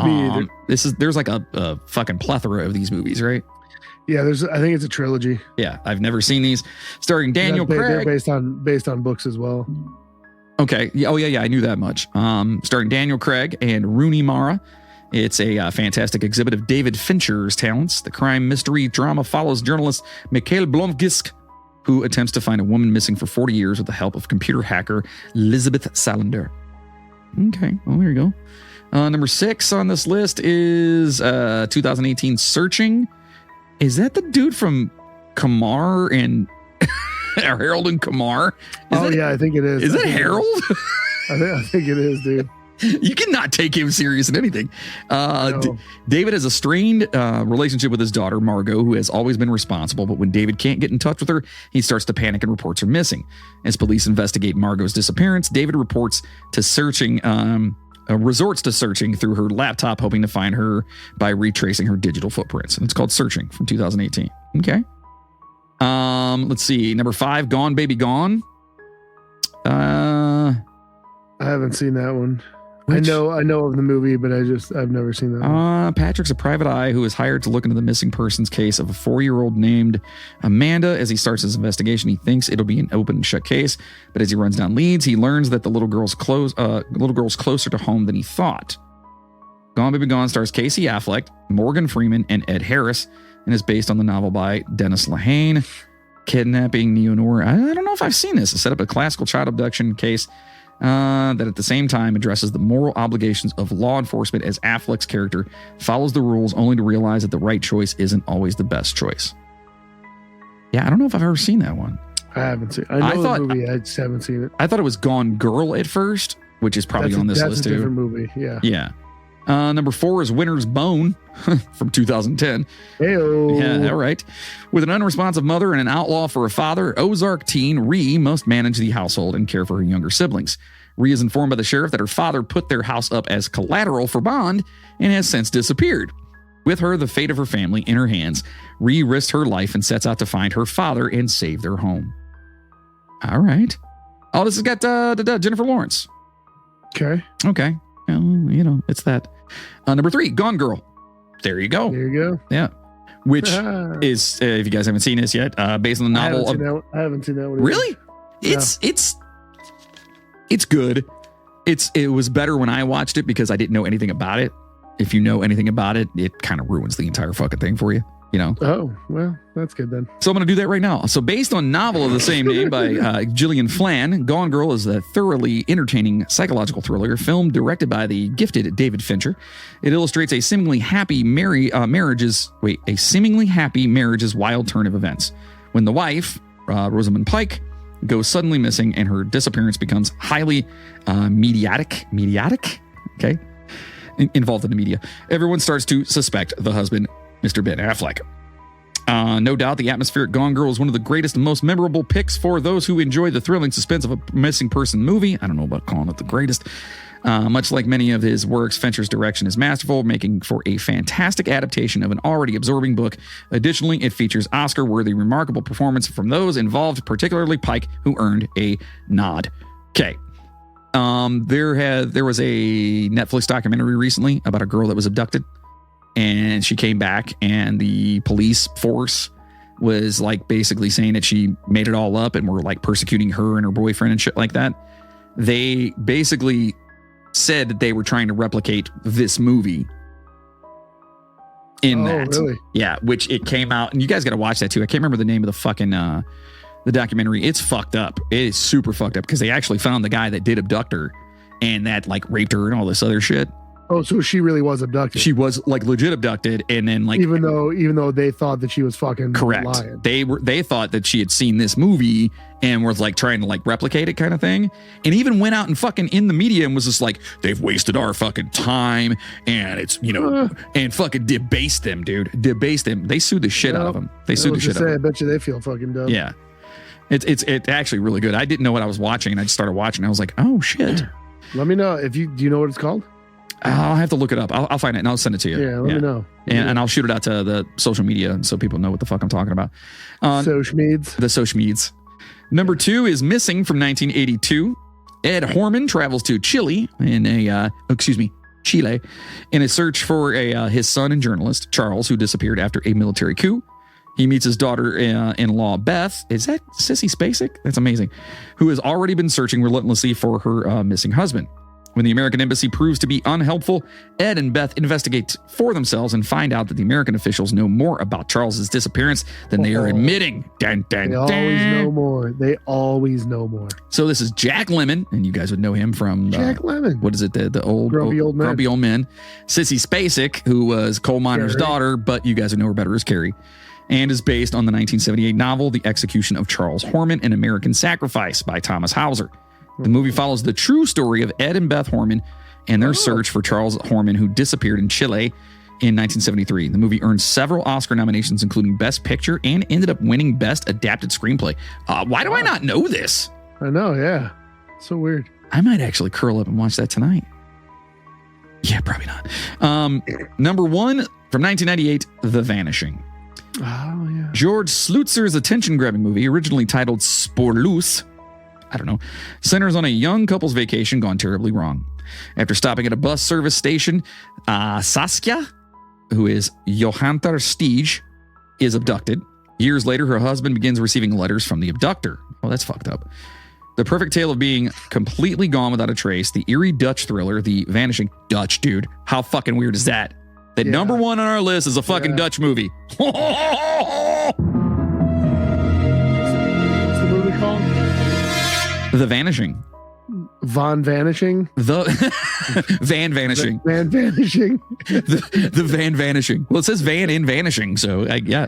Me either. There's like a fucking plethora of these movies, right? Yeah, I think it's a trilogy. Yeah, I've never seen these. Starring Daniel They're Craig. based on books as well. Okay. Yeah, oh yeah, I knew that much. Starring Daniel Craig and Rooney Mara. It's a fantastic exhibit of David Fincher's talents. The crime mystery drama follows journalist Mikhail Blomkvist, who attempts to find a woman missing for 40 years with the help of computer hacker Elizabeth Salander. Okay, well, there you go. Number 6 on this list is 2018 Searching. Is that the dude from Kumar and Harold and Kumar? Yeah, I think it is. Is that Harold? I think it is, dude. You cannot take him serious in anything. No. David has a strained relationship with his daughter, Margot, who has always been responsible. But when David can't get in touch with her, he starts to panic and reports her missing. As police investigate Margot's disappearance, David resorts to searching through her laptop, hoping to find her by retracing her digital footprints. And it's called Searching from 2018. Okay. Let's see. Number 5, Gone Baby Gone. I haven't seen that one. I know of the movie, but I've never seen that one. Patrick's a private eye who is hired to look into the missing persons case of a 4-year-old named Amanda. As he starts his investigation, he thinks it'll be an open and shut case, but as he runs down leads, he learns that the little girl's closer to home than he thought. Gone Baby Gone stars Casey Affleck, Morgan Freeman, and Ed Harris, and is based on the novel by Dennis Lehane. Kidnapping neo-noir. I don't know if I've seen this. It set up a classical child abduction case that at the same time addresses the moral obligations of law enforcement, as Affleck's character follows the rules only to realize that the right choice isn't always the best choice. Yeah, I don't know if I've ever seen that one. I haven't seen it. I know the movie, I just haven't seen it. I thought it was Gone Girl at first, which is probably on this list too. That's a different movie, yeah. Yeah. Number 4 is Winter's Bone from 2010. Heyo. Yeah, all right. With an unresponsive mother and an outlaw for a father, Ozark teen Ree must manage the household and care for her younger siblings. Ree is informed by the sheriff that her father put their house up as collateral for bond and has since disappeared. With the fate of her family in her hands, Ree risks her life and sets out to find her father and save their home. All right. Oh, this has got Jennifer Lawrence. Okay. Well, it's that. Number 3, Gone Girl. There you go. There you go. Yeah. Which is, if you guys haven't seen this yet, based on the novel. I haven't seen that one. Really? It's good. It was better when I watched it because I didn't know anything about it. If you know anything about it, it kind of ruins the entire fucking thing for you. Oh, well, that's good then. So I'm going to do that right now. So based on novel of the same name by Gillian Flynn, Gone Girl is a thoroughly entertaining psychological thriller film directed by the gifted David Fincher. It illustrates a seemingly happy marriage's wild turn of events. When the wife, Rosamund Pike, goes suddenly missing and her disappearance becomes highly mediatic, okay, involved in the media, everyone starts to suspect the husband, Mr. Ben Affleck. No doubt the atmospheric Gone Girl is one of the greatest and most memorable picks for those who enjoy the thrilling suspense of a missing person movie. I don't know about calling it the greatest. Much like many of his works, Fincher's direction is masterful, making for a fantastic adaptation of an already absorbing book. Additionally, it features Oscar-worthy, remarkable performance from those involved, particularly Pike, who earned a nod. Okay. There was a Netflix documentary recently about a girl that was abducted. And she came back and the police force was like basically saying that she made it all up and were like persecuting her and her boyfriend and shit like that. They basically said that they were trying to replicate this movie in that. Really? Yeah, which it came out, and you guys got to watch that too. I can't remember the name of the fucking the documentary. It's fucked up. It is super fucked up because they actually found the guy that did abduct her and that like raped her and all this other shit. Oh, so she really was abducted. She was like legit abducted, and then like even though they thought that she was fucking correct. lying. They thought that she had seen this movie and was like trying to like replicate it kind of thing, and even went out and fucking in the media and was just like, they've wasted our fucking time, and it's and fucking debased them, dude. Debased them. They sued the shit out of them. They sued the shit out of them. I bet you they feel fucking dumb. Yeah, it's actually really good. I didn't know what I was watching, and I just started watching. I was like, oh shit. Let me know do you know what it's called? I'll have to look it up. I'll find it and I'll send it to you. Yeah, let me know. And I'll shoot it out to the social media so people know what the fuck I'm talking about. Sochmeads. The Sochmeads. Number 2 is Missing from 1982. Ed Horman travels to Chile in a search for his son and journalist, Charles, who disappeared after a military coup. He meets his daughter-in-law, Beth. Is that Sissy Spacek? That's amazing. Who has already been searching relentlessly for her missing husband. When the American embassy proves to be unhelpful, Ed and Beth investigate for themselves and find out that the American officials know more about Charles's disappearance than they are admitting. Dun, dun, They dun. always know more. They always know more. So this is Jack Lemmon, and you guys would know him from Jack Lemmon. what is it? The old Grumpy Old Men. Grumpy Old Men. Sissy Spacek, who was coal miner's Carrie. daughter, but you guys would know her better as Carrie, and is based on the 1978 novel The Execution of Charles Horman, An American Sacrifice by Thomas Hauser. The movie follows the true story of Ed and Beth Horman and their search for Charles Horman, who disappeared in Chile in 1973. The movie earned several Oscar nominations, including Best Picture, and ended up winning Best Adapted Screenplay. Why do I not know this? I know, yeah. So weird. I might actually curl up and watch that tonight. Yeah, probably not. Number one from 1998, The Vanishing. Oh, yeah. George Slutzer's attention-grabbing movie, originally titled Sporlus, I don't know, centers on a young couple's vacation gone terribly wrong. After stopping at a bus service station, Saskia, who is Johantar Stige, is abducted. Years later, her husband begins receiving letters from the abductor. Oh, that's fucked up. The perfect tale of being completely gone without a trace, the eerie Dutch thriller, The Vanishing. Dutch, dude. How fucking weird is that? That number one on our list is a fucking Dutch movie. What's the movie called? The Vanishing. Von Vanishing? The Van Vanishing. Van Vanishing. The Van Vanishing. Well, it says Van in Vanishing, so yeah.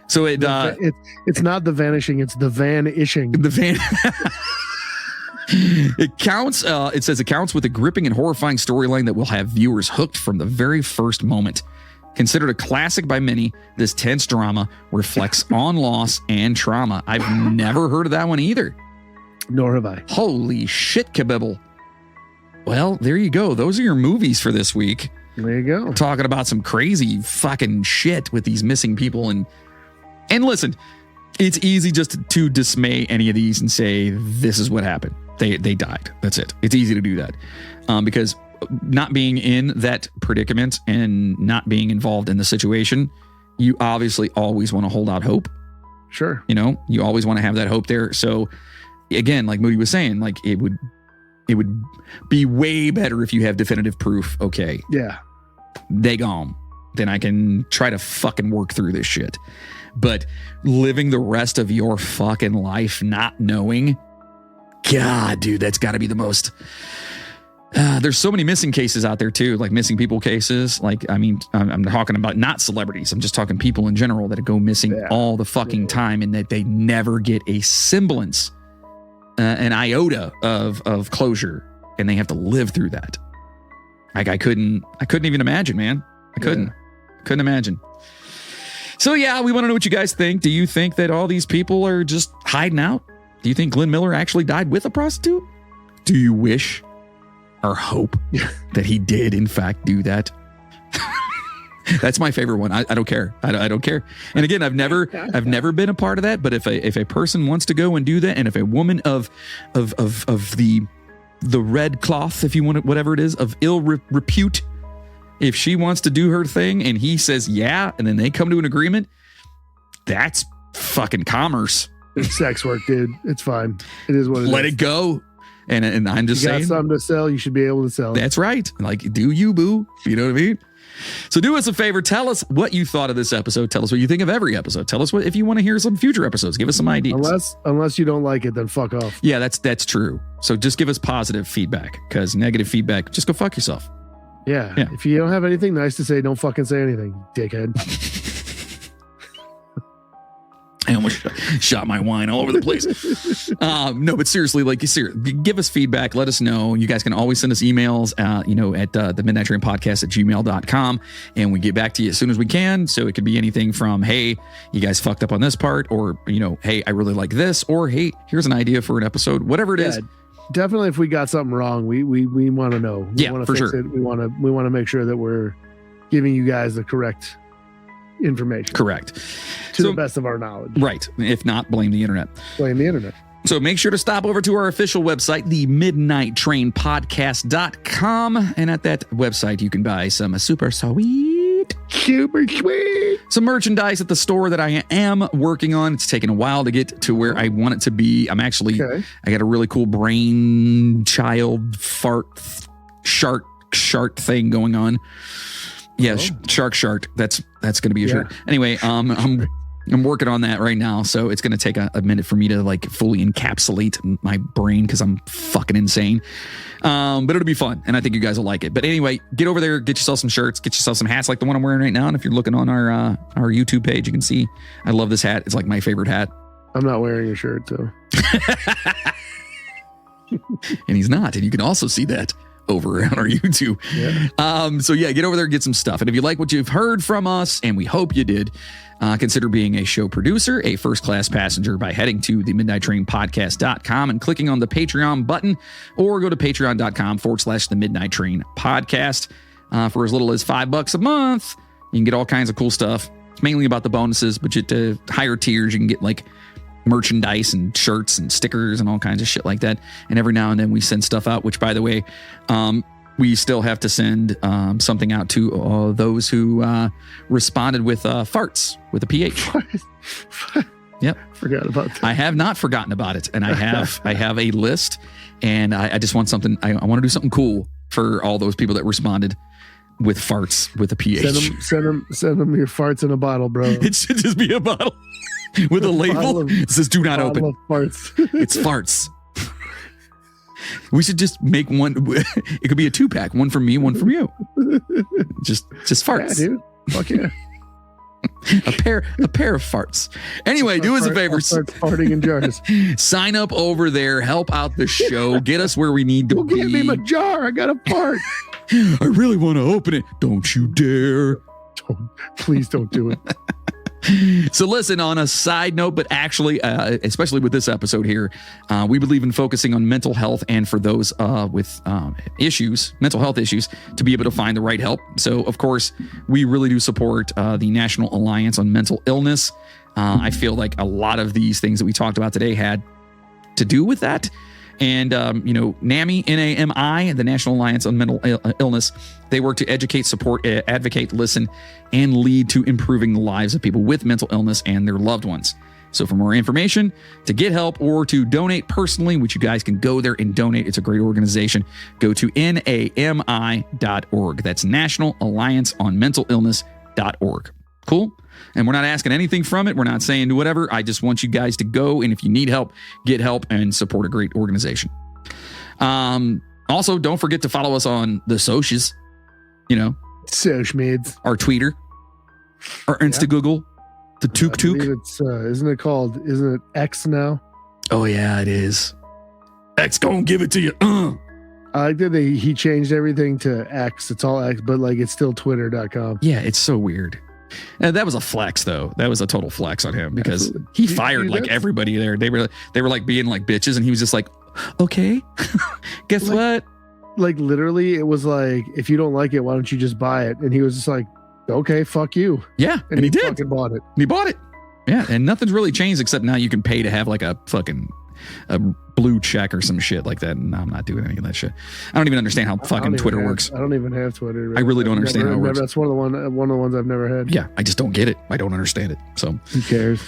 So It's not The Vanishing, it's The Van-ishing. the Van. It says it counts with a gripping and horrifying storyline that will have viewers hooked from the very first moment. Considered a classic by many, this tense drama reflects on loss and trauma. I've never heard of that one either. Nor have I. Holy shit, kabibble. Well, there you go. Those are your movies for this week. There you go. Talking about some crazy fucking shit with these missing people. And listen, it's easy just to dismay any of these and say, this is what happened. They died. That's it. It's easy to do that. Because not being in that predicament and not being involved in the situation, you obviously always want to hold out hope. Sure. You know, you always want to have that hope there. So again, like Moody was saying, like it would be way better if you have definitive proof. Okay. Yeah. They gone. Then I can try to fucking work through this shit. But living the rest of your fucking life not knowing, God, dude, that's got to be the most. There's so many missing cases out there too, like missing people cases. Like, I mean, I'm talking about not celebrities. I'm just talking people in general that go missing all the fucking time and that they never get a semblance, an iota of closure, and they have to live through that. Like I couldn't even imagine, man. I couldn't imagine. So yeah, we want to know what you guys think. Do you think that all these people are just hiding out? Do you think Glenn Miller actually died with a prostitute? Do you wish or hope that he did in fact do that? That's my favorite one. I don't care. I don't care. And again, I've never been a part of that. But if a person wants to go and do that, and if a woman of the red cloth, if you want it, whatever it is, of ill repute, if she wants to do her thing and he says yeah, and then they come to an agreement, that's fucking commerce. It's sex work, dude. It's fine. It is what it is. Let it go. And I'm just saying, you got something to sell, you should be able to sell it. That's right. Like, do you, boo? You know what I mean? So do us a favor. Tell us what you thought of this episode. Tell us what you think of every episode. Tell us what if you want to hear some future episodes. Give us some ideas. Unless you don't like it, then fuck off. Yeah, that's true. So just give us positive feedback, because negative feedback, just go fuck yourself. Yeah. If you don't have anything nice to say, don't fucking say anything, dickhead. I almost shot my wine all over the place. No, but seriously, give us feedback. Let us know. You guys can always send us emails, at the Midnight Train Podcast at gmail.com. And we get back to you as soon as we can. So it could be anything from, hey, you guys fucked up on this part, or, hey, I really like this, or hey, here's an idea for an episode, whatever it is. Definitely, if we got something wrong, we want to know. We want to fix it. We want to make sure that we're giving you guys the correct information. Correct. To the best of our knowledge. Right. If not, blame the internet. Blame the internet. So make sure to stop over to our official website, the midnighttrainpodcast.com. And at that website, you can buy some super sweet Super sweet. Some merchandise at the store that I am working on. It's taken a while to get to where I want it to be. I'm actually, I got a really cool brain child shark thing going on. Yeah, shark. That's going to be a shirt. Anyway, I'm working on that right now, so it's going to take a minute for me to like fully encapsulate my brain because I'm fucking insane. But it'll be fun, and I think you guys will like it. But anyway, get over there, get yourself some shirts, get yourself some hats like the one I'm wearing right now. And if you're looking on our YouTube page, you can see I love this hat. It's like my favorite hat. I'm not wearing a shirt, so. And he's not, and you can also see that over on our YouTube. So yeah, get over there, get some stuff. And if you like what you've heard from us, and we hope you did, consider being a show producer, a first-class passenger by heading to the midnighttrainpodcast.com and clicking on the Patreon button, or go to patreon.com/the Midnight Train Podcast. For as little as $5 a month, you can get all kinds of cool stuff. It's mainly about the bonuses, but at higher tiers, you can get like merchandise and shirts and stickers and all kinds of shit like that. And every now and then we send stuff out, which, by the way, we still have to send something out to those who responded with farts with a PH. Yep. Forgot about that. I have not forgotten about it. And I have a list, and I just want something. I want to do something cool for all those people that responded with farts with a PH. Send them your farts in a bottle, bro. It should just be a bottle with a label. It says "Do not open." Farts. It's farts. We should just make one. It could be a 2-pack, one from me, one from you. Just farts. Yeah, dude. Fuck yeah. a pair of farts. Anyway, do us a favor. Start farting in jars. Sign up over there. Help out the show. Get us where we need to be. Give me my jar. I got a fart. I really want to open it. Don't you dare. Please don't do it. So listen, on a side note, but actually, especially with this episode here, we believe in focusing on mental health, and for those with mental health issues, to be able to find the right help. So, of course, we really do support the National Alliance on Mental Illness. I feel like a lot of these things that we talked about today had to do with that. And, NAMI, N-A-M-I, the National Alliance on Mental Illness, they work to educate, support, advocate, listen, and lead to improving the lives of people with mental illness and their loved ones. So for more information, to get help, or to donate personally, which you guys can go there and donate, it's a great organization, go to NAMI.org. That's National Alliance on Mental Illness.org. Cool? And we're not asking anything from it. We're not saying whatever. I just want you guys to go, and if you need help, get help and support a great organization. Also, don't forget to follow us on the socials. Social meds. Our Twitter, our Instagoogle, the Took Took. Isn't it X now? Oh yeah, it is. X gonna give it to you. I like that he changed everything to X. It's all X, but like it's still twitter.com. Yeah, it's so weird. That was a flex, though. That was a total flex on him, because he fired like everybody there. They were like being like bitches, and he was just like, okay, guess what? Like literally, it was like, if you don't like it, why don't you just buy it? And he was just like, okay, fuck you. Yeah, and he did. Fucking bought it. He bought it. Yeah, and nothing's really changed except now you can pay to have like a blue check or some shit like that. And I'm not doing any of that shit. I don't even understand how fucking Twitter works. I don't even have Twitter. I really don't understand how it works. That's one of the ones I've never had. Yeah, I just don't get it. I don't understand it. So who cares?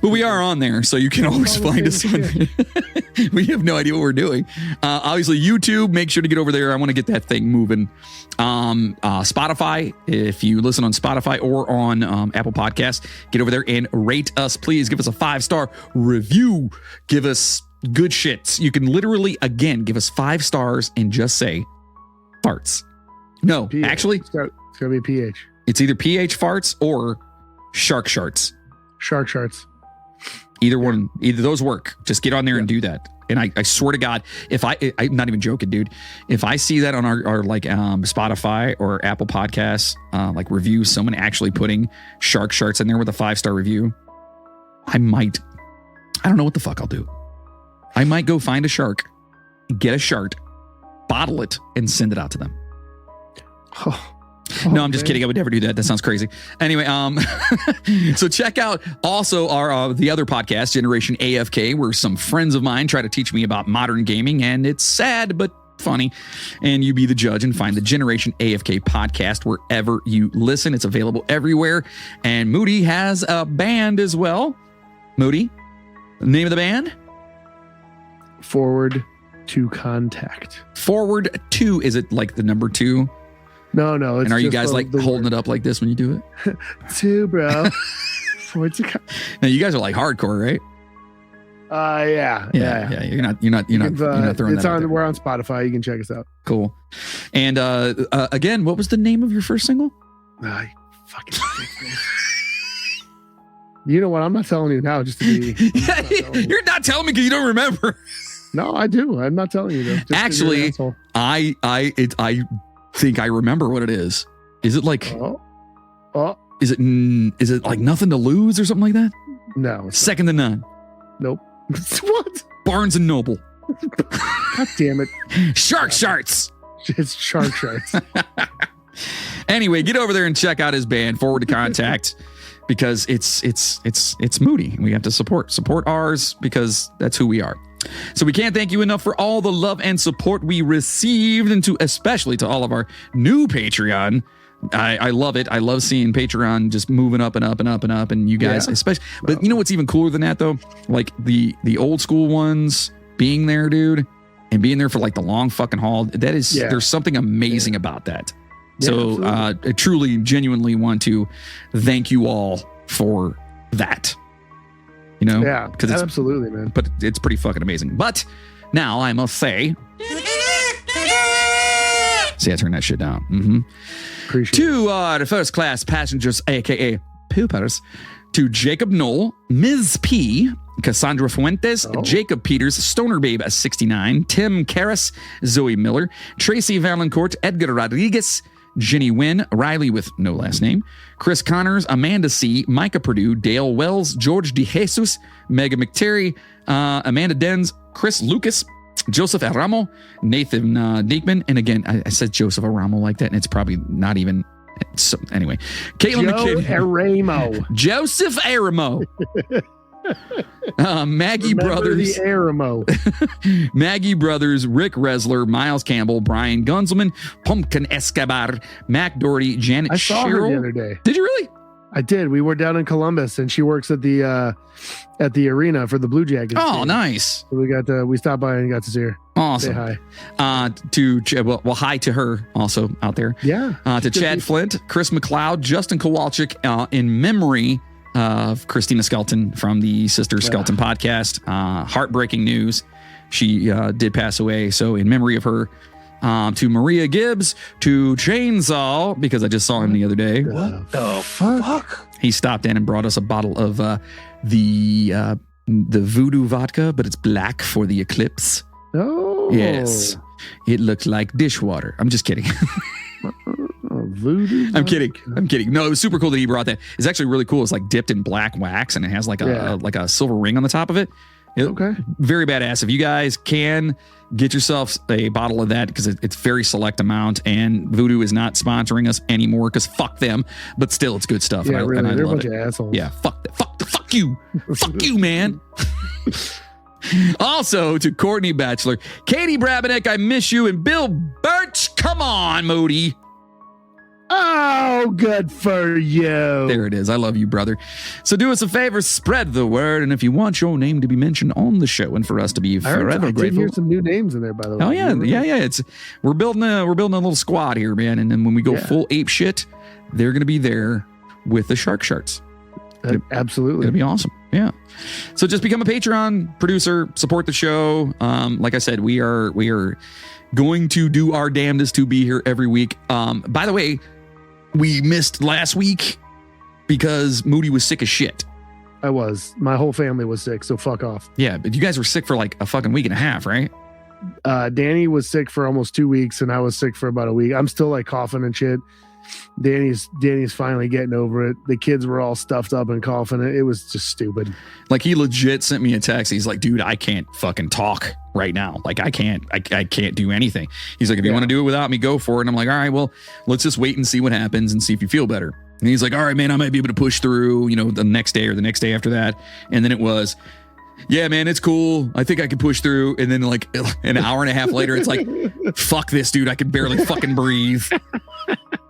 But we are on there, so you can always find us on there. We have no idea what we're doing. Obviously, YouTube, make sure to get over there. I want to get that thing moving. Spotify, if you listen on Spotify or on Apple Podcasts, get over there and rate us. Please give us a 5-star review. Give us good shits. You can literally, again, give us 5 stars and just say farts. No, PH. Actually, it's got to be PH. It's either PH farts or shark sharts. Shark sharts. Either those work. Just get on there and do that. And I swear to God, if I'm not even joking, dude, if I see that on our like Spotify or Apple Podcasts, like reviews, someone actually putting shark sharts in there with a 5-star review, I don't know what the fuck I'll do. I might go find a shark, get a shart, bottle it, and send it out to them. No, I'm just kidding. I would never do that. That sounds crazy. Anyway, so check out also our the other podcast, Generation AFK, where some friends of mine try to teach me about modern gaming, and it's sad, but funny, and you be the judge and find the Generation AFK podcast wherever you listen. It's available everywhere. And Moody has a band as well. Moody, the name of the band? Forward to Contact. Forward to, is it like the number 2? No. It's and are you just guys like holding it up like this when you do it? 2, bro. Forward to Contact. Now you guys are like hardcore, right? Yeah. You're not throwing it's that out there. We're on Spotify. You can check us out. Cool. And again, what was the name of your first single? I fucking You know what? I'm not telling you now. Just to be. You're not telling me because you don't remember. No, I do. I'm not telling you though. Just Actually, I think I remember what it is. Is it like? Is it like Nothing to Lose or something like that? No. It's Second to None. Nope. What? Barnes and Noble. God damn it. Shark Sharks. It's Shark Sharks. Anyway, get over there and check out his band, Forward to Contact, because it's Moody. We have to support ours because that's who we are. So we can't thank you enough for all the love and support we received, and especially to all of our new Patreon. I love it. I love seeing Patreon just moving up and up and up and up, and you guys especially. But you know what's even cooler than that though? Like the old school ones being there, dude, and being there for like the long fucking haul. That is, there's something amazing about that. So I truly, genuinely want to thank you all for that. You know? Yeah, because it's absolutely, man. But it's pretty fucking amazing. But now I must say, see, I turned that shit down. Mm-hmm. Appreciate to the first class passengers, aka poopers, to Jacob Knoll, Ms. P, Cassandra Fuentes, Jacob Peters, Stoner Babe 69, Tim Karras, Zoe Miller, Tracy Valancourt, Edgar Rodriguez, Jenny Wynn, Riley with no last name, Chris Connors, Amanda C, Micah Purdue, Dale Wells, George DeJesus, Megan McTerry, Amanda Denz, Chris Lucas, Joseph Aramo, Nathan Diekman, and again, I said Joseph Aramo like that, and it's probably not even. So, anyway, Caitlin McKinney, Joseph Aramo, Maggie Brothers, the Aramo. Maggie Brothers, Rick Resler, Miles Campbell, Brian Gunzelman, Pumpkin Escobar, Mac Doherty, Janet I saw Sherrill. her the other day. Did you really? I did. We were down in Columbus, and she works at the arena for the Blue Jackets. Oh, game. nice. So we stopped by and got to see her. Awesome. Say hi. Hi to her also out there. Yeah. To Chad Flint, Chris McLeod, Justin Kowalczyk, in memory of Christina Skelton from the Sister Skelton podcast. Heartbreaking news. She did pass away. So in memory of her, to Maria Gibbs, to Chainsaw, because I just saw him the other day. What the fuck? He stopped in and brought us a bottle of the voodoo vodka, but it's black for the eclipse. Oh. Yes. It looked like dishwater. I'm just kidding. Voodoo I'm kidding. No, it was super cool that he brought that. It's actually really cool. It's like dipped in black wax, and it has like a silver ring on the top of it. Okay. Very badass. If you guys can get yourself a bottle of that, because it's very select amount, and Voodoo is not sponsoring us anymore because fuck them, but still it's good stuff. Yeah, really. They're a love bunch of assholes. Yeah, fuck you. Fuck you, man. Also to Courtney Batchelor, Katie Brabenek, I miss you, and Bill Birch. Come on, Moody. Oh, good for you. There it is. I love you, brother. So do us a favor, spread the word, and if you want your name to be mentioned on the show and for us to be forever I did grateful. hear some new names in there, by the way. Oh yeah. We're building a little squad here, man. And then when we go full ape shit, they're gonna be there with the Shark Sharks. Absolutely. It'll be awesome. Yeah. So just become a Patreon producer, support the show. Like I said, we are going to do our damnedest to be here every week. By the way, we missed last week because Moody was sick as shit. I was. My whole family was sick, so fuck off. Yeah, but you guys were sick for like a fucking week and a half, right? Danny was sick for almost 2 weeks, and I was sick for about a week. I'm still like coughing and shit. Danny's finally getting over it. The kids were all stuffed up and coughing. It was just stupid. Like, he legit sent me a text. He's like, dude, I can't fucking talk right now. Like, I can't do anything. He's like, if you want to do it without me, go for it. And I'm like, all right, well, let's just wait and see what happens and see if you feel better. And he's like, all right, man, I might be able to push through, the next day or the next day after that. And then it was, Yeah, man, it's cool. I think I could push through. And then like an hour and a half later, it's like, fuck this, dude. I can barely fucking breathe.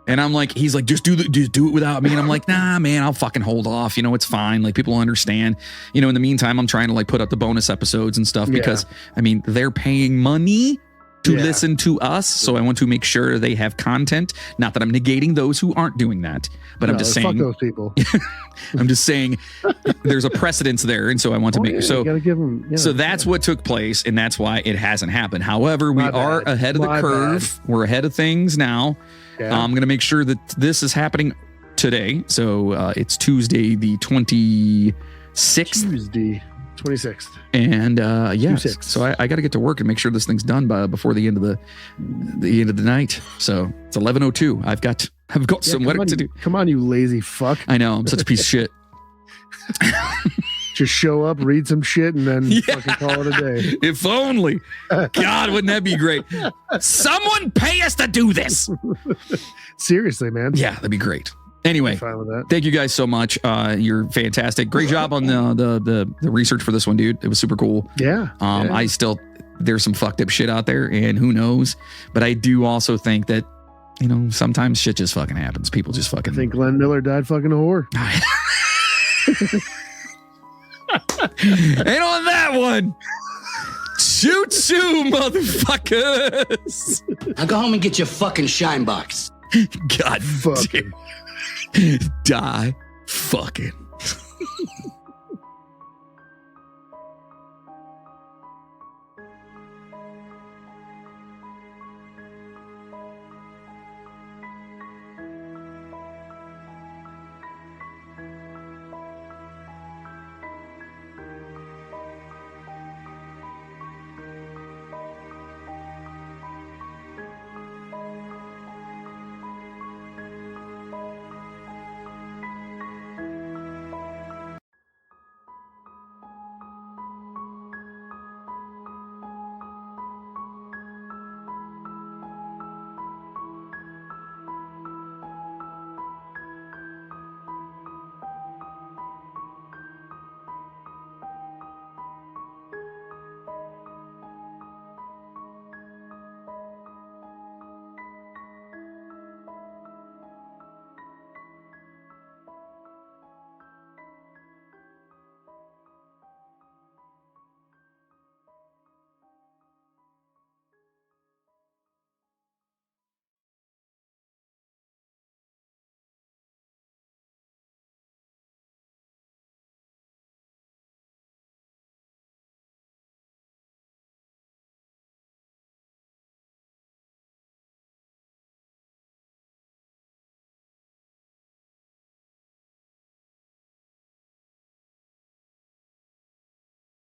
And I'm like, he's like, just do it without me. And I'm like, nah, man, I'll fucking hold off. You know, it's fine. Like people understand. You know, in the meantime, I'm trying to like put up the bonus episodes and stuff because I mean, they're paying money to listen to us. So I want to make sure they have content. Not that I'm negating those who aren't doing that, but I'm just saying, fuck those people. I'm just saying there's a precedence there. And so I want to make, so, gotta give them, so that's what took place. And that's why it hasn't happened. However, we are ahead of the curve. We're ahead of things now. Yeah. I'm going to make sure that this is happening today. So it's Tuesday, the 26th. Tuesday, 26th. And so I got to get to work and make sure this thing's done before the end of the end of the night. So it's 11:02. I've got some work to do. Come on, you lazy fuck. I know. I'm such a piece of shit. Just show up, read some shit, and then fucking call it a day. If only. God, wouldn't that be great? Someone pay us to do this. Seriously, man. Yeah, that'd be great. Anyway, thank you guys so much. You're fantastic. Great job on the research for this one, dude. It was super cool. Yeah. I still, there's some fucked up shit out there, and who knows? But I do also think that, you know, sometimes shit just fucking happens. People just fucking. I think Glenn Miller died fucking a whore. And on that one, choo choo, motherfuckers. Now go home and get your fucking shine box. God fucking die fucking.